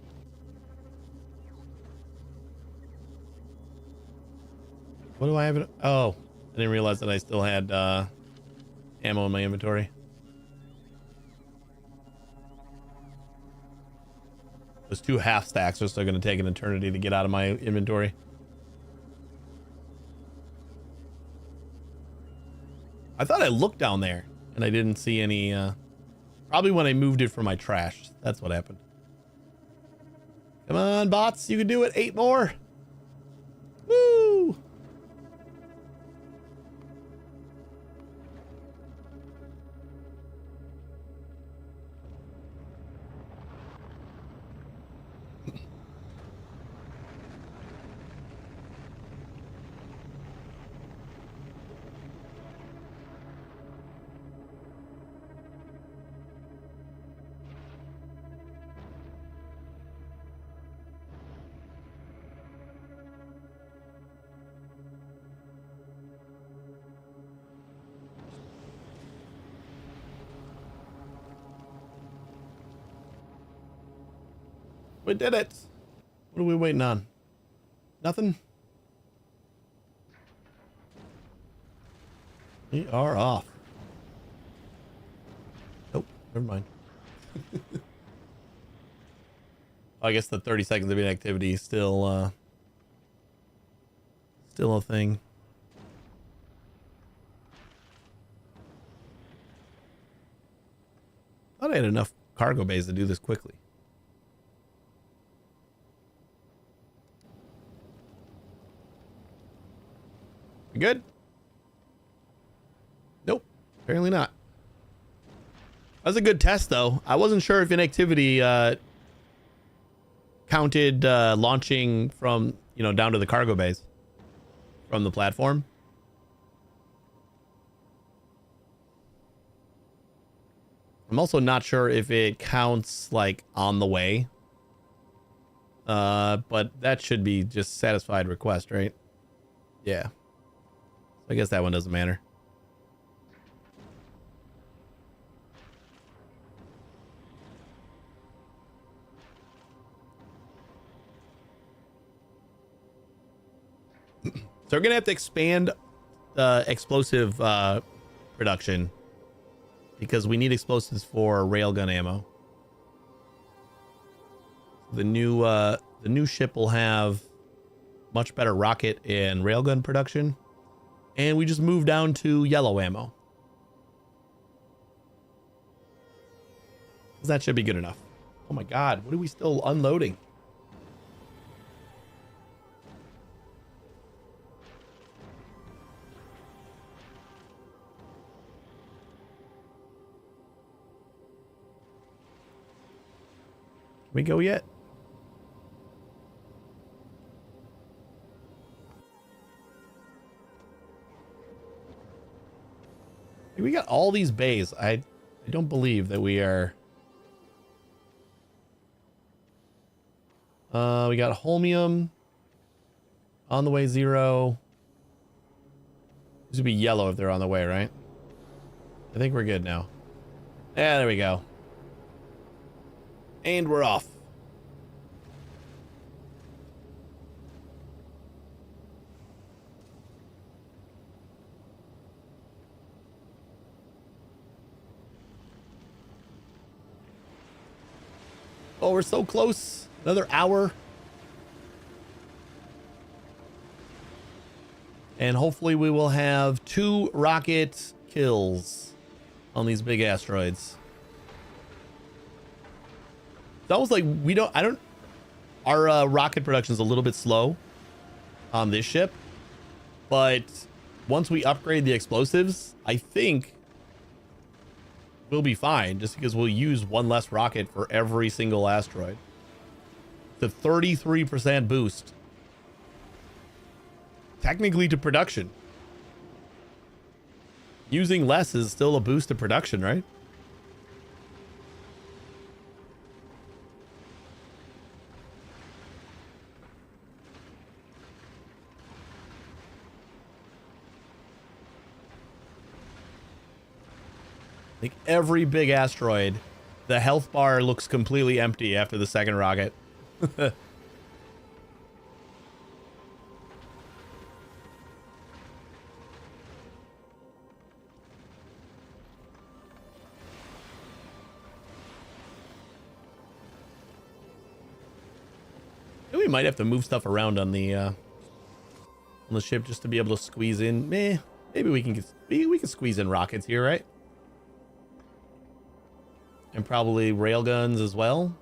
What do I have? Oh, I didn't realize that I still had ammo in my inventory. Those 2 half stacks are still going to take an eternity to get out of my inventory. I thought I looked down there and I didn't see any, probably when I moved it from my trash. That's what happened. Come on, bots. You can do it. 8 more. Woo! We did it. What are we waiting on? Nothing? We are off. Nope, never mind. I guess the 30 seconds of inactivity is still a thing. Thought I had enough cargo bays to do this quickly. We good? Nope. Apparently not. That was a good test, though. I wasn't sure if inactivity counted launching from, down to the cargo bays from the platform. I'm also not sure if it counts like on the way. But that should be just satisfied request, right? Yeah. So I guess that one doesn't matter. So we're gonna have to expand explosive production because we need explosives for railgun ammo. The new ship will have much better rocket and railgun production, and we just moved down to yellow ammo. That should be good enough. Oh my God, what are we still unloading? We go yet? We got all these bays. I don't believe that we are. We got holmium on the way 0. These would be yellow if they're on the way, right? I think we're good now. Yeah, there we go. And we're off. Oh, we're so close. Another hour. And hopefully we will have 2 rocket kills on these big asteroids. It's almost like our rocket production is a little bit slow on this ship, but once we upgrade the explosives, I think we'll be fine just because we'll use 1 less rocket for every single asteroid. The 33% boost technically to production. Using less is still a boost to production, right? Like every big asteroid, the health bar looks completely empty after the second rocket. We might have to move stuff around on the ship just to be able to squeeze in. Maybe we can squeeze in rockets here, right? And probably railguns as well.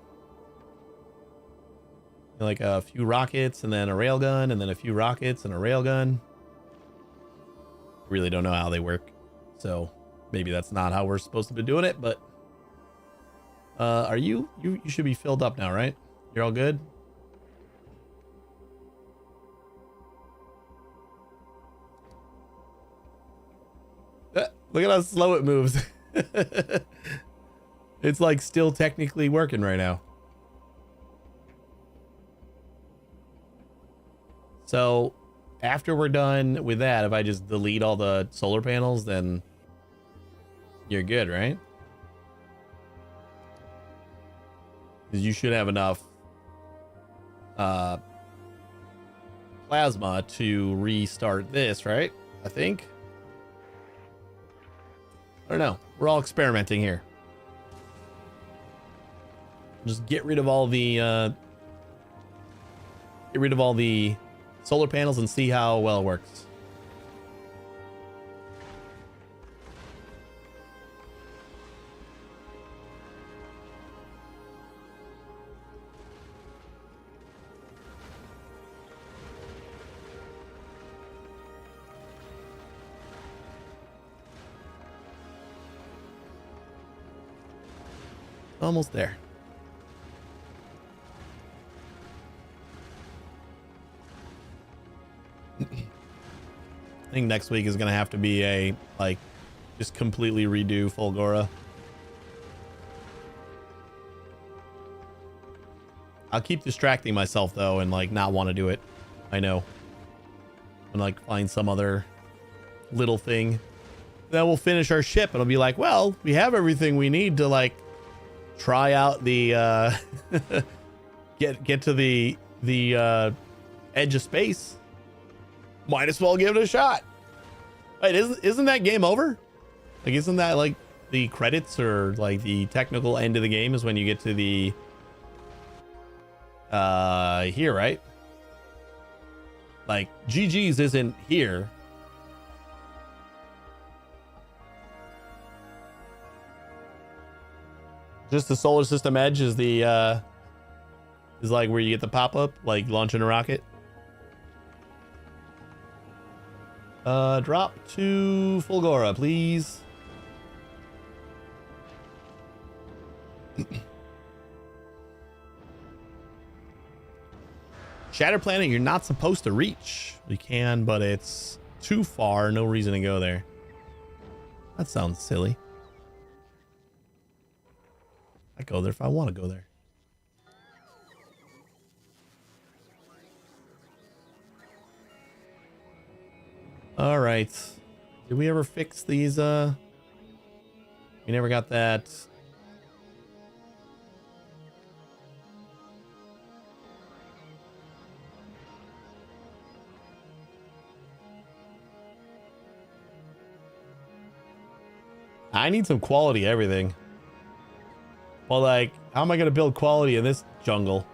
Like a few rockets and then a railgun and then a few rockets and a railgun. Really don't know how they work. So maybe that's not how we're supposed to be doing it, but are you should be filled up now, right? You're all good? Look at how slow it moves. It's like still technically working right now. So after we're done with that, if I just delete all the solar panels, then you're good, right? Because you should have enough plasma to restart this, right? I think. I don't know. We're all experimenting here. Just get rid of all the get rid of all the solar panels and see how well it works. Almost there. I think next week is gonna have to be a like just completely redo Fulgora. I'll keep distracting myself though and like not want to do it. I know. And like find some other little thing. Then we'll finish our ship and it'll be like, well, we have everything we need to like try out the get to the edge of space. Might as well give it a shot. Wait, isn't that game over? Like, isn't that like the credits or like the technical end of the game is when you get to the here, right? Like GG's isn't here. Just the solar system edge is the is like where you get the pop-up, like launching a rocket. Drop to Fulgora, please. Shatter Planet, you're not supposed to reach. We can, but it's too far. No reason to go there. That sounds silly. I go there if I want to go there. All right. Did we ever fix these? We never got that. I need some quality everything. Well, like, how am I going to build quality in this jungle?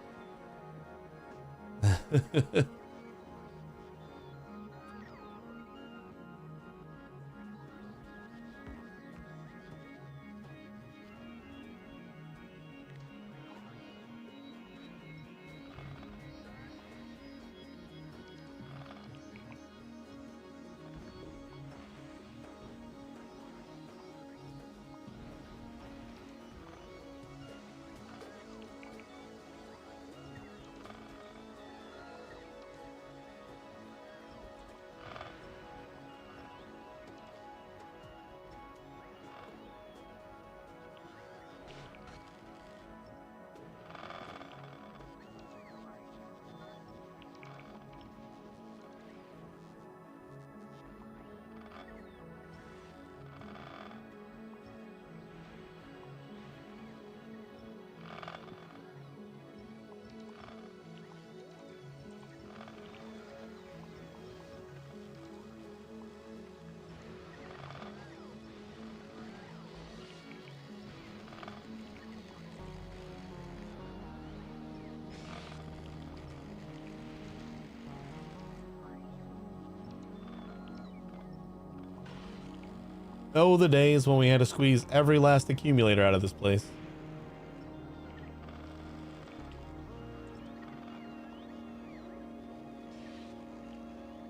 Oh, the days when we had to squeeze every last accumulator out of this place.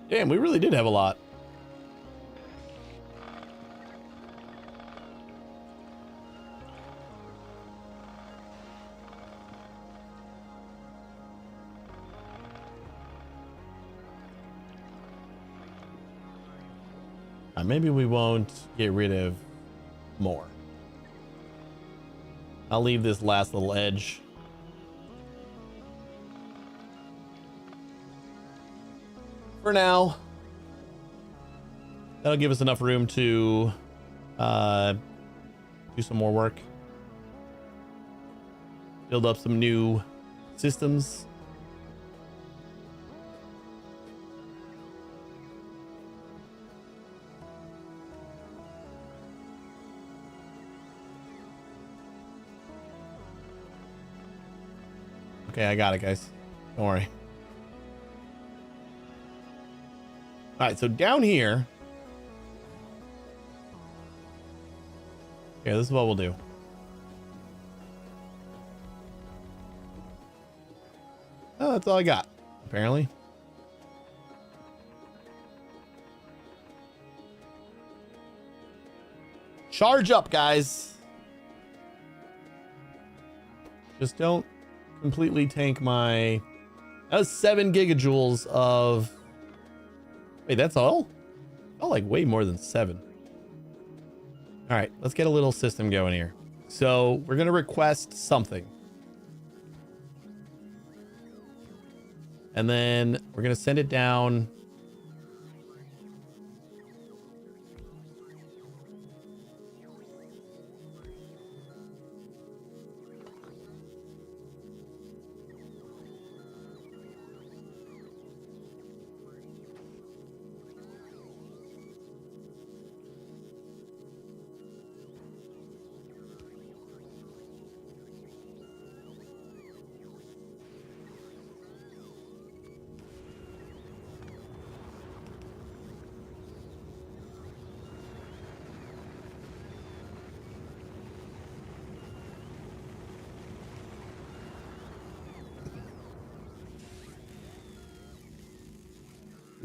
Damn, we really did have a lot. Maybe we won't get rid of more. I'll leave this last little edge. For now. That'll give us enough room to do some more work. Build up some new systems. Okay, I got it, guys. Don't worry. All right, so down here. Okay, this is what we'll do. Oh, that's all I got, apparently. Charge up, guys. Just don't completely tank my... That was 7 gigajoules of... Wait, that's all? Oh, like way more than 7. All right, let's get a little system going here. So we're going to request something. And then we're going to send it down.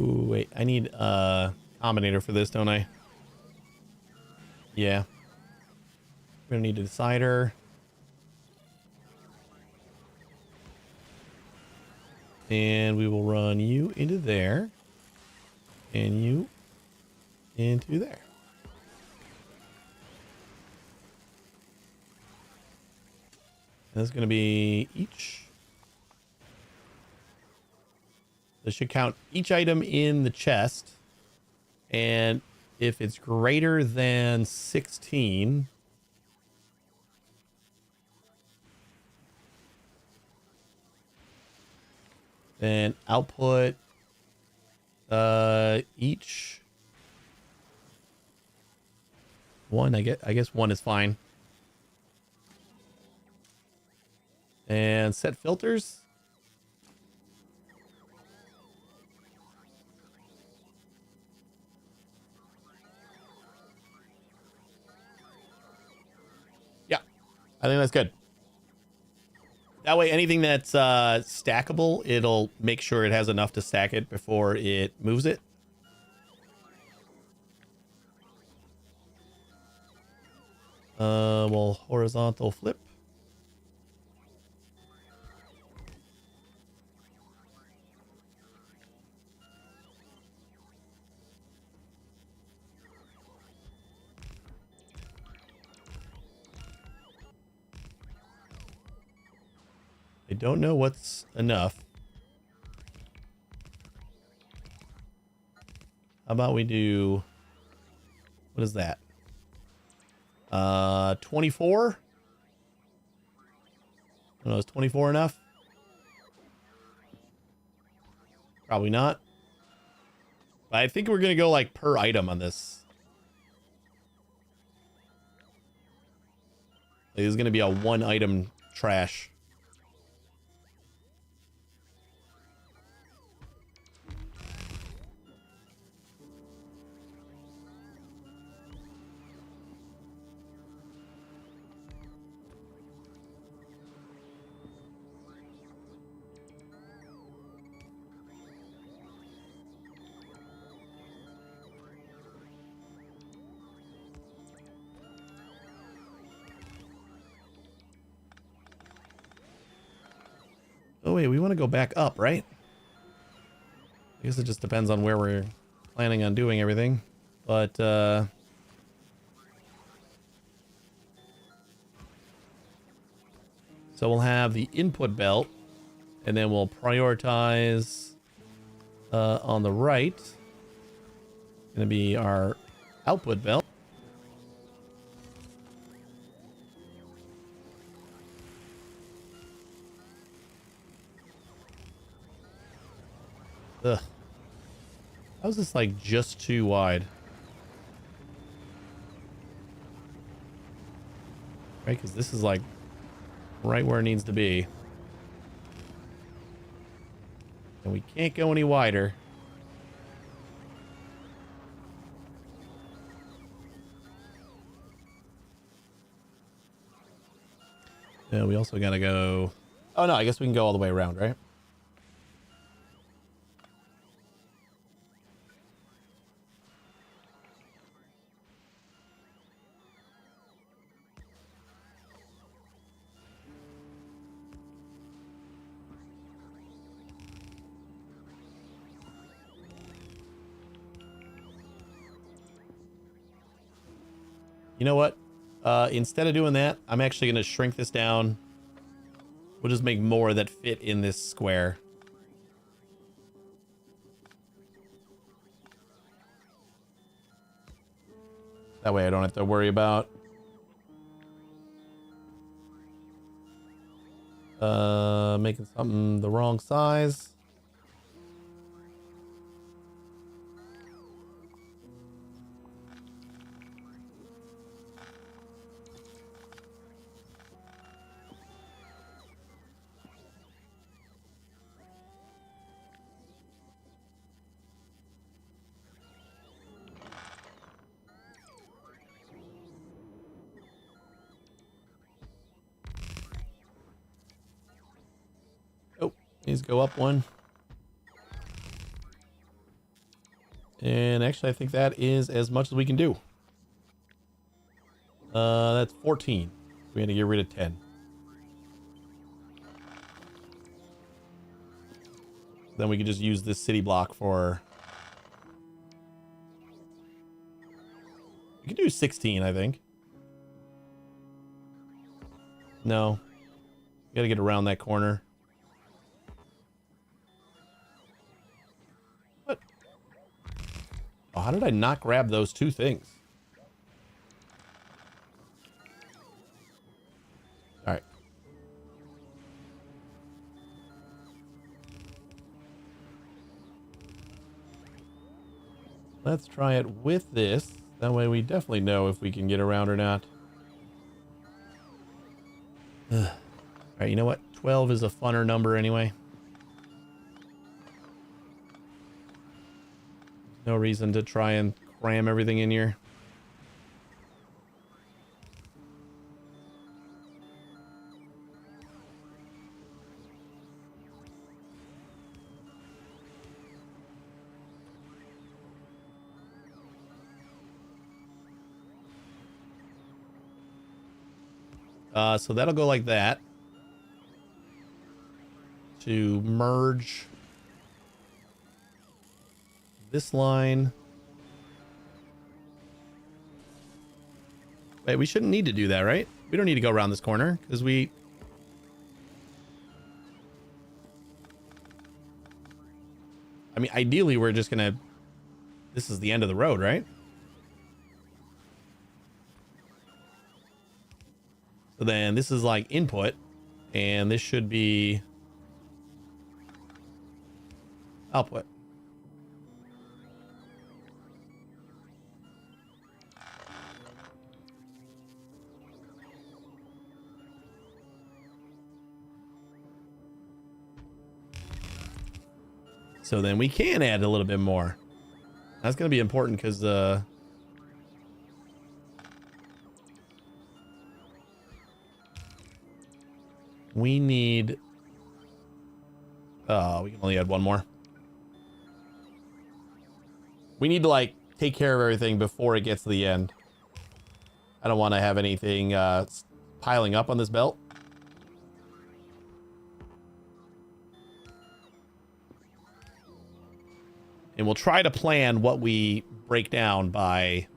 Ooh, wait, I need a combinator for this, don't I? Yeah. We're gonna need a decider. And we will run you into there. And you into there. And that's gonna be each. This should count each item in the chest. And if it's greater than 16, then output each one. I guess one is fine. And set filters. I think that's good. That way, anything that's stackable, it'll make sure it has enough to stack it before it moves it. Well, horizontal flip. I don't know what's enough. How about we do... What is that? 24? I don't know, is 24 enough? Probably not. But I think we're going to go like per item on this. This is going to be a one item trash. Oh wait, we want to go back up, right? I guess it just depends on where we're planning on doing everything. But, so we'll have the input belt, and then we'll prioritize on the right. Gonna be our output belt. Ugh. How is this like just too wide? Right, because this is like right where it needs to be. And we can't go any wider. Yeah, we also gotta go. Oh no, I guess we can go all the way around, right? You know what? Instead of doing that, I'm actually going to shrink this down. We'll just make more that fit in this square. That way I don't have to worry about making something the wrong size. Oh, needs to go up one. And actually, I think that is as much as we can do. That's 14. We had to get rid of 10. Then we can just use this city block for... We could do 16, I think. No. We gotta get around that corner. What? Oh, how did I not grab those two things? Alright. Let's try it with this. That way we definitely know if we can get around or not. Alright, you know what? 12 is a funner number anyway. No reason to try and cram everything in here. So that'll go like that. To merge this line. Wait, we shouldn't need to do that, right? We don't need to go around this corner because we... I mean, ideally, we're just gonna... This is the end of the road, right? So then this is like input, and this should be output. So then we can add a little bit more. That's going to be important because we need... we can only add one more. We need to, like, take care of everything before it gets to the end. I don't want to have anything piling up on this belt. And we'll try to plan what we break down by...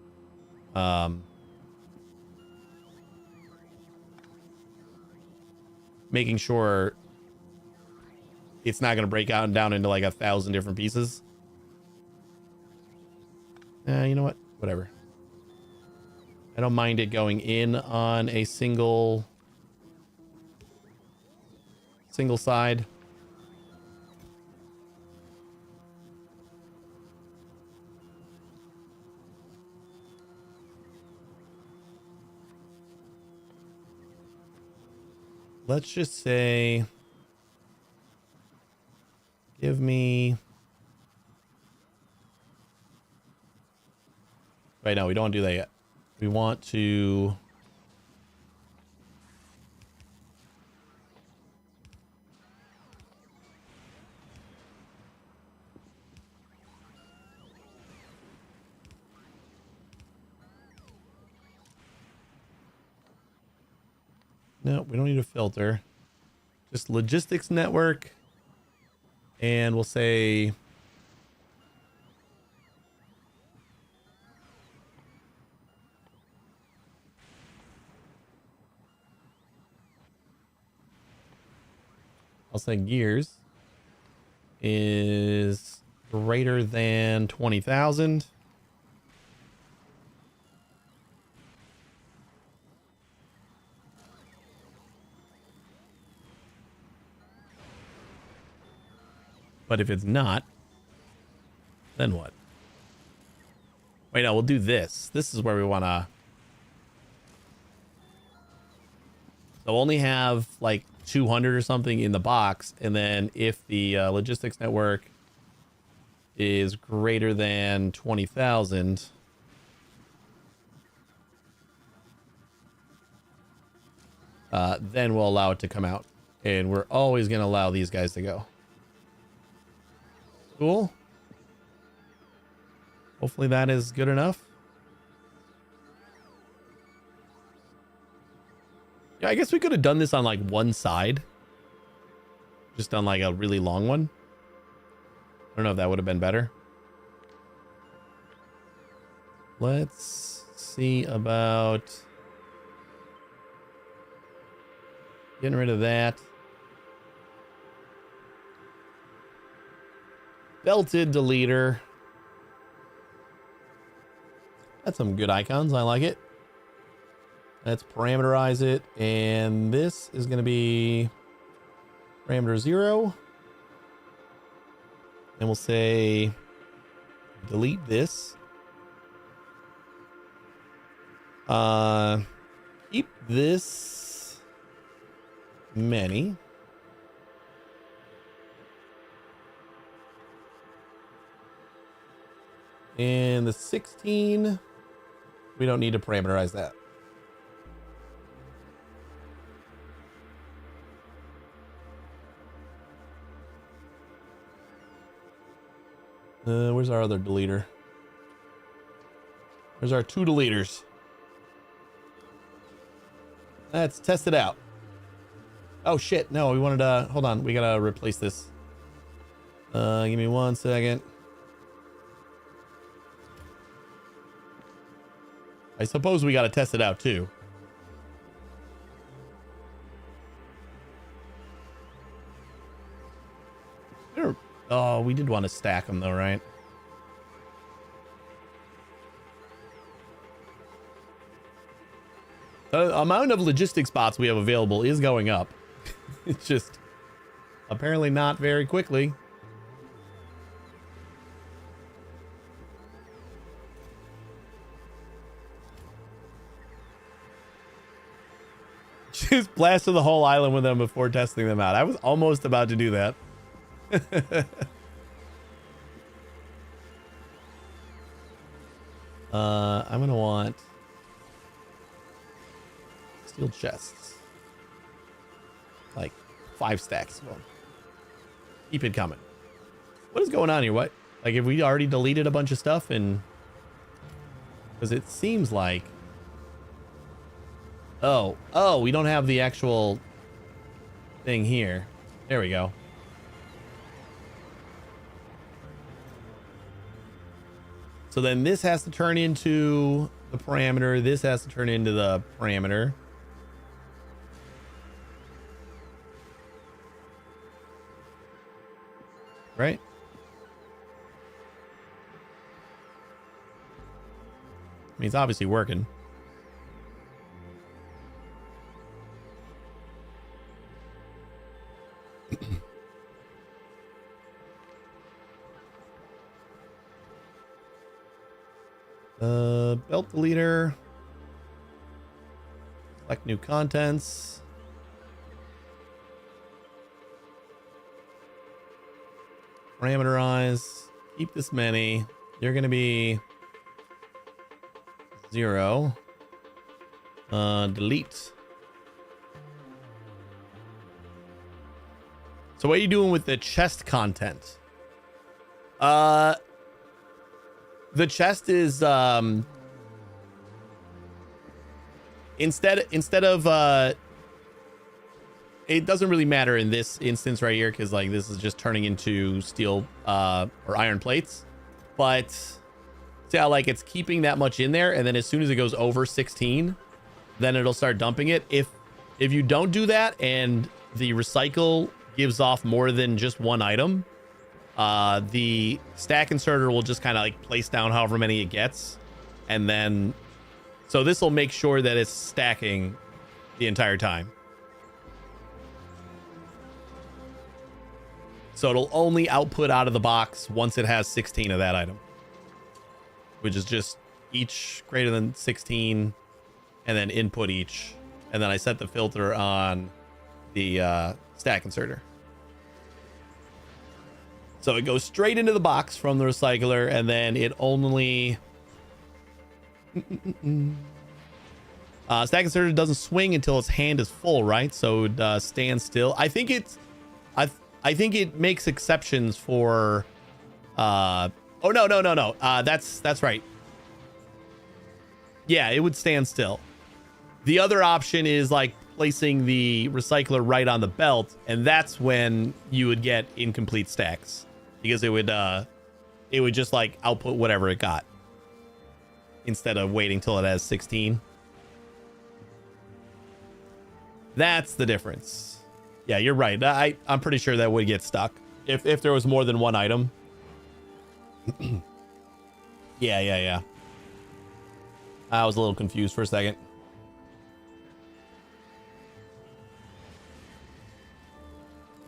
making sure it's not going to break out down into like 1,000 different pieces. You know what? Whatever. I don't mind it going in on a single side. Let's just say, give me... Right, no, we don't want to do that yet. We want to... No, we don't need a filter. Just logistics network. And we'll say gears is greater than 20,000. But if it's not, then what? Wait, no, we'll do this. This is where we want to. So only have like 200 or something in the box. And then if the logistics network is greater than 20,000. Then we'll allow it to come out. And we're always going to allow these guys to go. Cool. Hopefully that is good enough. Yeah, I guess we could have done this on like one side. Just on like a really long one. I don't know if that would have been better. Let's see about getting rid of that. Belted deleter. That's some good icons. I like it. Let's parameterize it. And this is going to be parameter 0. And we'll say delete this. Keep this many. And the 16, we don't need to parameterize that. Where's our other deleter? There's our 2 deleters. Let's test it out. Oh shit, no, we wanted to, hold on, we gotta replace this. Give me 1 second. I suppose we gotta test it out too. Oh, we did want to stack them though, right? The amount of logistics spots we have available is going up. It's just apparently not very quickly. Just blasted the whole island with them before testing them out. I was almost about to do that. I'm gonna want steel chests, like 5 stacks of them. Keep it coming. What is going on here? What, like, have we already deleted a bunch of stuff? And because it seems like, oh, we don't have the actual thing here. There we go. So then this has to turn into the parameter. This has to turn into the parameter. Right? I mean, it's obviously working. Belt deleter. Select new contents. Parameterize. Keep this many. You're going to be 0. Delete. So what are you doing with the chest content? The chest is instead of it doesn't really matter in this instance right here, because like this is just turning into steel or iron plates. But see how like it's keeping that much in there, and then as soon as it goes over 16, then it'll start dumping it. If you don't do that and the recycle gives off more than just one item, the stack inserter will just kind of like place down however many it gets, and then so this will make sure that it's stacking the entire time. So it'll only output out of the box once it has 16 of that item, which is just each greater than 16, and then input each. And then I set the filter on the stack inserter. So it goes straight into the box from the recycler, and then it only... stack inserter doesn't swing until its hand is full, right? So it stands still. I think it's... I think it makes exceptions for... oh, no. That's right. Yeah, it would stand still. The other option is like placing the recycler right on the belt, and that's when you would get incomplete stacks, because it would just like output whatever it got instead of waiting till it has 16. That's the difference. Yeah, you're right. I'm pretty sure that would get stuck if there was more than one item. Yeah. I was a little confused for a second.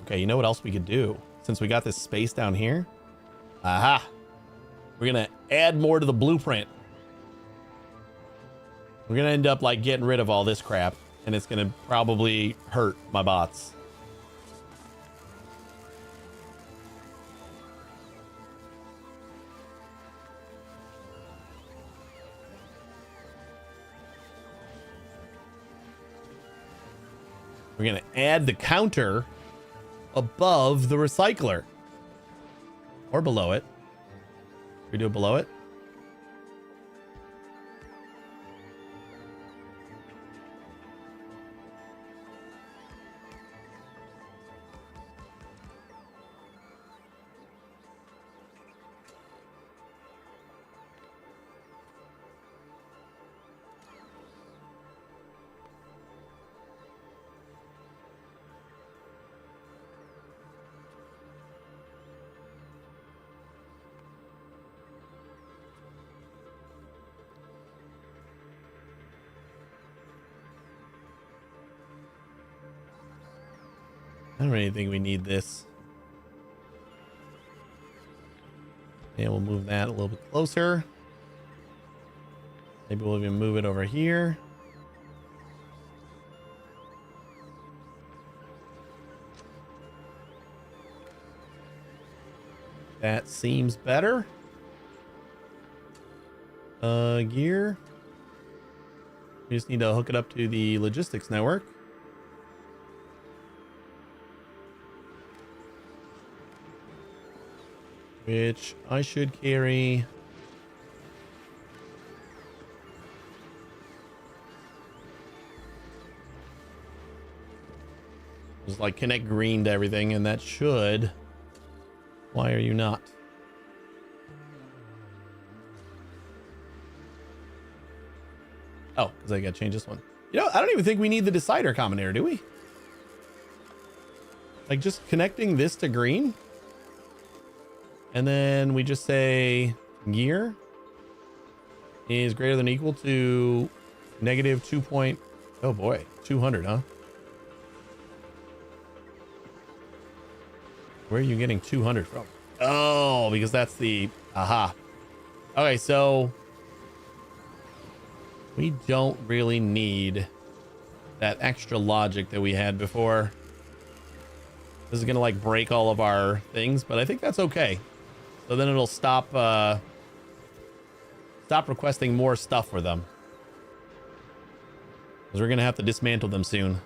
Okay, you know what else we could do? Since we got this space down here. Aha! We're gonna add more to the blueprint. We're gonna end up like getting rid of all this crap, and it's gonna probably hurt my bots. We're gonna add the counter above the recycler, or below it. Should we do it below it? I don't really think we need this. And we'll move that a little bit closer. Maybe we'll even move it over here. That seems better. Gear. We just need to hook it up to the logistics network. Which I should carry. Just like connect green to everything, and that should. Why are you not? Oh, because I gotta change this one. You know, I don't even think we need the decider combinator, do we? Like just connecting this to green. And then we just say gear is greater than or equal to negative 2 point. Oh boy, 200, huh? Where are you getting 200 from? Oh, because that's the aha. Okay, so we don't really need that extra logic that we had before. This is gonna like break all of our things, but I think that's okay. So then it'll stop requesting more stuff for them, because we're gonna have to dismantle them soon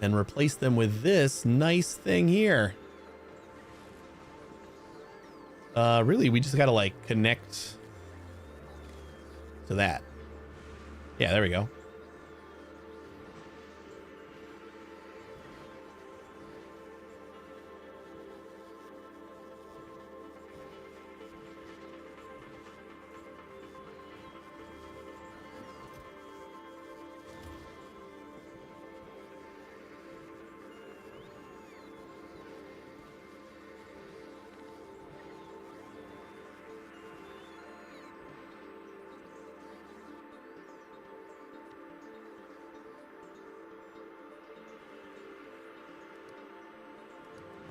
and replace them with this nice thing here. Really, we just gotta like connect to that. Yeah, there we go.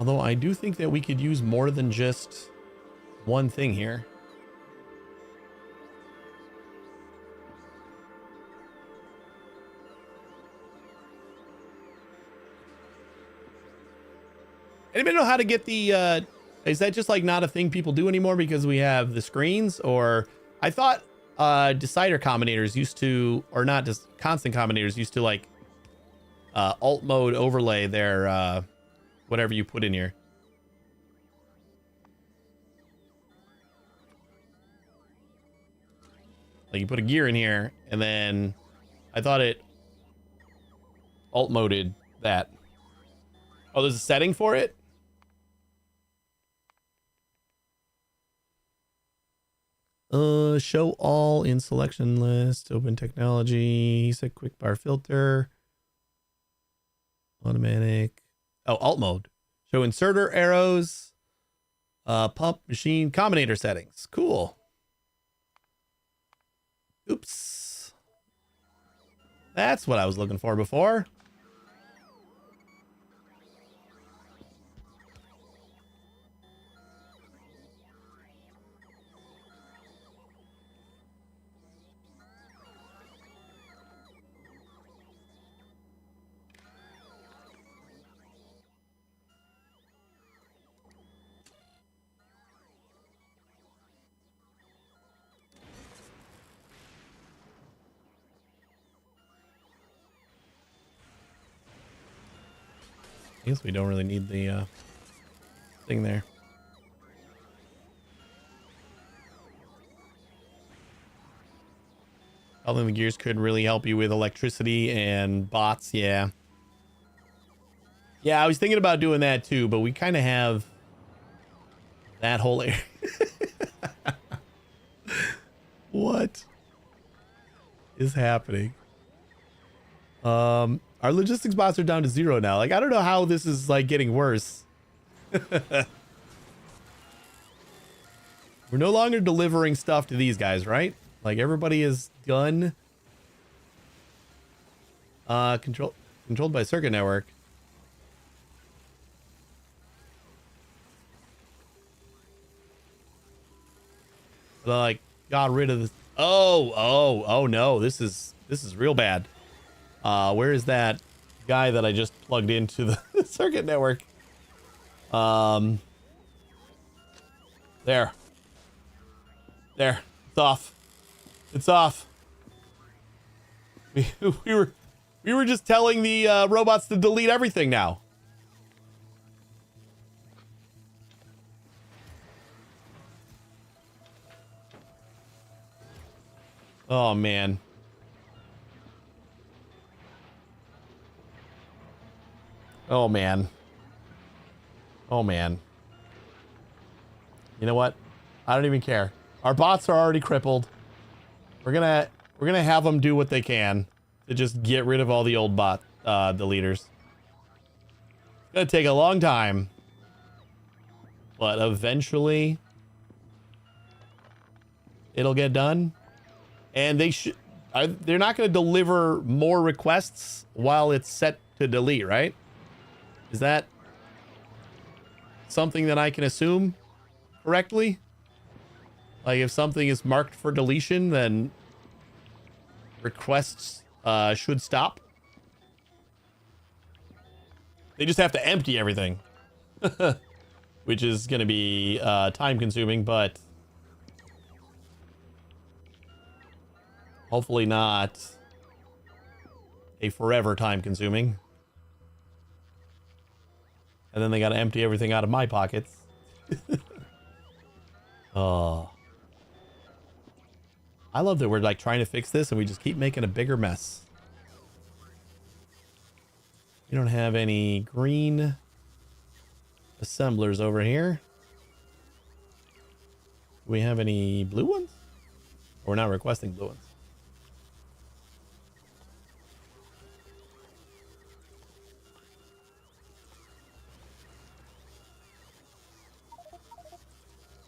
Although I do think that we could use more than just one thing here. Anybody know how to get the, is that just like not a thing people do anymore because we have the screens? Or I thought decider combinators used to, or not just constant combinators used to like alt mode overlay their whatever you put in here. Like you put a gear in here and then I thought it alt moded that. Oh, there's a setting for it? Show all in selection list, open technology, set quick bar filter, automatic. Oh, alt mode. Show inserter arrows, pump machine combinator settings. Cool. Oops. That's what I was looking for before. I guess we don't really need the thing there. I think the gears could really help you with electricity and bots. Yeah. Yeah, I was thinking about doing that too, but we kind of have that whole area. What is happening? Our logistics bots are down to 0 now. Like, I don't know how this is like getting worse. We're no longer delivering stuff to these guys, right? Like everybody is done. Controlled by circuit network. Like got rid of this. Oh no, this is real bad. Where is that guy that I just plugged into the circuit network? There. It's off. It's off. We were just telling the robots to delete everything now. Oh man. Oh man. Oh man. You know what? I don't even care. Our bots are already crippled. We're gonna have them do what they can to just get rid of all the old bot deleters. It's gonna take a long time, but eventually it'll get done. And they're not gonna deliver more requests while it's set to delete, right? Is that something that I can assume correctly? Like if something is marked for deletion, then requests should stop. They just have to empty everything, which is going to be time consuming, but hopefully not a forever time consuming. And then they got to empty everything out of my pockets. Oh. I love that we're like trying to fix this and we just keep making a bigger mess. We don't have any green assemblers over here. Do we have any blue ones? We're not requesting blue ones.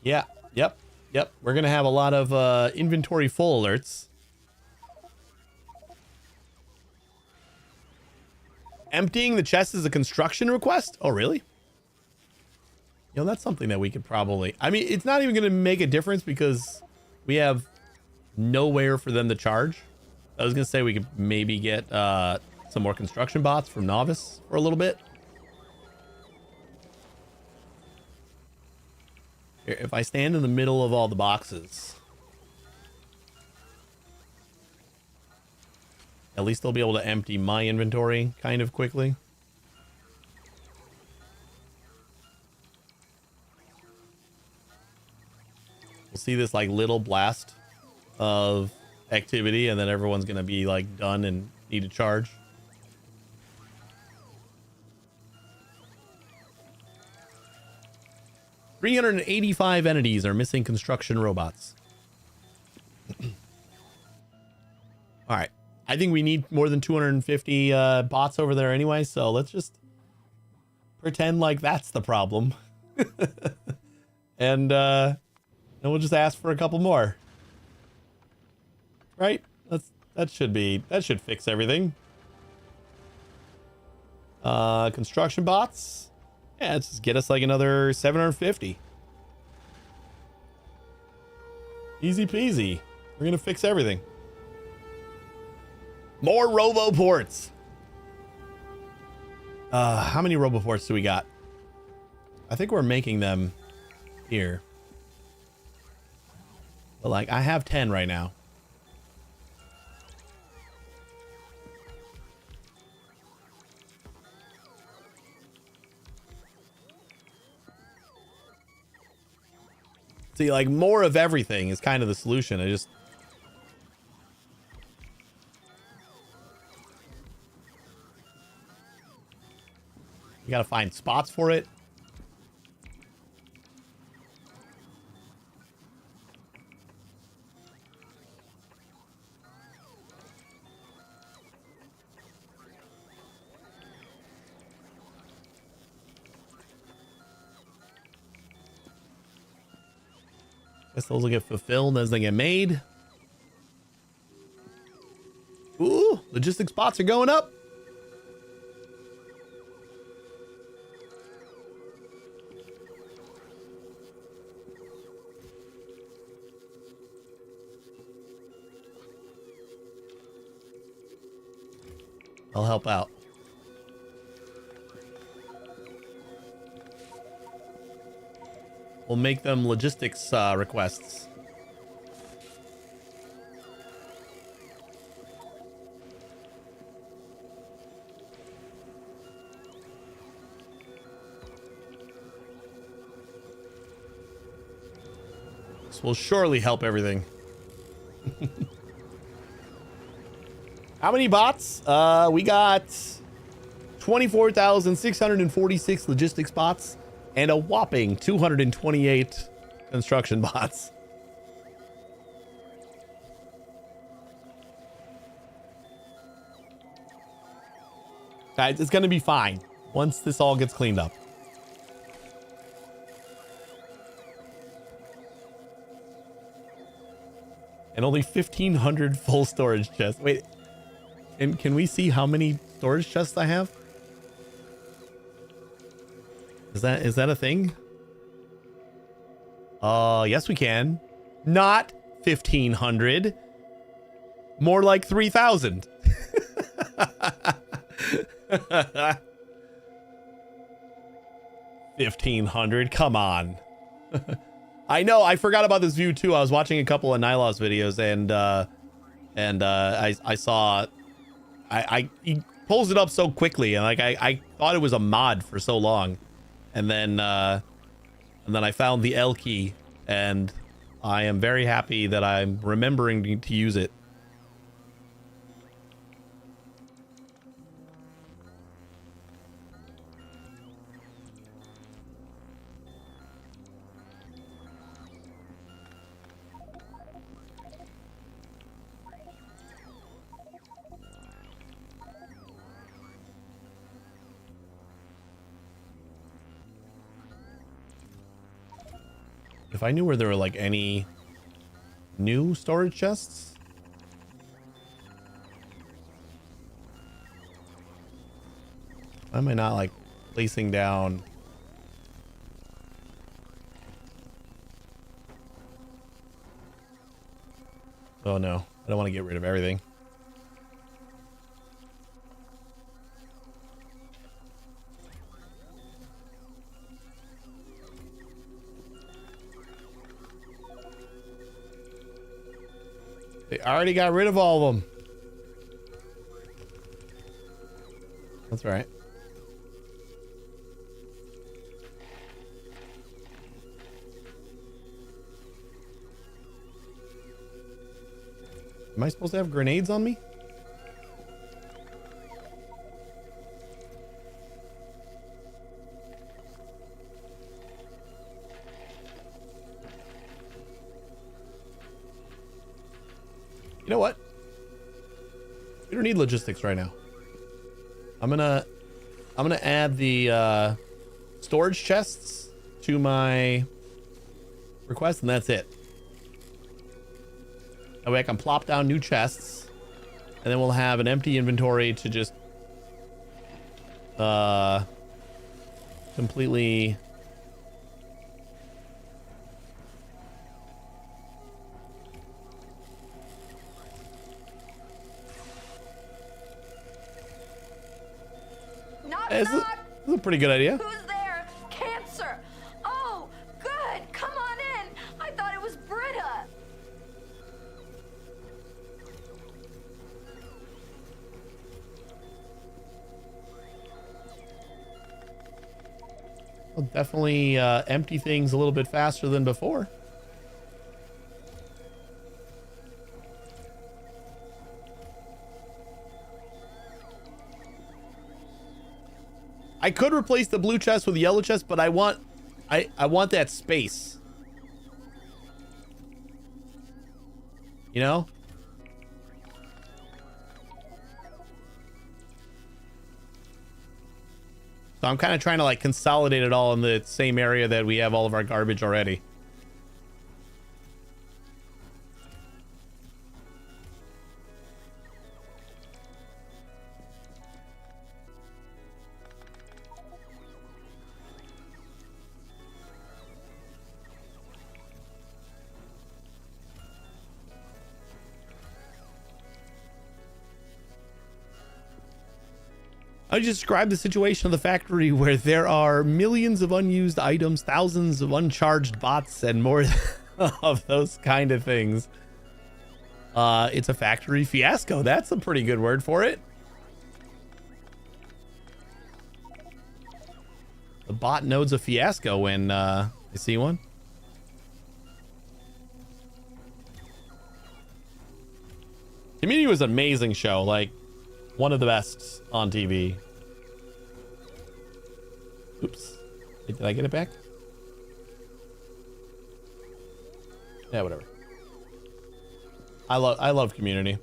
Yeah, yep. We're going to have a lot of inventory full alerts. Emptying the chest is a construction request? Oh, really? You know, that's something that we could probably, I mean, it's not even going to make a difference because we have nowhere for them to charge. I was going to say we could maybe get some more construction bots from Novice for a little bit. Here, if I stand in the middle of all the boxes, at least they'll be able to empty my inventory kind of quickly. We'll see this like little blast of activity, and then everyone's gonna be like done and need to charge. "385 entities are missing construction robots." All right, I think we need more than 250 bots over there anyway, so let's just pretend like that's the problem. And we'll just ask for a couple more. Right? That should fix everything. Construction bots. Yeah, let's just get us like another 750. Easy peasy. We're gonna fix everything. More roboports. How many roboports do we got? I think we're making them here. But like, I have 10 right now. See, like, more of everything is kind of the solution. You gotta find spots for it. Guess those will get fulfilled as they get made. Ooh, logistics bots are going up. I'll help out. We'll make them logistics requests. This will surely help everything. How many bots? We got 24,646 logistics bots and a whopping 228 construction bots. Guys, it's going to be fine once this all gets cleaned up. And only 1,500 full storage chests. Wait, and can we see how many storage chests I have? Is that a thing? Yes we can. Not 1,500. More like 3,000. 1,500. Come on. I know. I forgot about this view too. I was watching a couple of Nylos videos, and I saw. He pulls it up so quickly, and like I thought it was a mod for so long. And then I found the L key, and I am very happy that I'm remembering to use it. If I knew where there were like any new storage chests. Why am I not like placing down Oh no, I don't want to get rid of everything. They already got rid of all of them. That's right. Am I supposed to have grenades on me? You know what? We don't need logistics right now. I'm gonna add the storage chests to my request, and that's it. That way I can plop down new chests, and then we'll have an empty inventory to just completely this is a pretty good idea. Who's there? Cancer. Oh, good. Come on in. I thought it was Britta. I'll definitely empty things a little bit faster than before. I could replace the blue chest with the yellow chest, but I want that space. You know? So I'm kind of trying to like consolidate it all in the same area that we have all of our garbage already. I just described the situation of the factory where there are millions of unused items, thousands of uncharged bots, and more of those kind of things. It's a factory fiasco. That's a pretty good word for it. The bot node's a fiasco when I see one. Community was an amazing show, like one of the best on TV. Oops. Wait, did I get it back? Yeah, whatever. I love Community.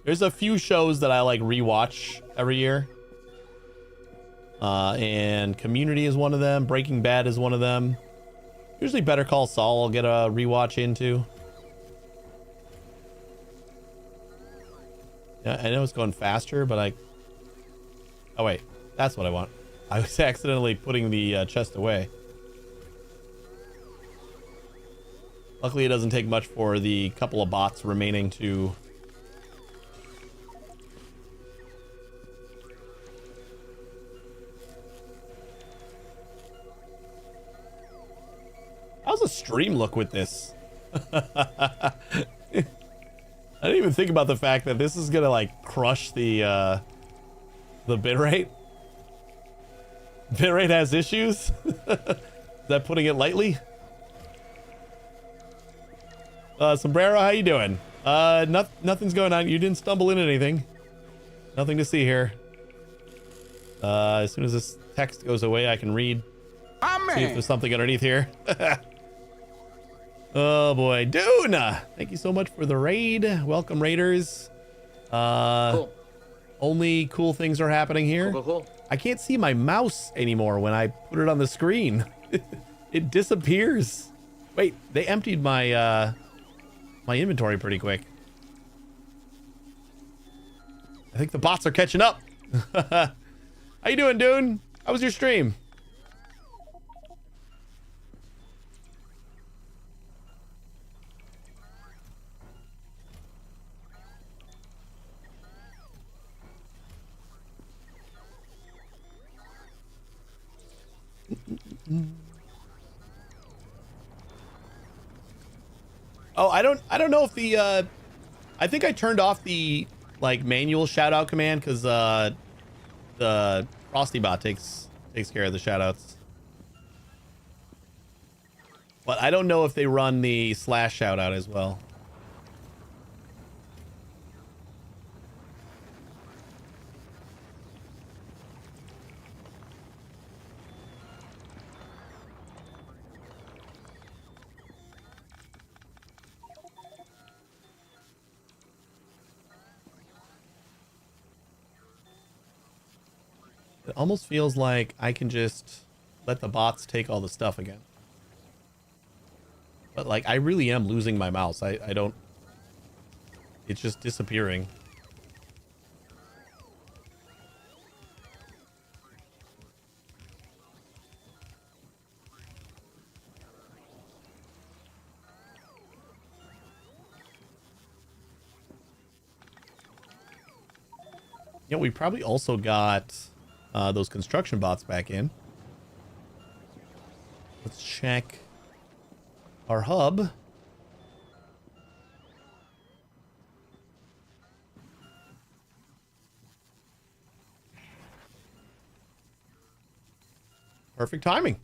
There's a few shows that I like rewatch every year. And Community is one of them. Breaking Bad is one of them. Usually Better Call Saul I'll get a rewatch into. Yeah, I know it's going faster, but oh wait, that's what I want. I was accidentally putting the chest away. Luckily, it doesn't take much for the couple of bots remaining to... How's the stream look with this? I didn't even think about the fact that this is gonna like crush the bitrate. Bitrate has issues. Is that putting it lightly? Sombrero, how you doing? Nothing's going on. You didn't stumble into anything. Nothing to see here. As soon as this text goes away, I can read. See if there's something underneath here. Oh boy, Dune! Thank you so much for the raid. Welcome, raiders. Cool. Only cool things are happening here. Cool. I can't see my mouse anymore when I put it on the screen. It disappears. Wait, they emptied my my inventory pretty quick. I think the bots are catching up. How you doing, Dune? How was your stream? Oh, I don't know if the I think I turned off the like manual shout out command because the Frosty bot takes care of the shout outs. But I don't know if they run the slash shout out as well. It almost feels like I can just let the bots take all the stuff again. But like, I really am losing my mouse. I don't, it's just disappearing. Yeah, we probably also got those construction bots back in. Let's check our hub. Perfect timing.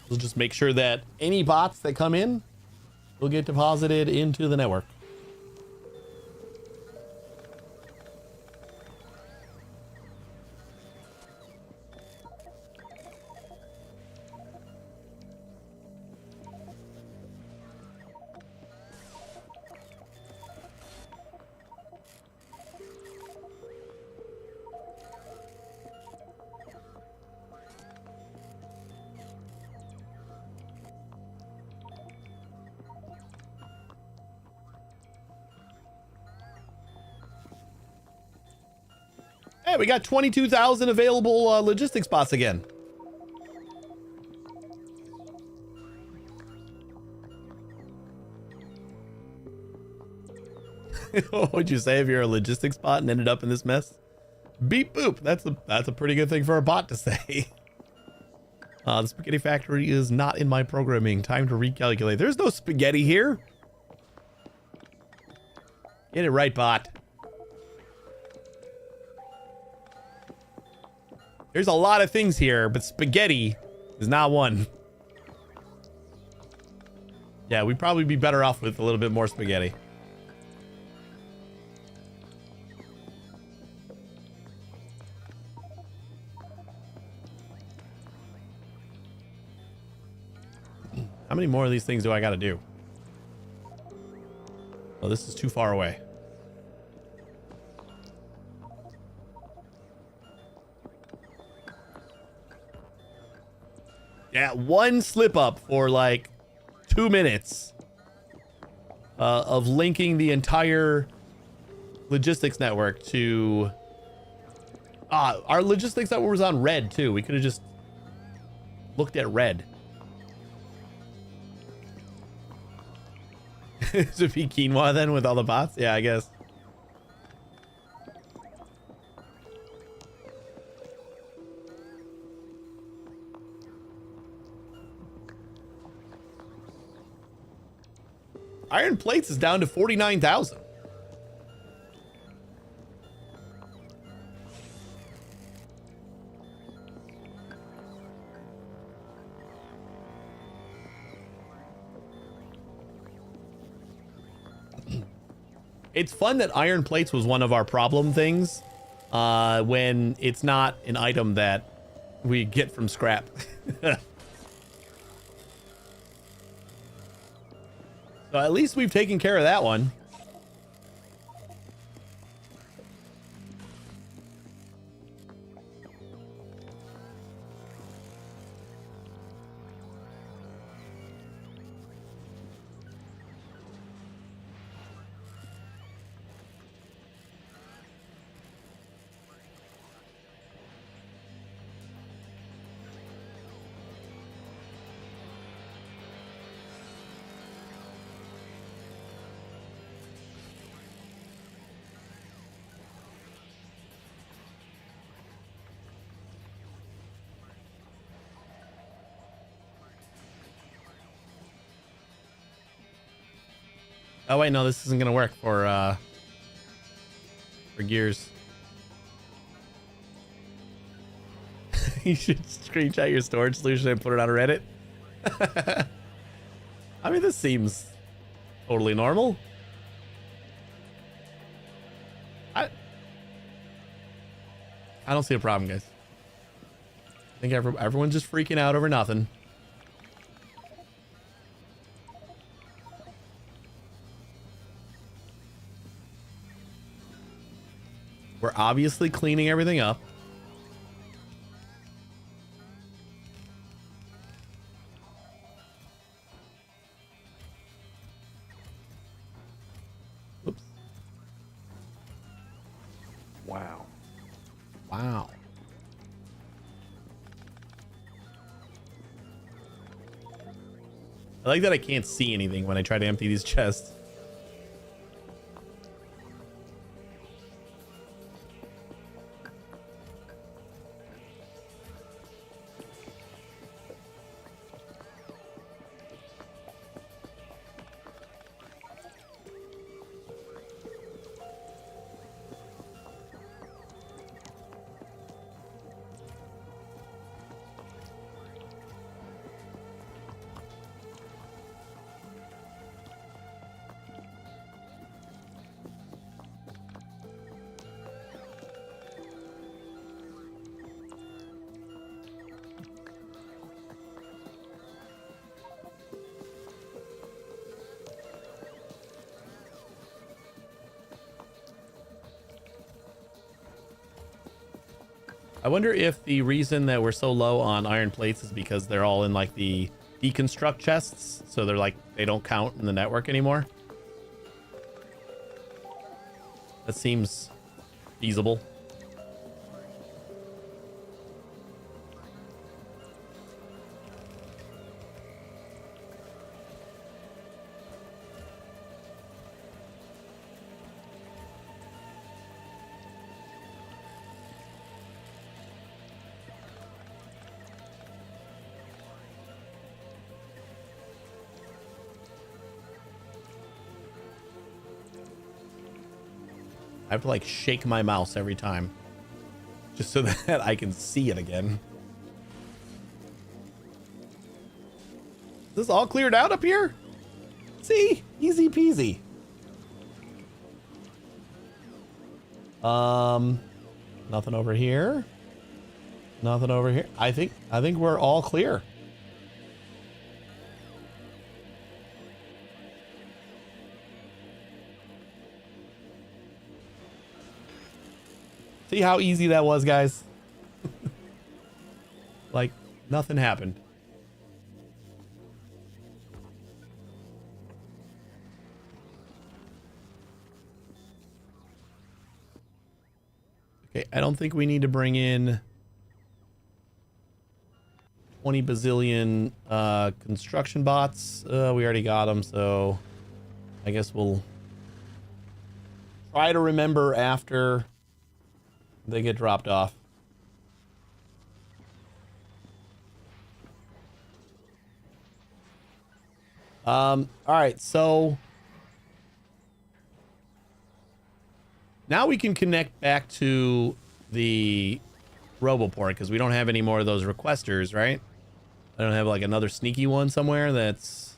We'll just make sure that any bots that come in will get deposited into the network. Hey, we got 22,000 available logistics spots again. What would you say if you're a logistics bot and ended up in this mess? Beep boop. That's a pretty good thing for a bot to say. The spaghetti factory is not in my programming. Time to recalculate. There's no spaghetti here. Get it right, bot. There's a lot of things here, but spaghetti is not one. Yeah, we'd probably be better off with a little bit more spaghetti. How many more of these things do I got to do? Oh, this is too far away. Yeah, one slip up for like 2 minutes of linking the entire logistics network to... our logistics network was on red too. We could have just looked at red. To be quinoa then with all the bots? Yeah, I guess. Iron plates is down to 49,000. It's fun that iron plates was one of our problem things when it's not an item that we get from scrap. So at least we've taken care of that one. Oh wait, no, this isn't gonna work for gears. You should screenshot your storage solution and put it on Reddit. I mean, this seems totally normal. I don't see a problem, guys. I think everyone's just freaking out over nothing. We're obviously cleaning everything up. Oops. Wow. Wow. I like that I can't see anything when I try to empty these chests. I wonder if the reason that we're so low on iron plates is because they're all in like the deconstruct chests, so they're like they don't count in the network anymore. That seems feasible. I have to like shake my mouse every time just so that I can see it again. Is this all cleared out up here? See? Easy peasy. Nothing over here. Nothing over here. I think we're all clear. See how easy that was, guys? Like, nothing happened. Okay, I don't think we need to bring in 20 bazillion construction bots. We already got them, so I guess we'll try to remember after they get dropped off. All right, so now we can connect back to the Roboport because we don't have any more of those requesters, right? I don't have like another sneaky one somewhere that's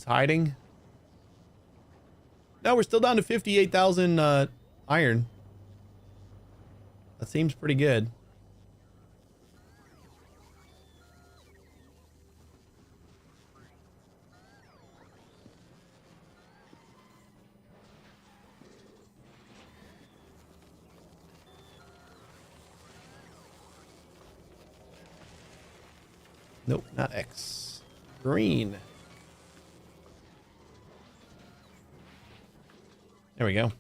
hiding. No, we're still down to 58,000 iron. That seems pretty good. Nope, not X. Green. There we go.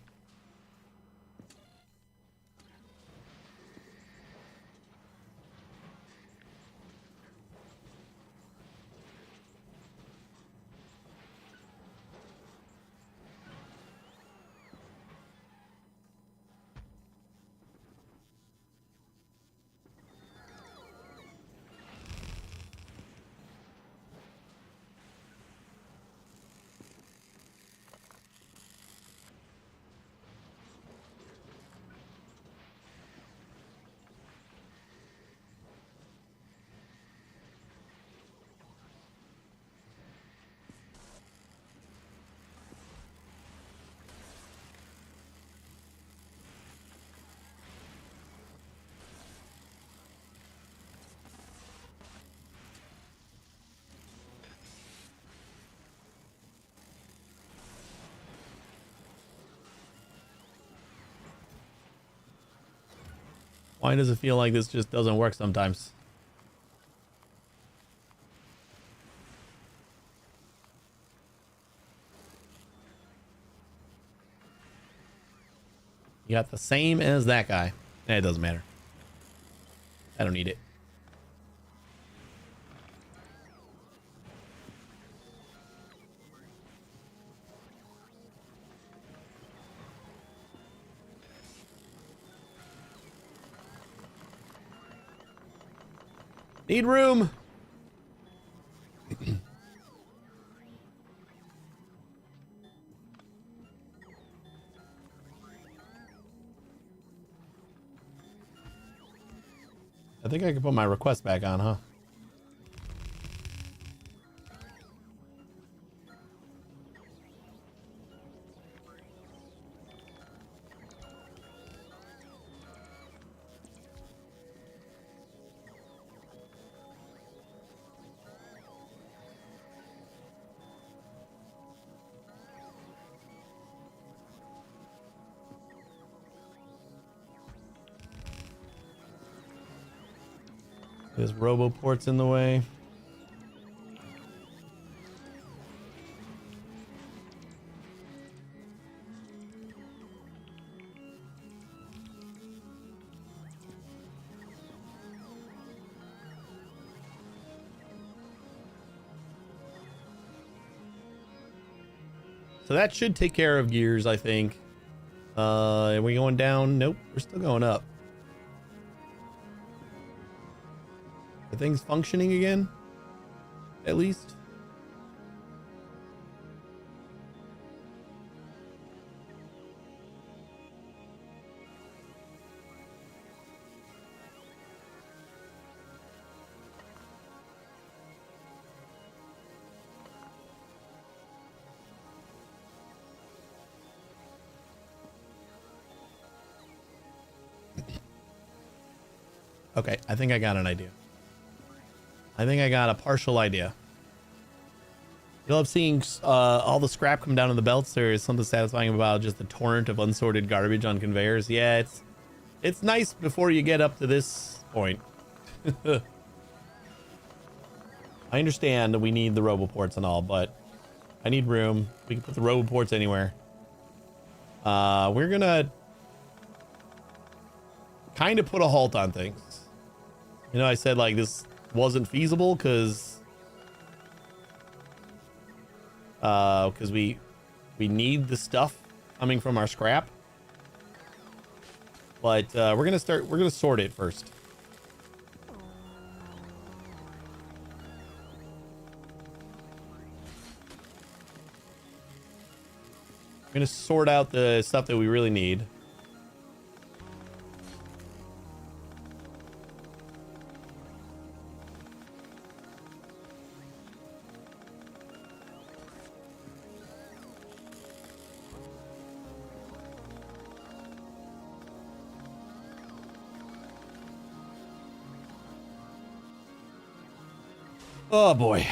Why does it feel like this just doesn't work sometimes? You got the same as that guy. It doesn't matter. I don't need it. Need room. I think I can put my request back on, huh? There's roboports in the way. So that should take care of gears, I think. Are we going down? Nope, we're still going up. Are things functioning again? At least? Okay, I think I got an idea. I think I got a partial idea. You love seeing all the scrap come down in the belts. There is something satisfying about just the torrent of unsorted garbage on conveyors. Yeah, it's nice before you get up to this point. I understand that we need the roboports and all, but I need room. We can put the roboports anywhere. We're gonna kind of put a halt on things. You know, I said like this wasn't feasible because we need the stuff coming from our scrap, but we're gonna sort it first. We're gonna sort out the stuff that we really need. Oh boy.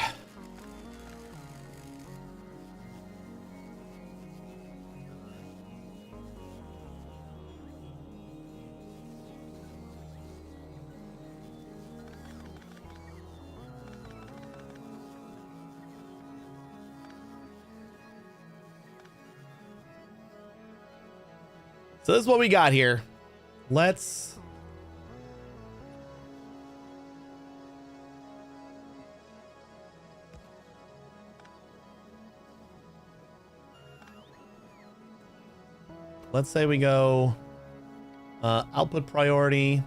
So this is what we got here. Let's say we go output priority.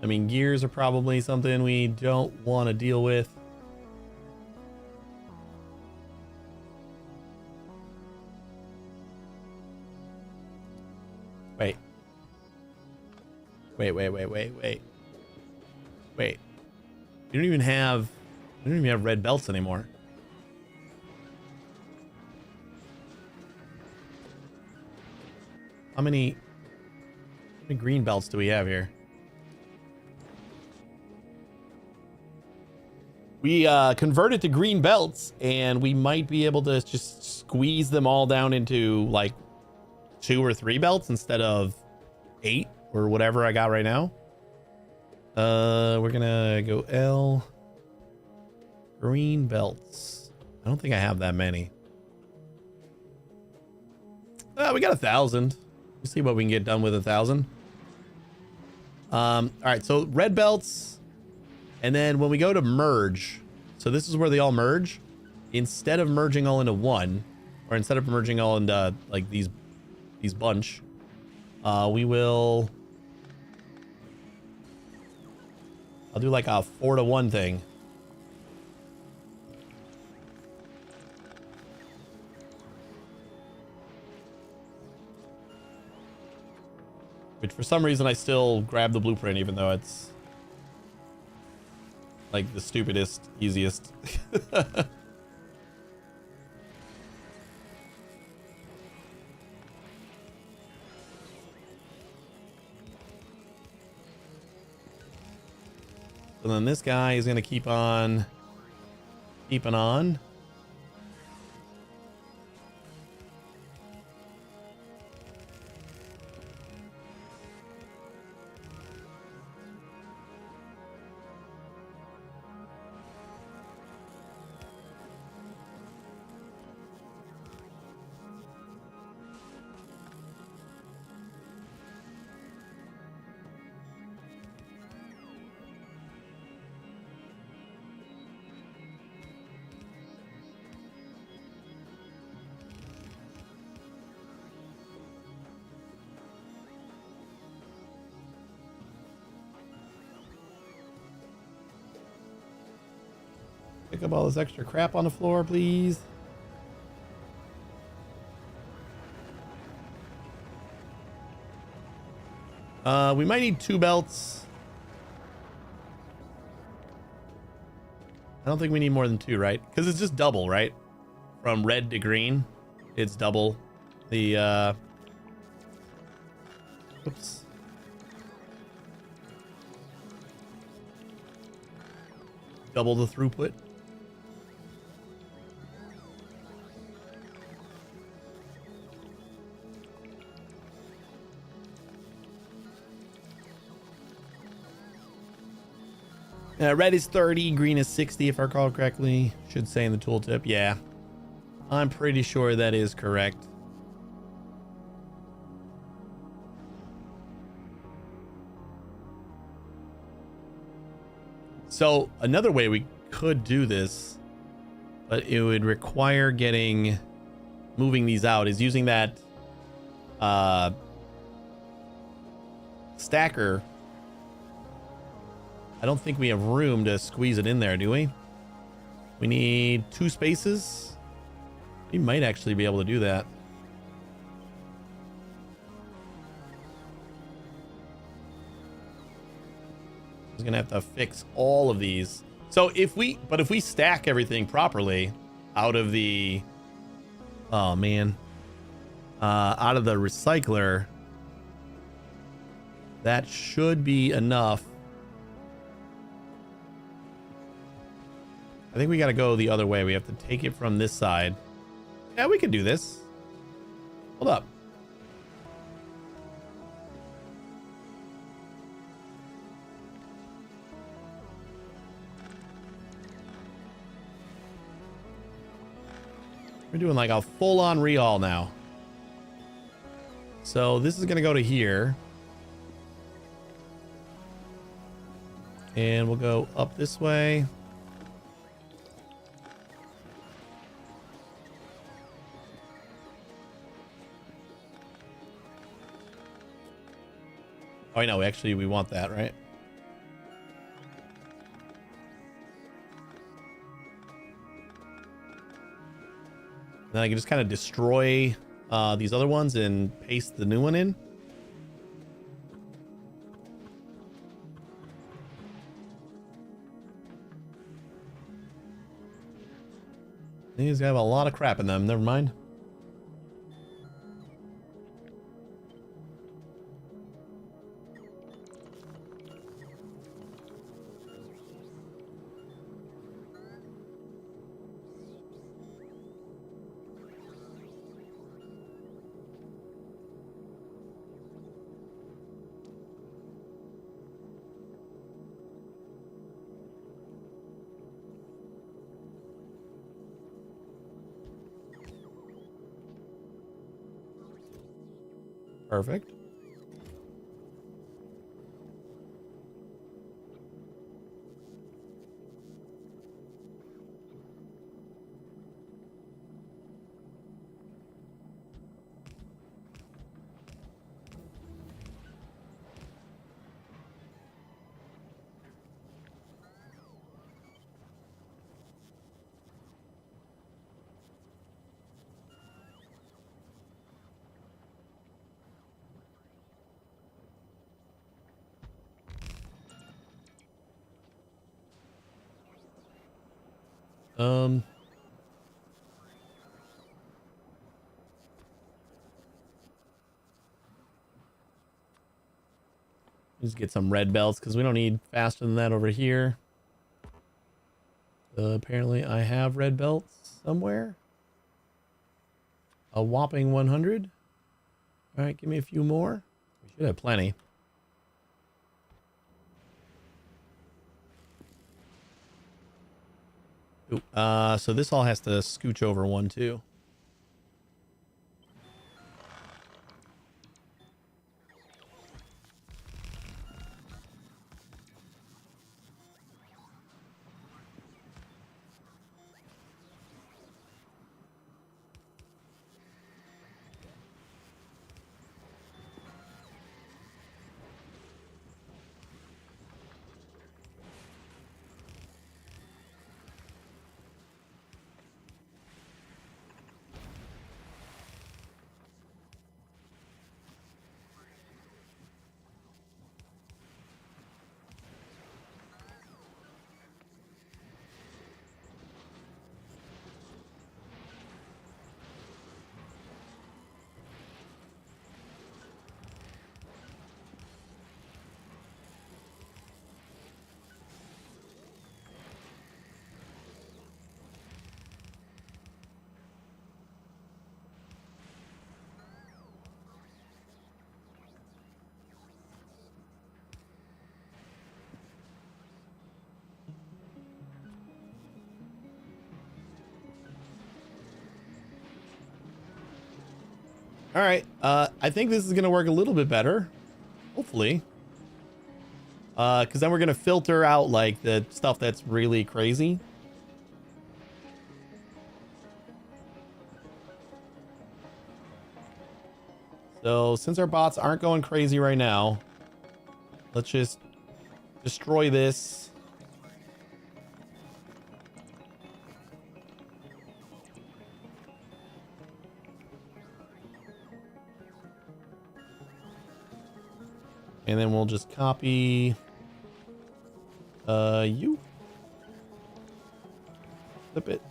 I mean, gears are probably something we don't want to deal with. Wait. We don't even have red belts anymore. How many green belts do we have here? we converted to green belts, and we might be able to just squeeze them all down into like 2 or 3 belts instead of 8 or whatever I got right now. We're gonna go L. Green belts. I don't think I have that many. We got 1,000. We'll see what we can get done with 1,000. All right, so red belts. And then when we go to merge, so this is where they all merge. Instead of merging all into one, or instead of merging all into like these bunch, we will. I'll do like a 4-to-1 thing. Which for some reason I still grab the blueprint, even though it's like the stupidest, easiest. And then this guy is going to keep on keeping on. Pick up all this extra crap on the floor, please. We might need 2 belts. I don't think we need more than 2, right? Because it's just double, right? From red to green, it's double the oops. Double the throughput. Red is 30, green is 60, if I recall correctly. Should say in the tooltip. Yeah, I'm pretty sure that is correct. So another way we could do this, but it would require moving these out, is using that stacker. I don't think we have room to squeeze it in there, do we? We need 2 spaces. We might actually be able to do that. I'm gonna have to fix all of these. So if we stack everything properly out of the, oh man, out of the recycler, that should be enough. I think we got to go the other way. We have to take it from this side. Yeah, we can do this. Hold up. We're doing like a full-on rehaul now. So this is going to go to here. And we'll go up this way. Oh, I know. Actually, we want that, right? Then I can just kind of destroy these other ones and paste the new one in. These have a lot of crap in them. Never mind. Perfect. Just get some red belts because we don't need faster than that over here. Apparently I have red belts somewhere. A whopping 100. All right, give me a few more. We should have plenty. Ooh, so this all has to scooch over one too. All right. I think this is going to work a little bit better. Hopefully. Because then we're going to filter out like the stuff that's really crazy. So since our bots aren't going crazy right now, let's just destroy this. And then we'll just copy you. Flip it.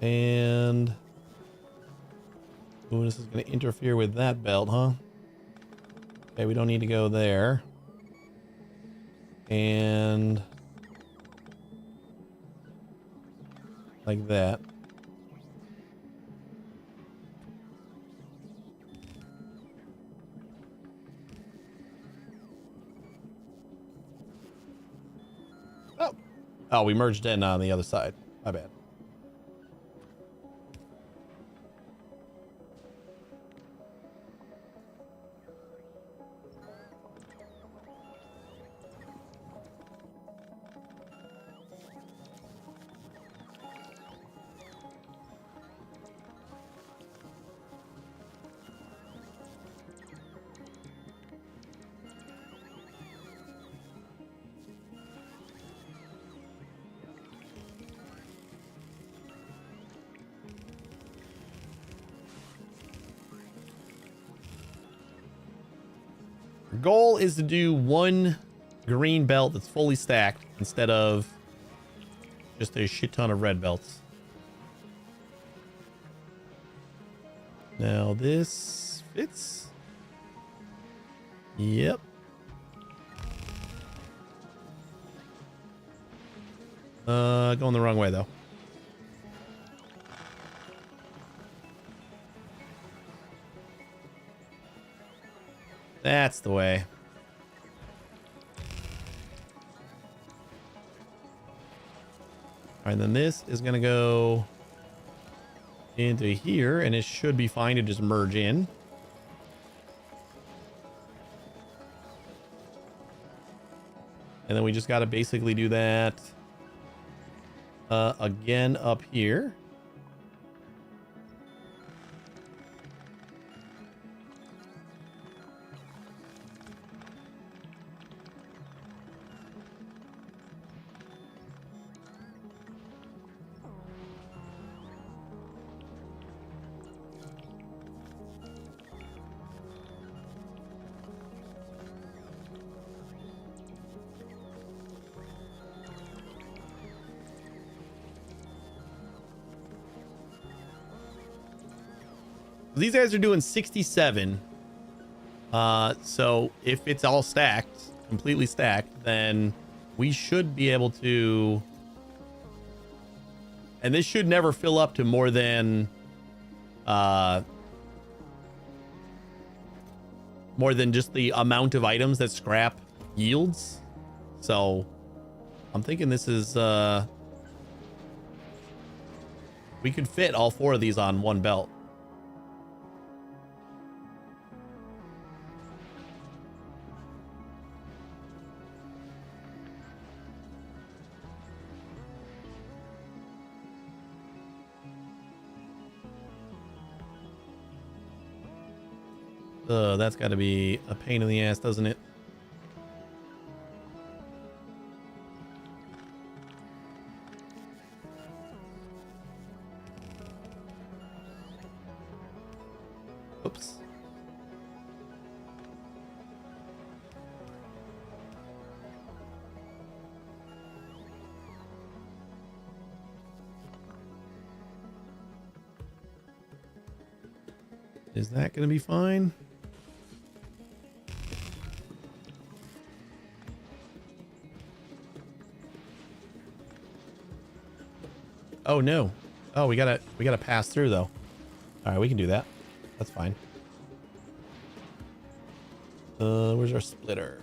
And ooh, this is going to interfere with that belt, huh? Okay, we don't need to go there. And like that. Oh, we merged in on the other side. My bad. Goal is to do one green belt that's fully stacked instead of just a shit ton of red belts. Now this fits. Yep. Going the wrong way though. That's the way. All right, then this is going to go into here, and it should be fine to just merge in. And then we just got to basically do that again up here. These guys are doing 67. So if it's all stacked, completely stacked, then we should be able to. And this should never fill up to more than just the amount of items that scrap yields. So I'm thinking this is we could fit all 4 of these on one belt. That's got to be a pain in the ass, doesn't it? Oops. Is that going to be fine? Oh no. Oh, we gotta pass through though. All right, we can do that. That's fine. Where's our splitter?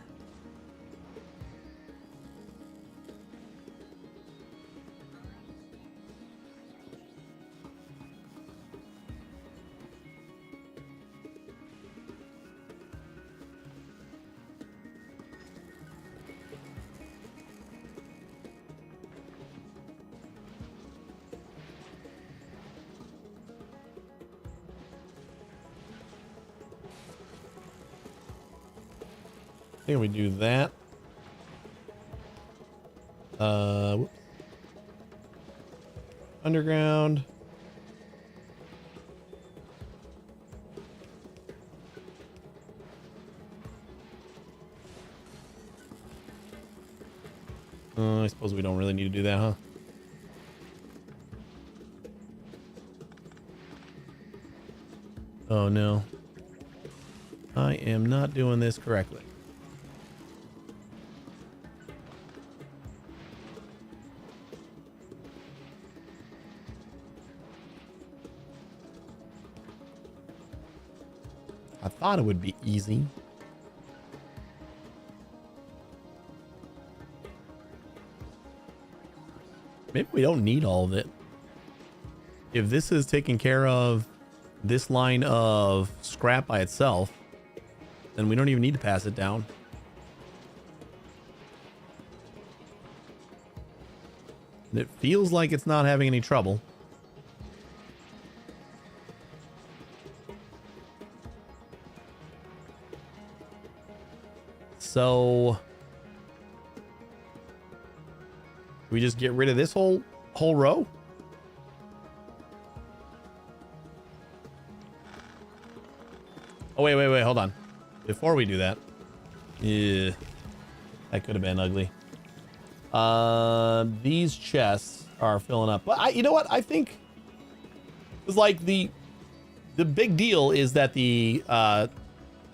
I think we do that. Whoops. Underground. I suppose we don't really need to do that, huh? Oh no. I am not doing this correctly. I thought it would be easy. Maybe we don't need all of it. If this is taking care of this line of scrap by itself, then we don't even need to pass it down. And it feels like it's not having any trouble. So we just get rid of this whole row. Oh, wait, hold on. Before we do that. Yeah, that could have been ugly. These chests are filling up. But you know what? I think it's like the big deal is that the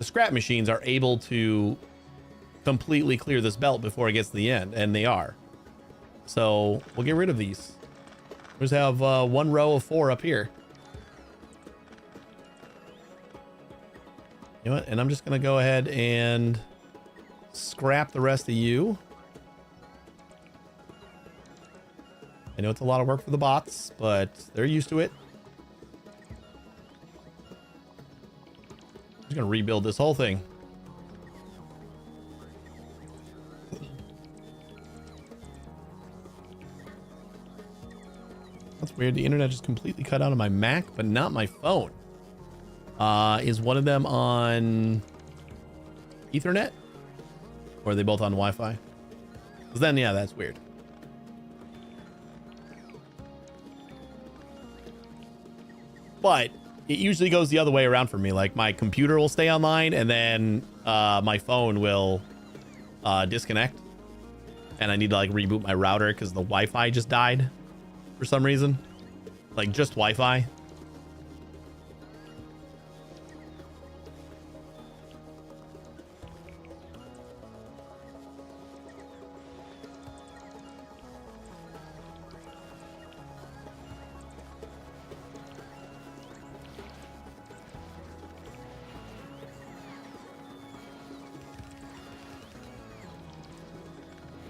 scrap machines are able to completely clear this belt before it gets to the end, and they are. So we'll get rid of these. We'll just have one row of 4 up here. You know what? And I'm just gonna go ahead and scrap the rest of you. I know it's a lot of work for the bots, but they're used to it. I'm just gonna rebuild this whole thing. weird. The internet just completely cut out on my Mac, but not my phone. Is one of them on Ethernet? Or are they both on Wi-Fi? Because then, yeah, that's weird. But it usually goes the other way around for me. Like, my computer will stay online, and then my phone will disconnect. And I need to, like, reboot my router because the Wi-Fi just died for some reason. Like, just Wi-Fi.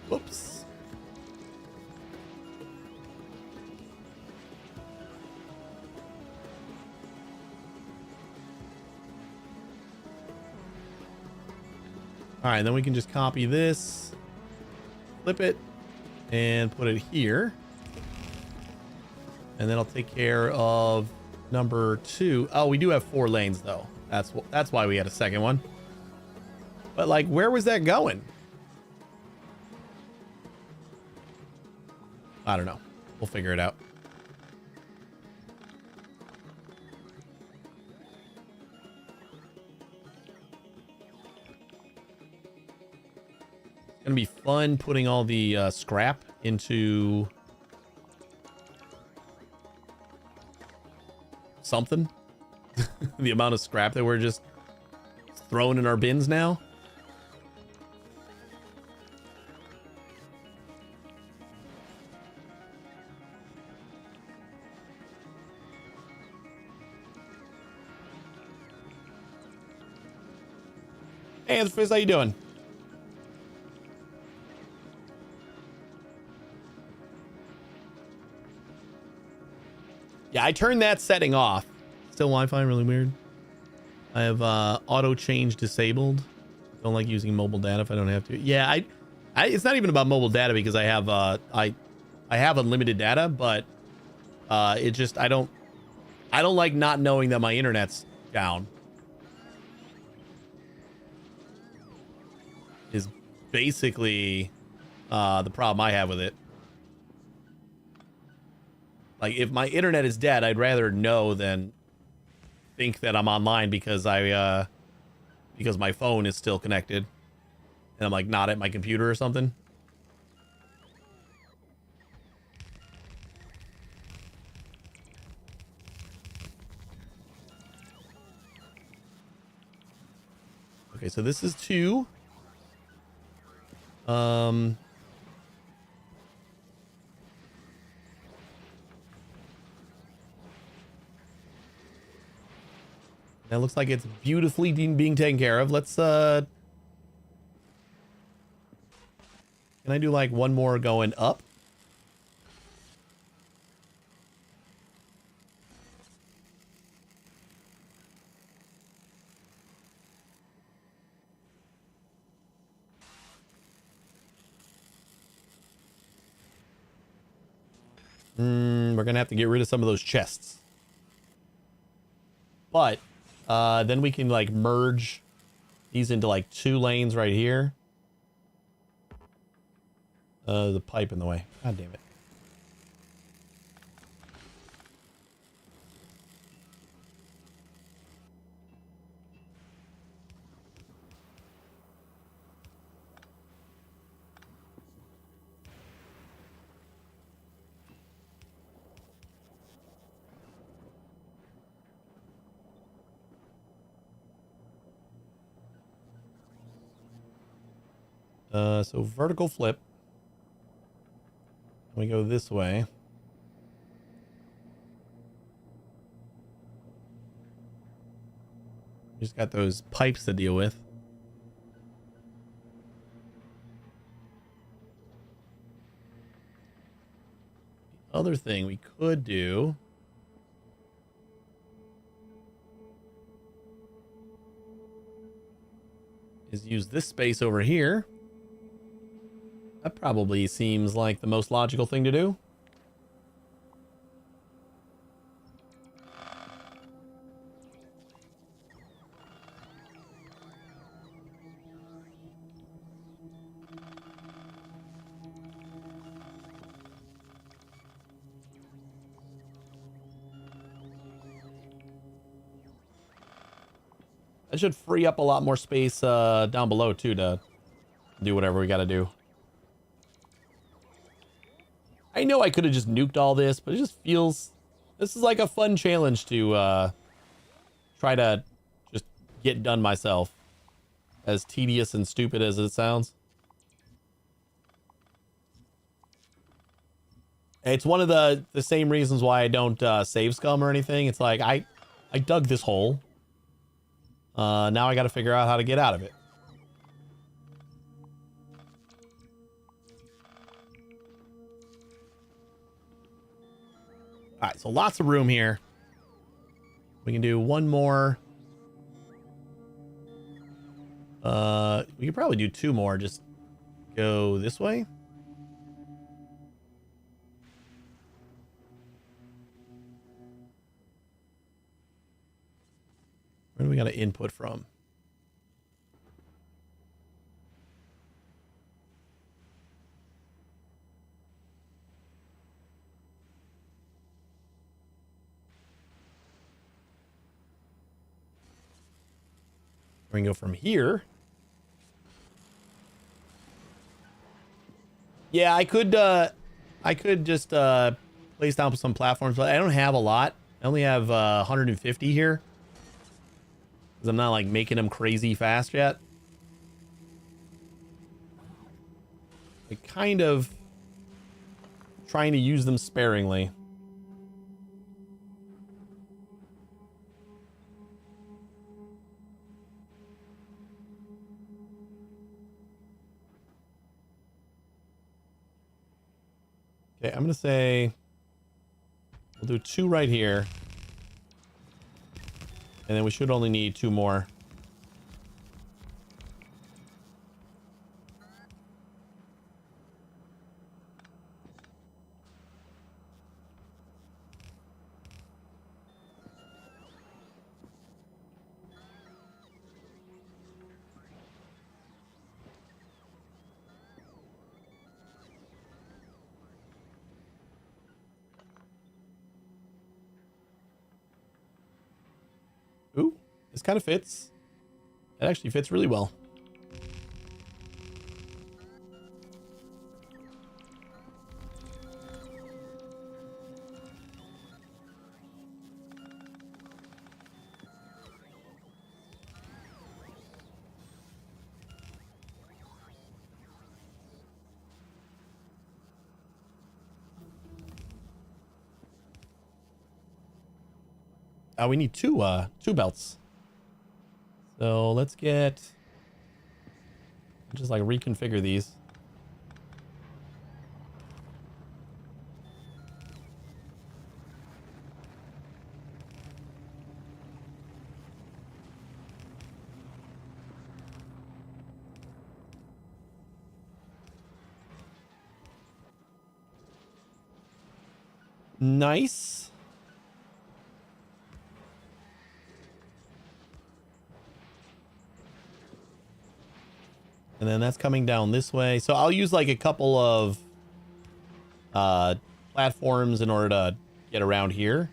Whoops. All right, then we can just copy this, flip it, and put it here. And then I'll take care of number 2. Oh, we do have 4 lanes though. That's why we had a second one. But like, where was that going? I don't know. We'll figure it out. It's gonna be fun putting all the scrap into something. The amount of scrap that we're just throwing in our bins now. Hey, Anthropus, how you doing? Yeah, I turned that setting off. Still Wi-Fi, really weird. I have auto change disabled. Don't like using mobile data if I don't have to. Yeah, I it's not even about mobile data because I have I have unlimited data, but it just I don't like not knowing that my internet's down. Is basically the problem I have with it. Like, if my internet is dead, I'd rather know than think that I'm online because because my phone is still connected and I'm like not at my computer or something. Okay, so this is 2. That looks like it's beautifully being taken care of. Let's can I do like one more going up? We're gonna have to get rid of some of those chests. But then we can like merge these into like 2 lanes right here. The pipe in the way. God damn it. So vertical flip. We go this way. We just got those pipes to deal with. The other thing we could do is use this space over here. That probably seems like the most logical thing to do. That should free up a lot more space down below too to do whatever we got to do. I know I could have just nuked all this, but it just feels... This is like a fun challenge to try to just get done myself. As tedious and stupid as it sounds. It's one of the same reasons why I don't save scum or anything. It's like, I dug this hole. Now I got to figure out how to get out of it. All right, so lots of room here. We can do one more. We could probably do two more. Just go this way. Where do we got to input from? We can go from here. Yeah, I could just place down some platforms, but I don't have a lot. I only have 150 here. Because I'm not like making them crazy fast yet. I kind of trying to use them sparingly. Okay, I'm gonna say we'll do two right here. And then we should only need two more. Ooh, this kind of fits. It actually fits really well. We need two belts. So let's get, just like reconfigure these. Nice. And then that's coming down this way. So I'll use like a couple of platforms in order to get around here.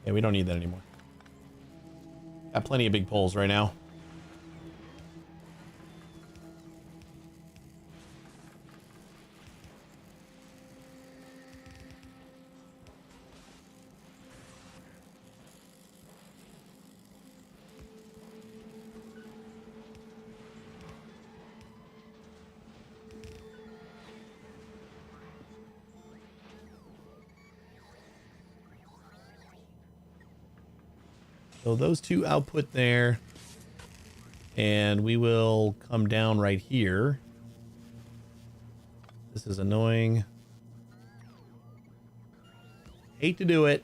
Yeah, we don't need that anymore. Got plenty of big poles right now. So those two output there, and we will come down right here. This is annoying. Hate to do it.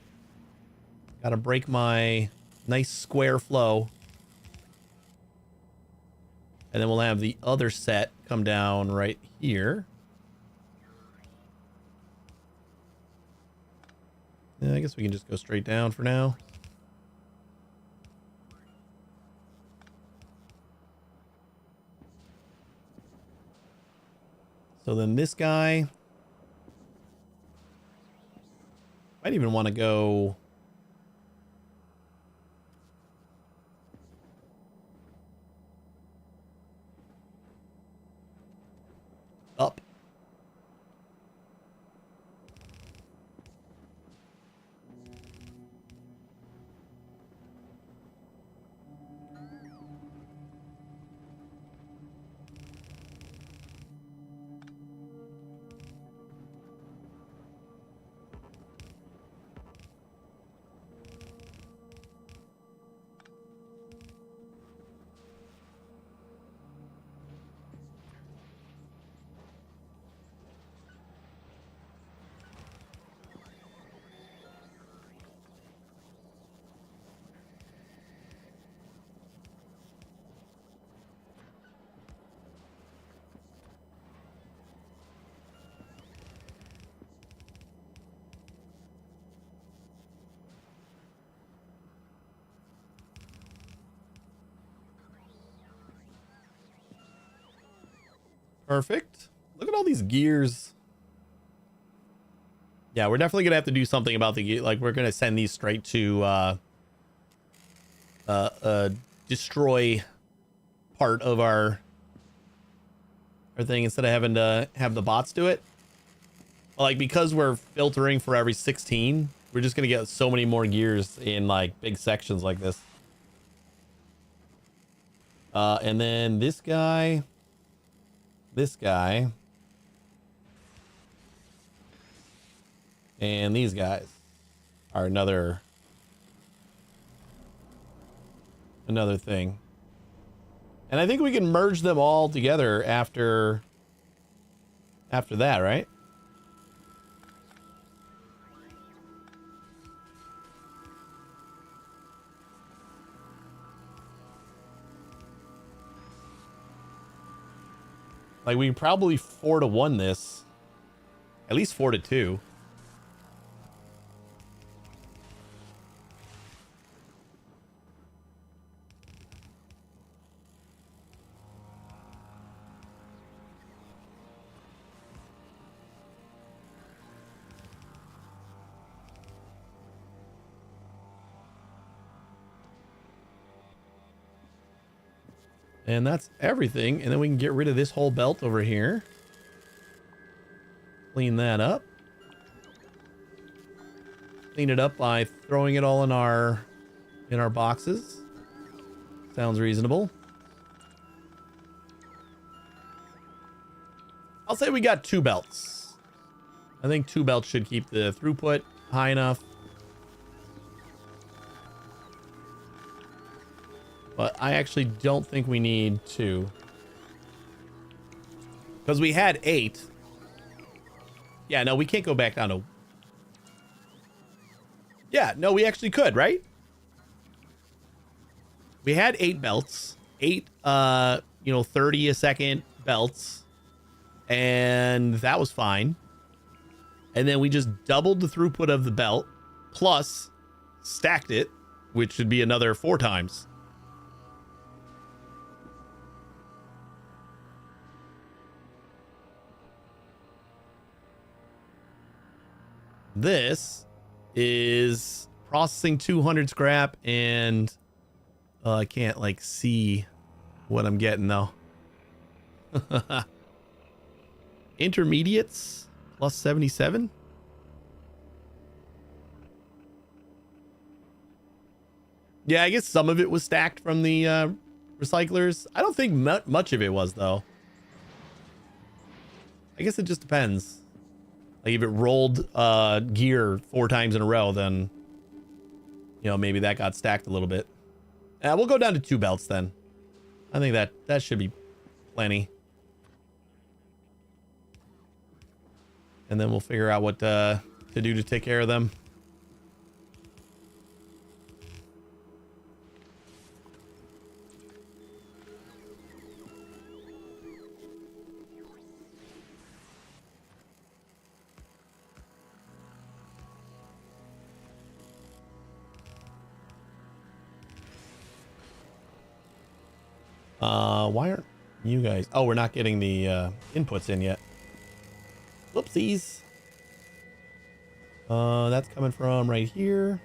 Gotta break my nice square flow. And then we'll have the other set come down right here. Yeah, I guess we can just go straight down for now. So then this guy might even want to go up. Perfect. Look at all these gears. Yeah, we're definitely gonna have to do something about the gear. Like, we're gonna send these straight to destroy part of our thing instead of having to have the bots do it. Like, because we're filtering for every 16, we're just gonna get so many more gears in like big sections like this. And then this guy. This guy. And these guys are another thing. And I think we can merge them all together after that, right? Like, we can probably 4-1 this. At least 4-2. And that's everything. And then we can get rid of this whole belt over here. Clean that up. Clean it up by throwing it all in our boxes. Sounds reasonable. I'll say we got 2 belts. I think 2 belts should keep the throughput high enough. But I actually don't think we need 2. Because we had 8. Yeah, no, we can't go back down to... Yeah, no, we actually could, right? We had 8 belts. 8, 30 a second belts. And that was fine. And then we just doubled the throughput of the belt. Plus, stacked it, which should be another 4 times. This is processing 200 scrap, and I can't like see what I'm getting though. Intermediates plus 77. Yeah, I guess some of it was stacked from the recyclers. I don't think much of it was though. I guess it just depends. Like, if it rolled gear 4 times in a row, then, maybe that got stacked a little bit. We'll go down to 2 belts then. I think that should be plenty. And then we'll figure out what to do to take care of them. Why aren't you guys? Oh, we're not getting the inputs in yet. Whoopsies. That's coming from right here.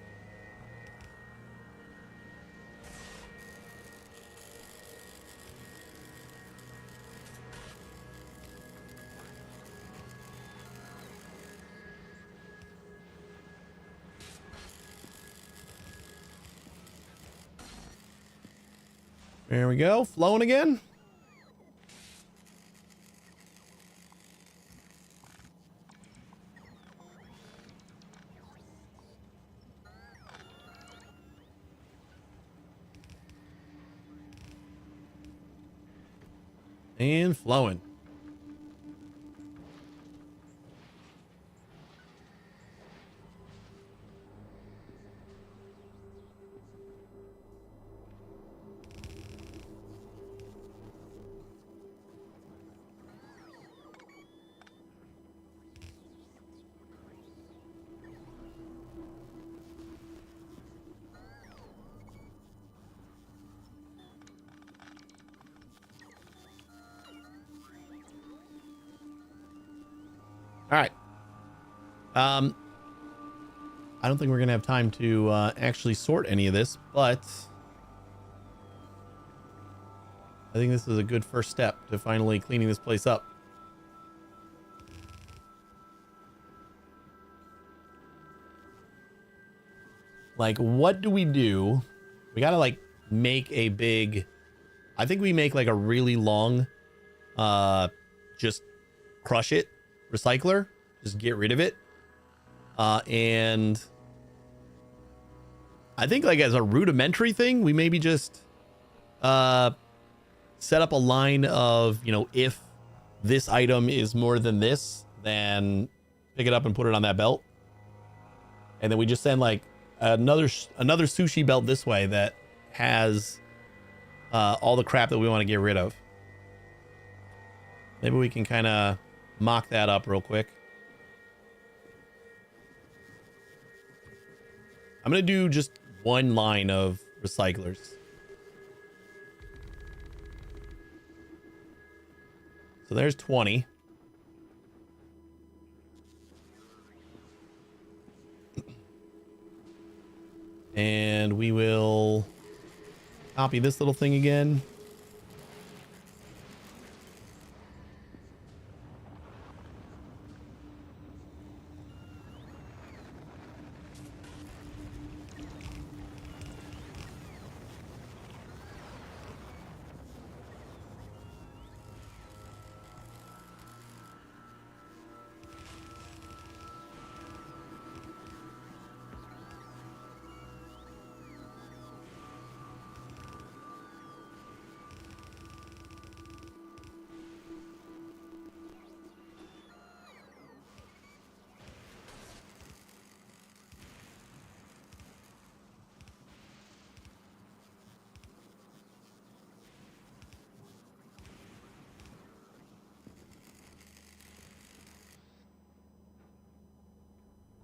There we go, flowing again. And flowing. All right. I don't think we're gonna have time to actually sort any of this, but I think this is a good first step to finally cleaning this place up. Like, what do? We gotta like make a big, I think we make like a really long, just crush it recycler, just get rid of it. And I think like as a rudimentary thing, we maybe just set up a line of, you know, if this item is more than this, then pick it up and put it on that belt. And then we just send like another sushi belt this way that has all the crap that we want to get rid of. Maybe we can kind of mock that up real quick. I'm going to do just one line of recyclers. So there's 20. And we will copy this little thing again.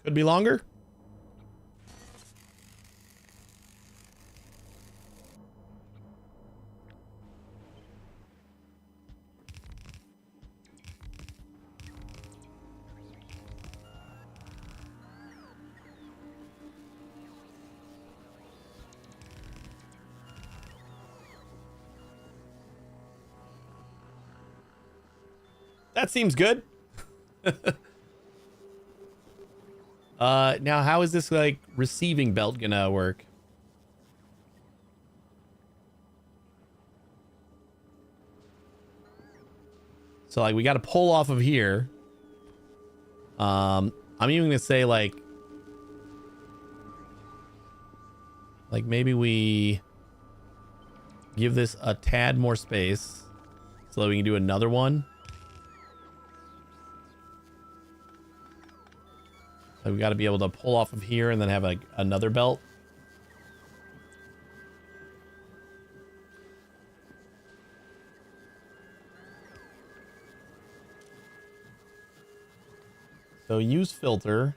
Could be longer. That seems good. Now how is this like receiving belt gonna work? So like we got to pull off of here. I'm even gonna say like maybe we give this a tad more space so that we can do another one. So we got to be able to pull off of here and then have like another belt. So use filter.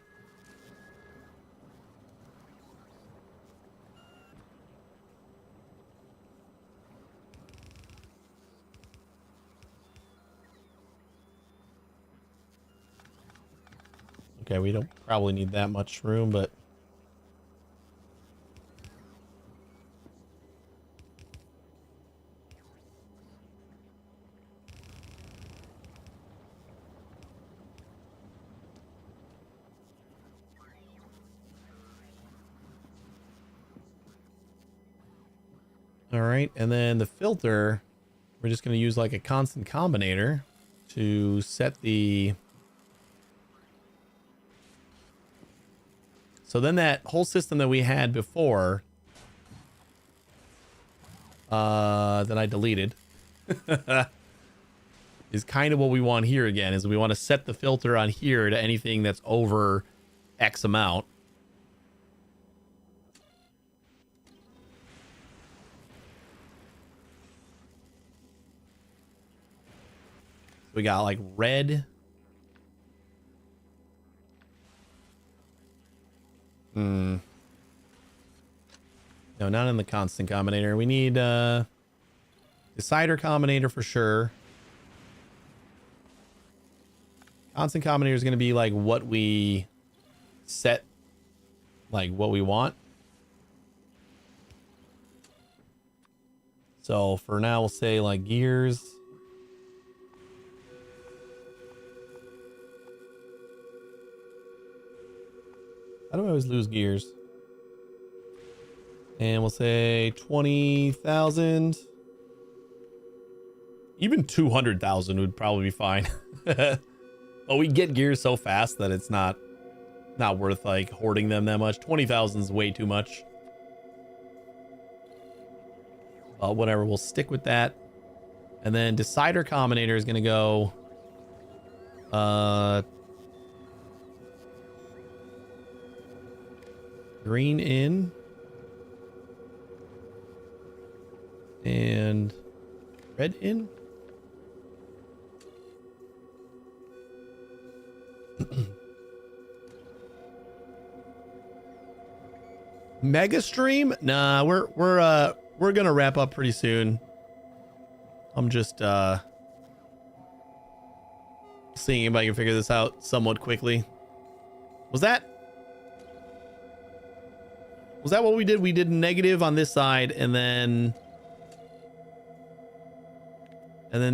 Okay, we don't probably need that much room, but all right. And then the filter, we're just going to use like a constant combinator to set the. So then that whole system that we had before, that I deleted, is kind of what we want here again, is we want to set the filter on here to anything that's over X amount. We got like red. No, not in the constant combinator. We need decider combinator for sure. Constant combinator is going to be like what we set, like what we want. So for now, we'll say like gears. How do I always lose gears? And we'll say 20,000. Even 200,000 would probably be fine. But we get gears so fast that it's not worth like hoarding them that much. 20,000 is way too much. Whatever, we'll stick with that. And then decider combinator is going to go green in and red in. Mega stream? Nah, we're gonna wrap up pretty soon. I'm just seeing if I can figure this out somewhat quickly. Was that what we did? We did negative on this side, and then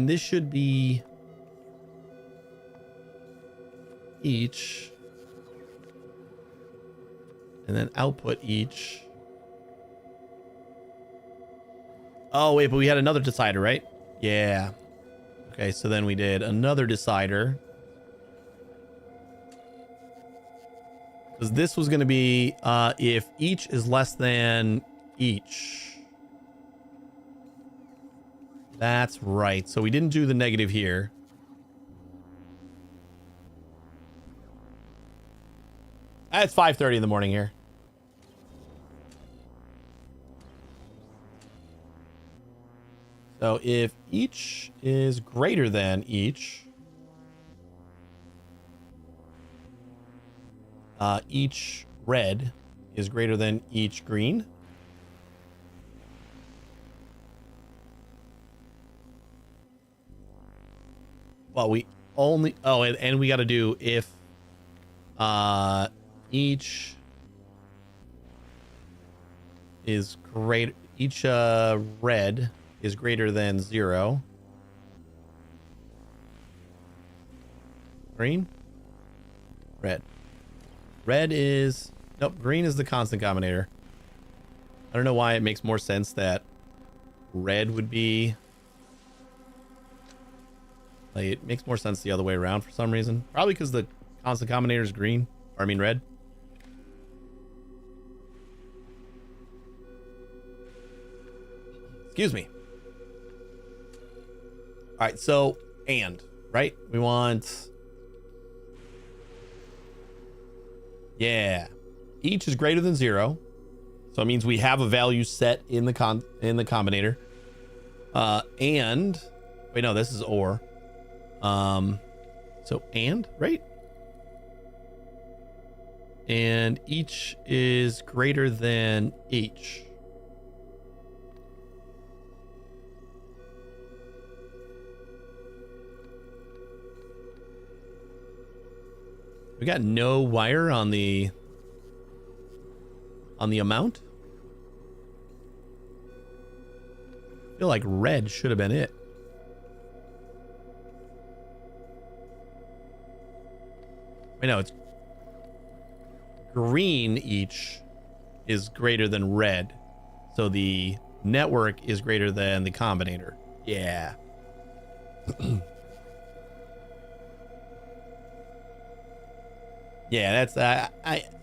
this should be each, and then output each. Oh wait, but we had another decider, right? Yeah. Okay, so then we did another decider. Because this was going to be if each is less than each. That's right. So we didn't do the negative here. It's 5:30 in the morning here. So if each is greater than each, each red is greater than each green. Well, we only, oh, and we got to do if each is greater, each red is greater than 0. Green? Red. Red is... Nope, green is the constant combinator. I don't know why it makes more sense that red would be... Like, it makes more sense the other way around for some reason. Probably because the constant combinator is green. Or, I mean, red. Excuse me. All right, so, and, right? We want... Yeah. Each is greater than 0. So it means we have a value set in the combinator. And... Wait, no, this is or. So, and, right? And each is greater than each. We We got no wire on the amount. I feel like red should have been it. I know it's green each is greater than red. So the network is greater than the combinator. Yeah. Yeah, that's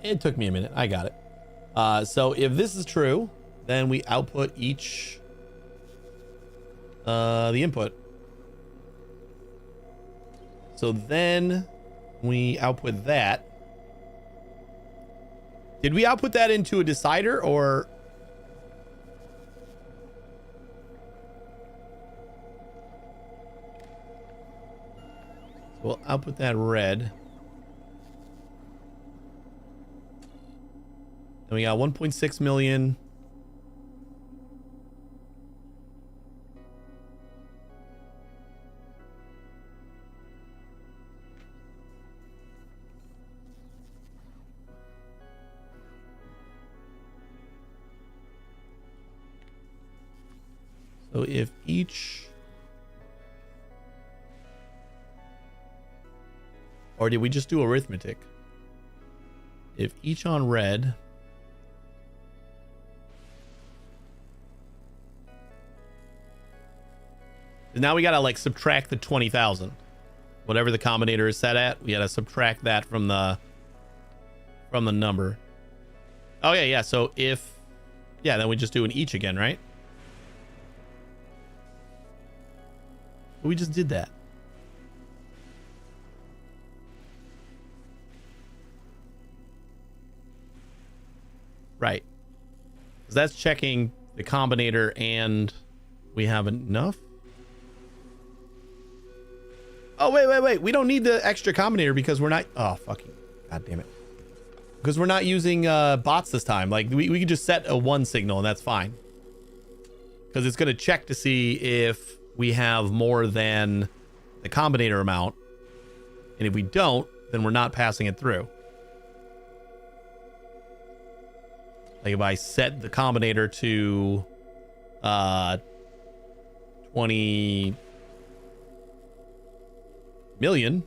it took me a minute. I got it. So if this is true, then we output each the input. So then we output that. Did we output that into a decider or? So we'll output that red. Then we got 1.6 million. So if each, or did we just do arithmetic? If each on red, now we gotta like subtract the 20,000, whatever the combinator is set at. We gotta subtract that from the number. Oh yeah, yeah. So if, yeah, then we just do an each again, right? We just did that. Right. Because that's checking the combinator and we have enough. Oh, wait. We don't need the extra combinator because we're not. Oh, fucking. God damn it. Because we're not using bots this time. Like we could just set a 1 signal and that's fine. Because it's going to check to see if we have more than the combinator amount. And if we don't, then we're not passing it through. Like if I set the combinator to 20 million,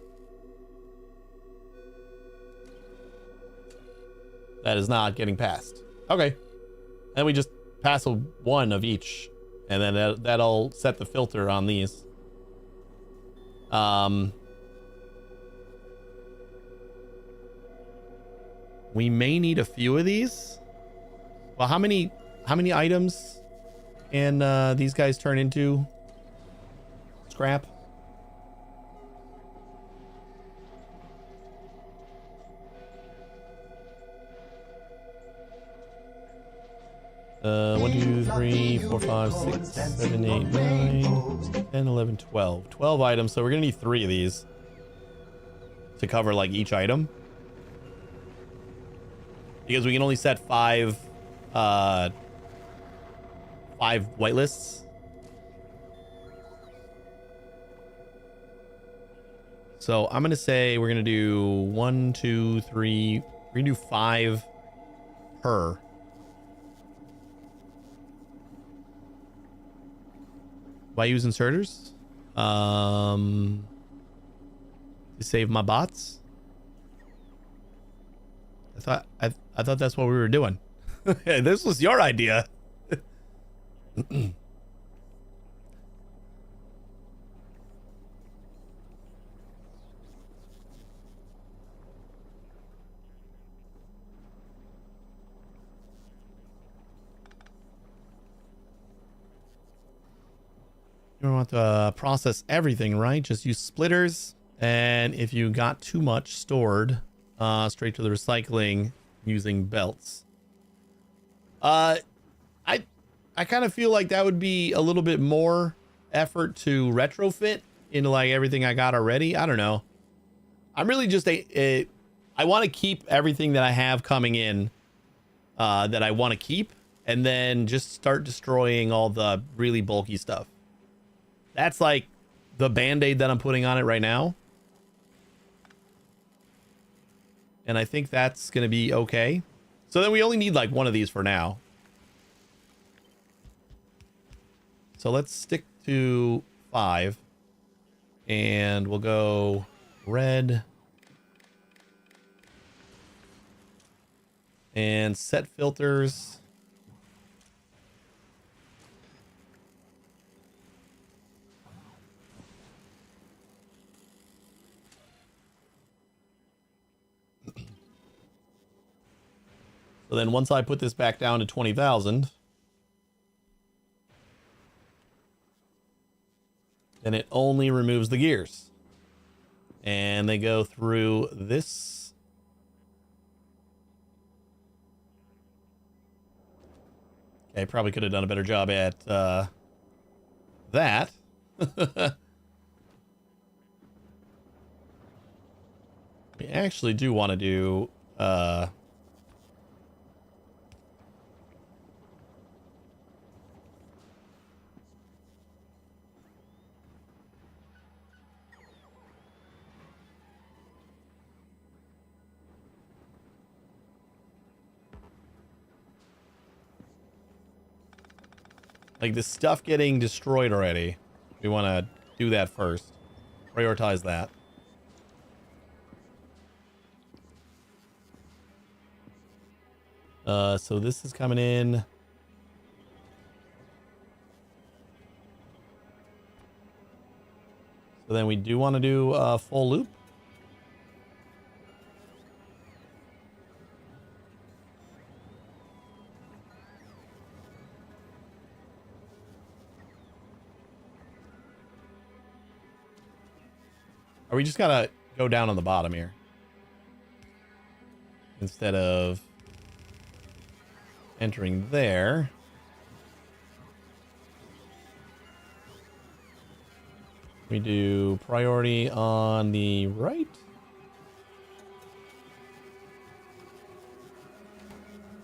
that is not getting passed. Okay. And we just pass a 1 of each. And then that'll set the filter on these. We may need a few of these. Well, how many items can these guys turn into scrap? One, 2, 3, 4, 5, 6, 7, 8, 9, 10, 11, 12. 12 items, so we're gonna need 3 of these to cover like each item. Because we can only set 5 whitelists. So I'm gonna say we're gonna do 1, 2, 3. We're gonna do 5 per. Why use inserters? To save my bots. I thought that's what we were doing. This was your idea. You don't want to process everything, right? Just use splitters. And if you got too much stored, straight to the recycling using belts. I kind of feel like that would be a little bit more effort to retrofit into like everything I got already. I don't know. I'm really just I want to keep everything that I have coming in that I want to keep, and then just start destroying all the really bulky stuff. That's like the band-aid that I'm putting on it right now. And I think that's going to be okay. So then we only need like one of these for now. So let's stick to 5. And we'll go red. And set filters. So then once I put this back down to 20,000, then it only removes the gears. And they go through this. Okay, probably could have done a better job at that. We actually do want to do like the stuff getting destroyed already. We want to do that first. Prioritize that. So this is coming in. So then we do want to do a full loop. Or we just gotta go down on the bottom here. Instead of entering there. We do priority on the right.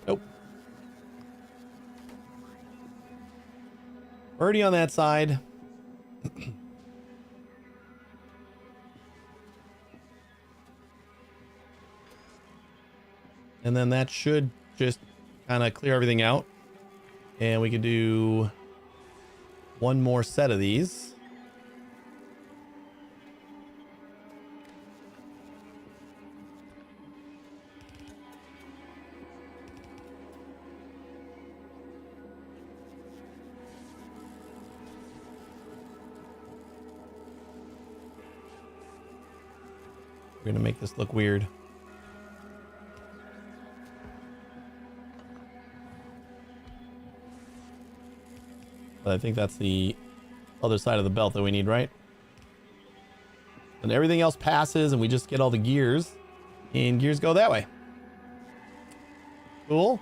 Nope. Already on that side. And then that should just kind of clear everything out. And we could do one more set of these. We're going to make this look weird. But I think that's the other side of the belt that we need, right? And everything else passes and we just get all the gears. And gears go that way. Cool.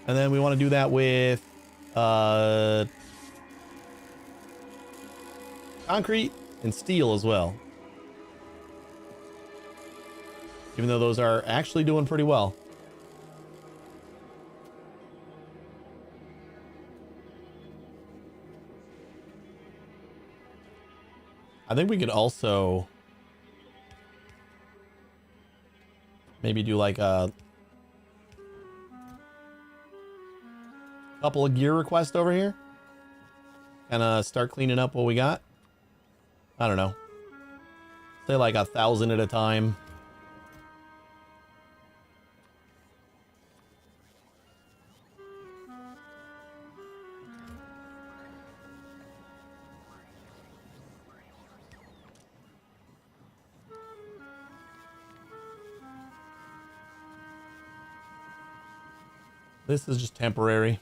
And then we want to do that with concrete and steel as well. Even though those are actually doing pretty well. I think we could also maybe do like a couple of gear requests over here. Kind of start cleaning up what we got. I don't know. Say like 1,000 at a time. This is just temporary.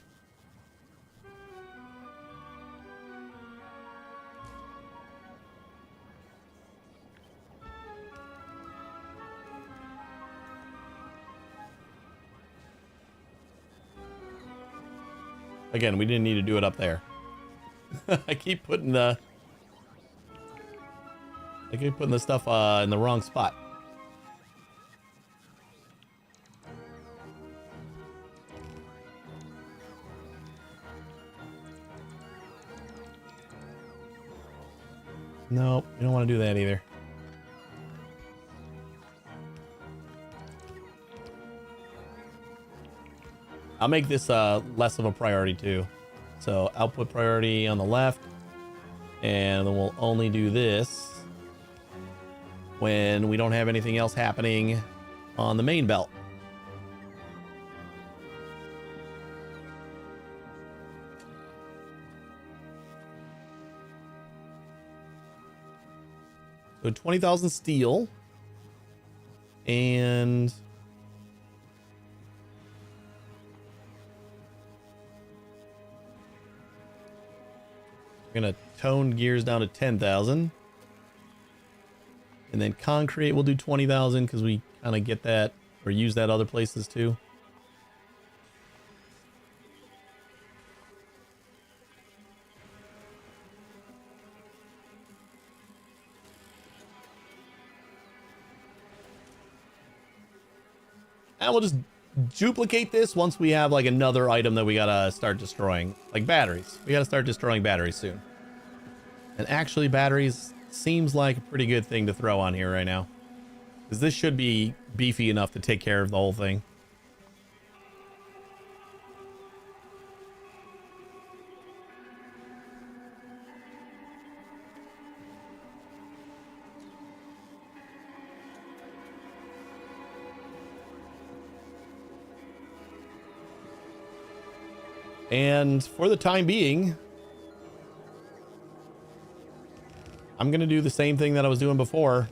Again, we didn't need to do it up there. I keep putting the stuff in the wrong spot. Nope, we don't want to do that either. I'll make this less of a priority too. So output priority on the left, and then we'll only do this when we don't have anything else happening on the main belt. So 20,000 steel. And we're going to tone gears down to 10,000. And then concrete, we'll do 20,000 because we kind of get that or use that other places too. And we'll just duplicate this once we have like another item that we gotta start destroying, like batteries. We gotta start destroying batteries soon. And actually batteries seems like a pretty good thing to throw on here right now, because this should be beefy enough to take care of the whole thing. And for the time being, I'm going to do the same thing that I was doing before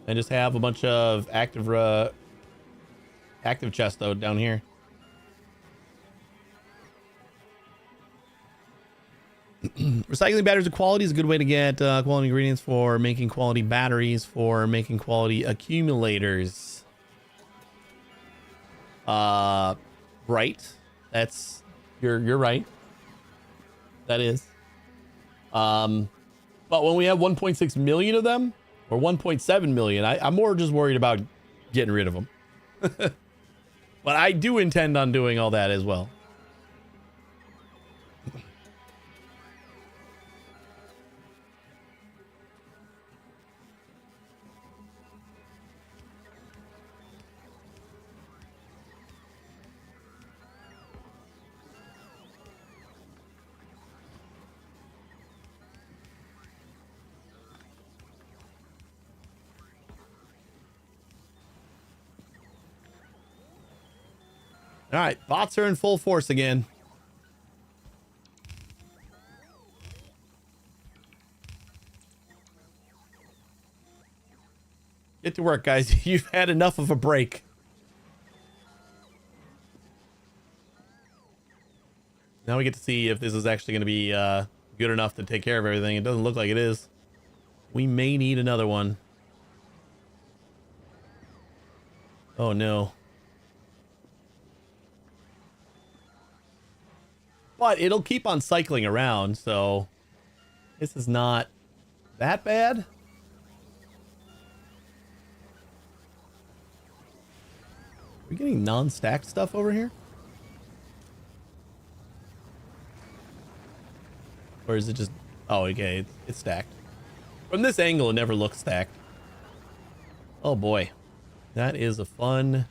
and just have a bunch of active chests though down here. Recycling batteries of quality is a good way to get quality ingredients for making quality batteries, for making quality accumulators. Right. You're right. That is. But when we have 1.6 million of them, or 1.7 million, I'm more just worried about getting rid of them. But I do intend on doing all that as well. All right, bots are in full force again. Get to work, guys. You've had enough of a break. Now we get to see if this is actually going to be good enough to take care of everything. It doesn't look like it is. We may need another one. Oh, no. But it'll keep on cycling around, so this is not that bad. Are we getting non-stacked stuff over here? Or is it just... Oh, okay, it's stacked. From this angle, it never looks stacked. Oh boy. That is a fun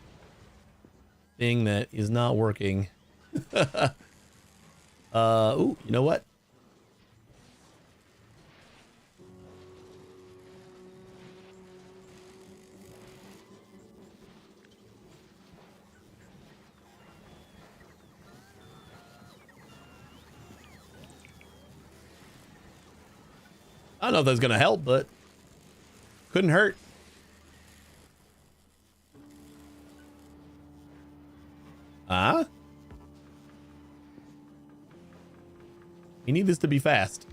thing that is not working. Ooh, you know what? I don't know if that's gonna help, but couldn't hurt. Huh? We need this to be fast.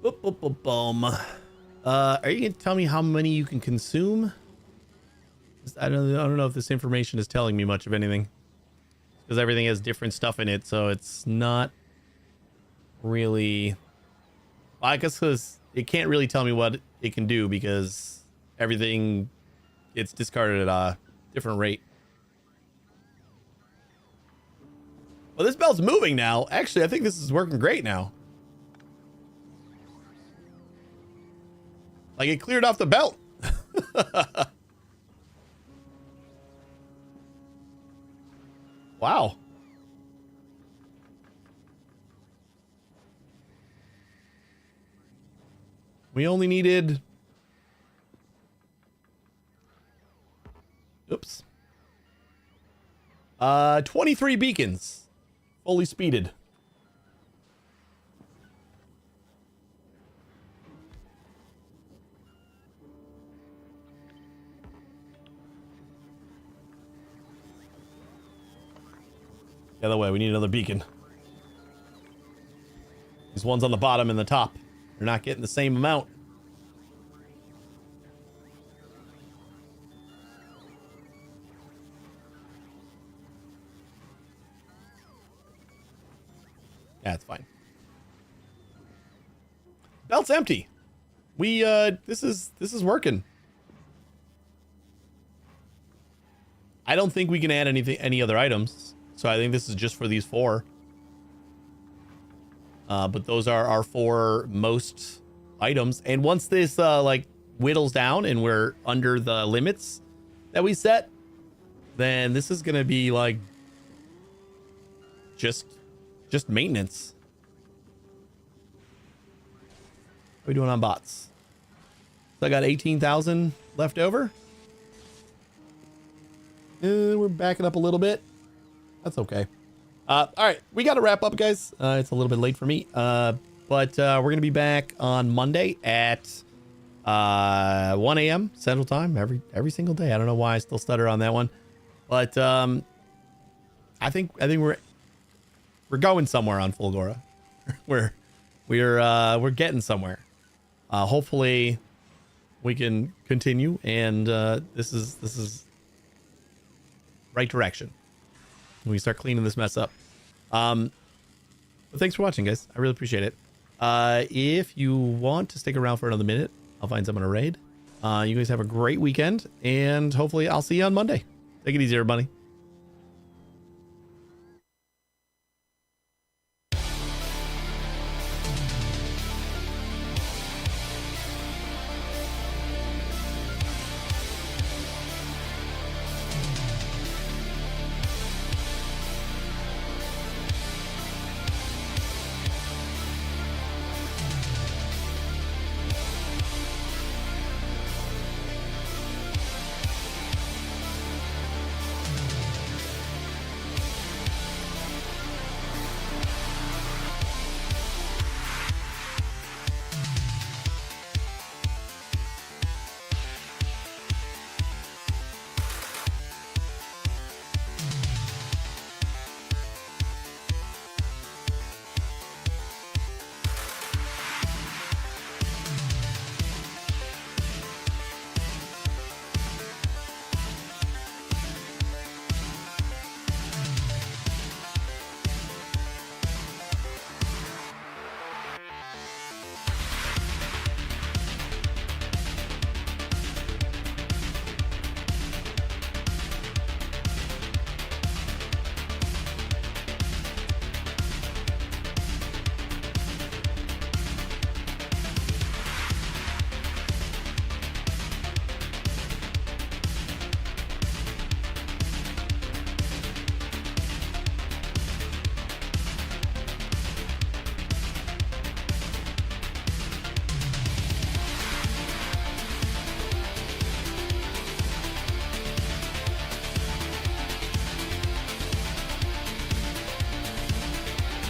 Boop, boop, boop, boom. Are you gonna tell me how many you can consume? I don't know if this information is telling me much of anything, because everything has different stuff in it, so it's not really... I guess because it can't really tell me what it can do because everything gets discarded at a different rate. Well, this belt's moving now. Actually, I think this is working great now. Like, it cleared off the belt. Wow. We only needed... Oops. 23 beacons. Fully speeded. The other way, we need another beacon. These ones on the bottom and the top. They're not getting the same amount. Yeah, it's fine. Belt's empty. We this is working. I don't think we can add any other items. So I think this is just for these 4. But those are our 4 most items. And once this like whittles down and we're under the limits that we set, then this is gonna be like just maintenance. What are we doing on bots? So I got 18,000 left over. We're backing up a little bit. That's okay. All right, we got to wrap up, guys. It's a little bit late for me, but we're gonna be back on Monday at 1 a.m. Central Time every single day. I don't know why I still stutter on that one, but I think we're going somewhere on Fulgora. we're getting somewhere. Hopefully, we can continue, and this is right direction. We start cleaning this mess up. But thanks for watching, guys. I really appreciate it. If you want to stick around for another minute, I'll find someone to raid. You guys have a great weekend, and hopefully I'll see you on Monday. Take it easy, everybody.